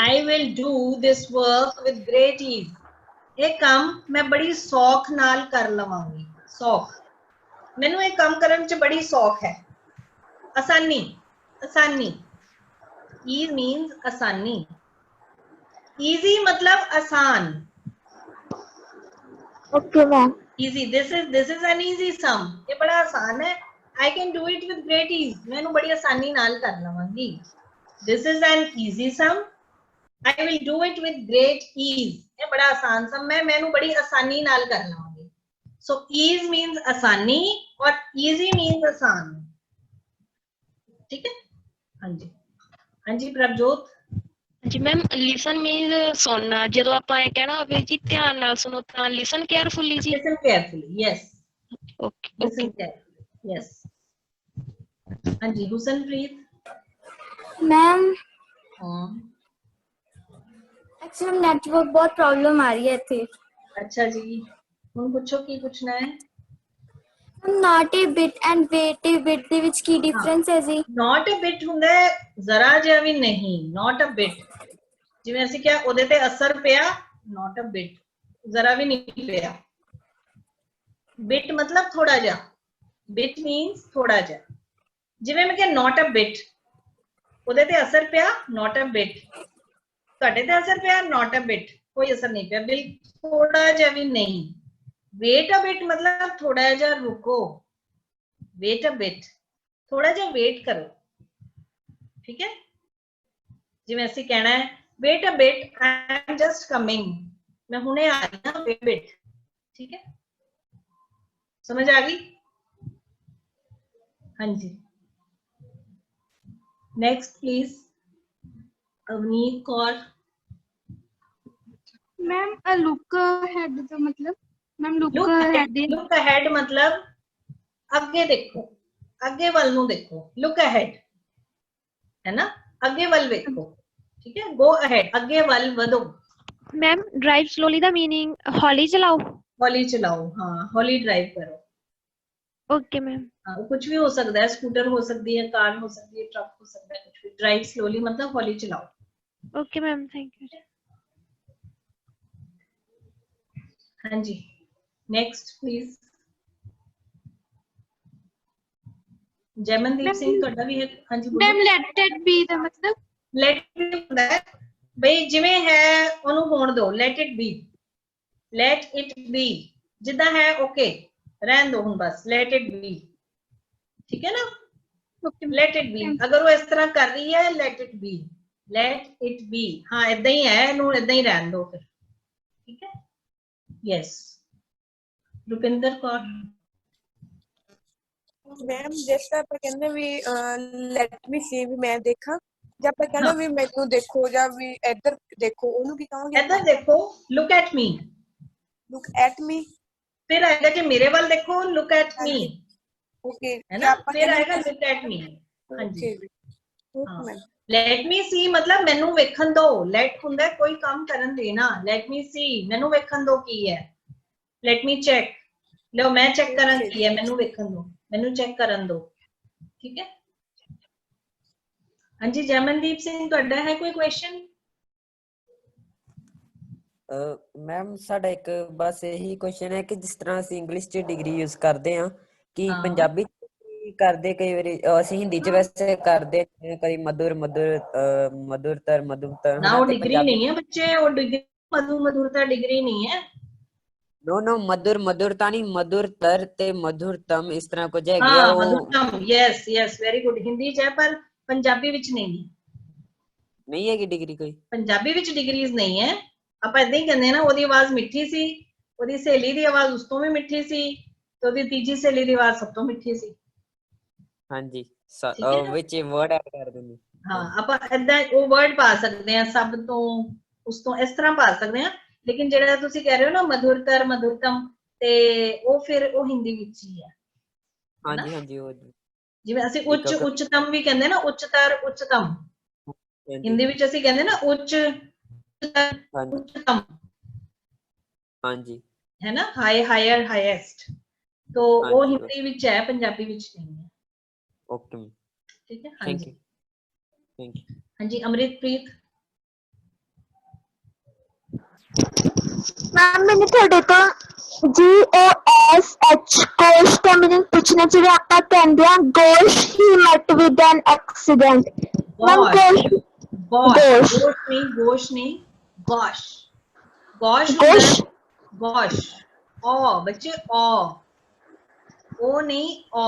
I will do this work with great ease, ਇਹ ਕੰਮ ਮੈਂ ਬੜੀ ਸੌਖ ਨਾਲ ਕਰ ਲਵਾਂਗੀ। ਸੌਖ, ਮੈਨੂੰ ਇਹ ਕੰਮ ਕਰਨ ਚ ਬੜੀ ਸੌਖ ਹੈ। ਆਸਾਨੀ, ਆਸਾਨੀ। Ease means ਆਸਾਨੀ। Easy मतलब आसान। Okay ma'am। Easy, this is an easy sum, ये बड़ा आसान है। I can do it with great ease, मैं इन्हें बड़ी आसानी नाल कर लवांगी। This is an easy sum, I will do it with great ease, ये बड़ा आसान sum है, मैं इन्हें बड़ी आसानी नाल कर लवांगी। So ease means आसानी और easy means आसान। ठीक है? हाँ जी, हाँ जी प्रभजोत। जी मैम, लिसन मीन सुनना, ਜਦੋਂ ਆਪਾਂ ਇਹ ਕਹਿਣਾ ਹੋਵੇ ਜੀ ਧਿਆਨ ਨਾਲ ਸੁਣੋ ਤਾਂ ਲਿਸਨ ਕੇਅਰਫੁਲੀ ਜੀ। Listen carefully, yes. Okay, listen carefully, yes। हाँ जी, हुसनप्रीत। मैम एक्चुअली नेटवर्क बहुत प्रॉब्लम आ रही है ਇੱਥੇ। ਅੱਛਾ ਜੀ, ਹੁਣ ਪੁੱਛੋ ਕੀ ਪੁੱਛਣਾ ਹੈ। not a bit and wait a bit ਦੇ ਵਿੱਚ ਕੀ ਡਿਫਰੈਂਸ ਹੈ ਜੀ? not a bit ਹੁੰਦਾ ਹੈ ਜ਼ਰਾ ਜਿਹਾ ਵੀ ਨਹੀਂ, not a bit। ਜਿਵੇਂ ਅਸੀਂ ਕਿਹਾ ਉਹਦੇ ਤੇ ਅਸਰ ਪਿਆ, not a bit, ਜ਼ਰਾ ਵੀ ਨਹੀਂ ਪਿਆ। bit ਮਤਲਬ ਥੋੜਾ ਜਿਹਾ, bit means ਥੋੜਾ ਜਿਹਾ। ਜਿਵੇਂ ਮੈਂ ਕਿਹਾ not a bit, ਉਹਦੇ ਤੇ ਅਸਰ ਪਿਆ, not a bit। ਤੁਹਾਡੇ ਤੇ ਅਸਰ ਪਿਆ, not a bit, ਕੋਈ ਅਸਰ ਨਹੀਂ ਪਿਆ, ਬਿਲਕੁਲ ਥੋੜਾ ਜਿਹਾ ਵੀ ਨਹੀਂ। wait a bit मतलब थोड़ा जिहा रुको, wait a bit, थोड़ा जिहा वेट करो, ठीक है। जिवें ਅਸੀਂ कहना है wait a bit, I am just coming, मैं हुणे आ रही हूं, wait a bit, ठीक है, समझ आ गई? हाँ जी, next please Avneet Kaur. Ma'am look ahead का मतलब? मैम लुक अहेड मतलब ਅੱਗੇ ਦੇਖੋ, ਅੱਗੇ ਵੱਲ ਨੂੰ ਦੇਖੋ, ਲੁੱਕ ਅहेड ਹੈ ਨਾ, ਅੱਗੇ ਵੱਲ ਵੇਖੋ, ਠੀਕ ਹੈ, ਗੋ ਅहेड, ਅੱਗੇ ਵੱਲ ਵਧੋ। मैम ड्राइव स्लोली ਦਾ मीनिंग हौली चलाओ? हौली चलाओ, हाँ, हौली ड्राइव करो। Okay ma'am. हाँ, कुछ भी हो सकता है, स्कूटर हो सकती है, कार हो सकती है, ट्रक हो सकता है, कुछ भी। ड्राइव स्लोली मतलब हौली चलाओ। Okay ma'am, thank you. हाँ जी, नेक्स्ट प्लीज जयमनदीप सिंह, ਤੁਹਾਡਾ ਵੀ ਹੈ। हाँ जी मैम लेट इट बी ਦਾ मतलब? लेट इट ਹੁੰਦਾ ਹੈ ਬਈ ਜਿਵੇਂ ਹੈ ਉਹਨੂੰ ਹੋਣ ਦਿਓ, let it be, let it be, ਜਿੱਦਾਂ ਹੈ ਓਕੇ ਰਹਿਣ ਦਿਓ ਹੁਣ ਬਸ, let it be, ਠੀਕ ਹੈ ਨਾ। let it be, ਅਗਰ ਉਹ ਇਸ ਤਰ੍ਹਾਂ ਕਰ ਰਹੀ ਹੈ, let it be, let it be, ਹਾਂ ਇਦਾਂ ਹੀ ਹੈ, ਇਹਨੂੰ ਇਦਾਂ ਹੀ ਰਹਿਣ ਦਿਓ ਫਿਰ, ਠੀਕ ਹੈ। ਯੈਸ, ਰੁਪਿੰਦਰ ਕੌਰ। ਮੈਮ ਜਿਸ ਤਰ੍ਹਾਂ ਆਪਾਂ ਕਹਿੰਦੇ ਵੀ ਲੈਟ ਮੀ ਸੀ, ਵੀ ਮੈਂ ਦੇਖਾਂ, ਜਾਂ ਆਪਾਂ ਕਹਿੰਦਾ ਵੀ ਮੈਨੂੰ ਦੇਖੋ, ਜਾਂ ਵੀ ਇੱਧਰ ਦੇਖੋ, ਉਹਨੂੰ ਕੀ ਕਹਾਂਗੇ? ਇੱਧਰ ਦੇਖੋ, look at me, look at me, ਫਿਰ ਆਏਗਾ ਕਿ ਮੇਰੇ ਵੱਲ ਦੇਖੋ, look at me, ਓਕੇ, ਹੈ ਨਾ, ਫਿਰ ਆਏਗਾ look at me। ਹਾਂਜੀ, ਹਾਂ, let me see मतलब ਮੈਨੂੰ ਵੇਖਣ ਦੋ, let ਹੁੰਦਾ ਕੋਈ ਕੰਮ ਕਰਨ ਦੇਣਾ, let me see ਮੈਨੂੰ ਵੇਖਣ ਦੋ ਕੀ ਹੈ, let me check, ਲਓ ਮੈਂ ਚੈੱਕ ਕਰਾਂ ਕੀ ਹੈ, ਮੈਨੂੰ ਵੇਖਣ ਦੋ, ਮੈਨੂੰ ਚੈੱਕ ਕਰਨ ਦੋ, ਠੀਕ ਹੈ। ਹਾਂਜੀ ਜੈਮਨਦੀਪ ਸਿੰਘ, ਤੁਹਾਡਾ ਹੈ ਕੋਈ ਕੁਐਸਚਨ? ਮੈਮ ਸਾਡਾ ਇੱਕ ਬਸ ਇਹੀ ਕੁਐਸਚਨ ਹੈ ਕਿ ਜਿਸ ਤਰ੍ਹਾਂ ਅਸੀਂ ਇੰਗਲਿਸ਼ 'ਚ ਡਿਗਰੀ ਯੂਜ਼ ਕਰਦੇ ਹਾਂ, ਕਿ ਪੰਜਾਬੀ 'ਚ ਕਰਦੇ ਕਈ ਵਾਰੀ, ਅਸੀਂ ਹਿੰਦੀ 'ਚ ਵੈਸੇ ਕਰਦੇ ਕਈ ਮਧੁਰ ਮਧੁਰ, ਮਧੁਰਤਰ ਮਧੁਰਤਰ, ਨਾ ਉਹ ਡਿਗਰੀ ਨਹੀਂ ਹੈ ਬੱਚੇ, ਉਹ ਡਿਗਰੀ ਮਧੁਰਤਾ ਡਿਗਰੀ ਨਹੀਂ ਹੈ। नो मधुर मधुरता नहीं, मधुरतर ते मधुरतम इस तरह कुछ है गया वो। मधुरतम, yes yes, very good. Hindi च है पर पंजाबी विच नहीं है कि डिग्री कोई पंजाबी विच डिग्रीज नहीं है। आप इदां ही कहंदे ना, ओदी आवाज मिठी सी, ओदी सहेली दी आवाज उस तो भी मिठी सी, ते ओदी तीजी सहेली दी आवाज सब तो मिठी सी। हां जी, विच वर्ड ऐड कर देंगे। हां, आप इदां वो वर्ड पा सकते हैं, सब तो उस तो इस तरह पा सकते हैं। लेकिन जेड़ा तुसी कह रहे हो ना मधुरतर मधुरतम, ते वो फिर वो हिंदी विच ही है। हां जी, हां जी, वो जिवें ਅਸੀਂ ਉੱਚ ਉੱਚਤਮ ਵੀ ਕਹਿੰਦੇ ਨਾ, ਉੱਚਤਰ ਉੱਚਤਮ, ਹਿੰਦੀ ਵਿੱਚ ਅਸੀਂ ਕਹਿੰਦੇ ਨਾ ਉੱਚ ਉੱਚਤਮ, हां जी, है ना, हाई हायर हाईएस्ट, तो वो हिंदी ਵਿੱਚ है, पंजाबी ਵਿੱਚ नहीं है। ओके, ठीक है, थैंक यू, थैंक यू। हां जी अमृतप्रीत। मैम मैंने थोड़े तो GOSH गोश का मीनिंग पूछना चाहिए। आप कहते हैं gosh he met with an accident. Ma'am gosh gosh नहीं, गोश नहीं, गोश, गोश गोश गोश, ओ बच्चे, ओ नहीं, ओ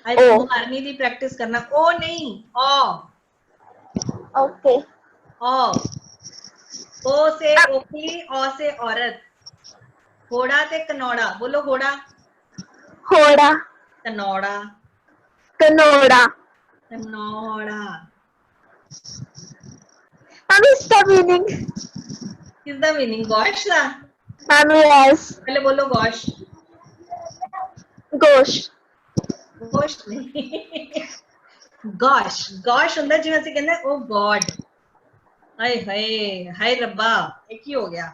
आई मारने की प्रैक्टिस करना, ओ नहीं, ओके, ओ से ओखली, औ से औरत, घोड़ा ते कनौड़ा, बोलो घोड़ा, घोड़ा, कनौड़ा, कनौड़ा, कनौड़ा। मैम इसका मीनिंग? किसका मीनिंग? गॉश का? Ma'am yes. पहले बोलो गॉश। गोश। गोश नहीं, gosh ਹੁੰਦਾ ਜਿਵੇਂ ਅਸੀਂ ਕਹਿੰਦੇ oh god, ਹਾਏ ਹਾਏ ਹਾਏ ਰੱਬਾ, ਇਹ ਕੀ ਹੋ ਗਿਆ?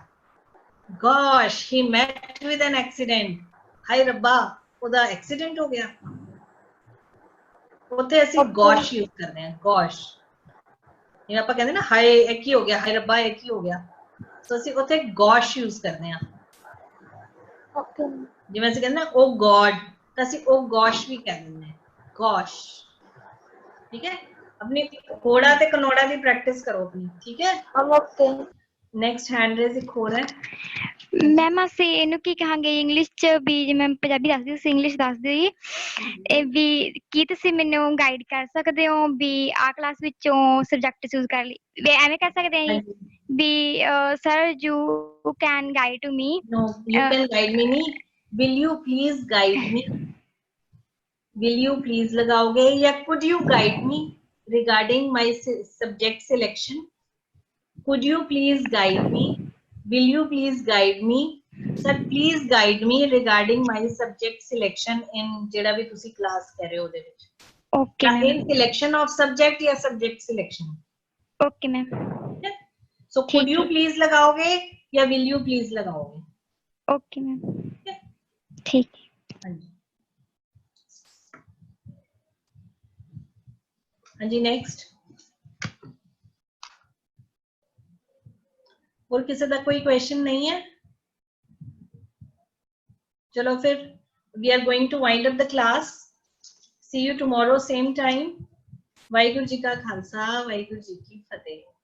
gosh, he met with an accident, ਹਾਏ ਰੱਬਾ ਉਹਦਾ ਐਕਸੀਡੈਂਟ ਹੋ ਗਿਆ। ਉੱਥੇ ਅਸੀਂ gosh ਯੂਜ਼ ਕਰਦੇ ਹਾਂ, gosh। ਜਿਵੇਂ ਆਪਾਂ ਕਹਿੰਦੇ ਨਾ ਹਾਏ ਇਹ ਕੀ ਹੋ ਗਿਆ, ਹਾਏ ਰੱਬਾ ਇਹ ਕੀ ਹੋ ਗਿਆ, ਸੋ ਅਸੀਂ ਉੱਥੇ gosh ਯੂਜ਼ ਕਰਦੇ ਹਾਂ। ਜਿਵੇਂ ਅਸੀਂ ਕਹਿੰਦੇ ਨਾ oh god, ਤਾਂ ਅਸੀਂ oh gosh ਵੀ ਕਹਿ ਦਿੰਦੇ ਹਾਂ, gosh। ठीक है, अपनी घोड़ा ते कनोड़ा की प्रैक्टिस करो अपनी, ठीक है? ओके। नेक्स्ट हैंड रेज एक और है मैम ਅਸੀਂ ਇਹਨੂੰ ਕੀ ਕਹਾਂਗੇ ਇੰਗਲਿਸ਼ ਚ ਵੀ ਜਿਵੇਂ ਪੰਜਾਬੀ ਦੱਸਦੀ ਤੁਸੀਂ ਇੰਗਲਿਸ਼ ਦੱਸ ਦਿਓ ਜੀ। ਇਹ ਵੀ ਕੀ ਤੁਸੀਂ ਮੈਨੂੰ ਗਾਈਡ ਕਰ ਸਕਦੇ ਹੋ ਵੀ ਆ ਕਲਾਸ ਵਿੱਚੋਂ ਸਬਜੈਕਟ ਚੂਜ਼ ਕਰ ਲਈ, ਵੀ ਐਵੇਂ ਕਰ ਸਕਦੇ ਹਾਂ ਵੀ sir you can guide to me. No, you can guide me नहीं, will you please guide me, will you please लगाओगे या could you guide me regarding my subject selection, could you please guide me, will you please guide me, sir please guide me regarding my subject selection in ਜਿਹੜਾ ਵੀ ਤੁਸੀਂ class ਕਰ ਰਹੇ ਹੋ ਉਹਦੇ ਵਿੱਚ। Okay ma'am. in selection of subject या subject selection? Okay ma'am. so could you please लगाओगे या will you please लगाओगे? ओके मैम, ठीक है। हाँ जी, हाँ जी, नेक्स्ट और किसी का कोई क्वेश्चन नहीं है? चलो फिर we are going to wind up the class. See you tomorrow same time. Waheguru ji का खालसा, वाहिगुरु जी की फतेह।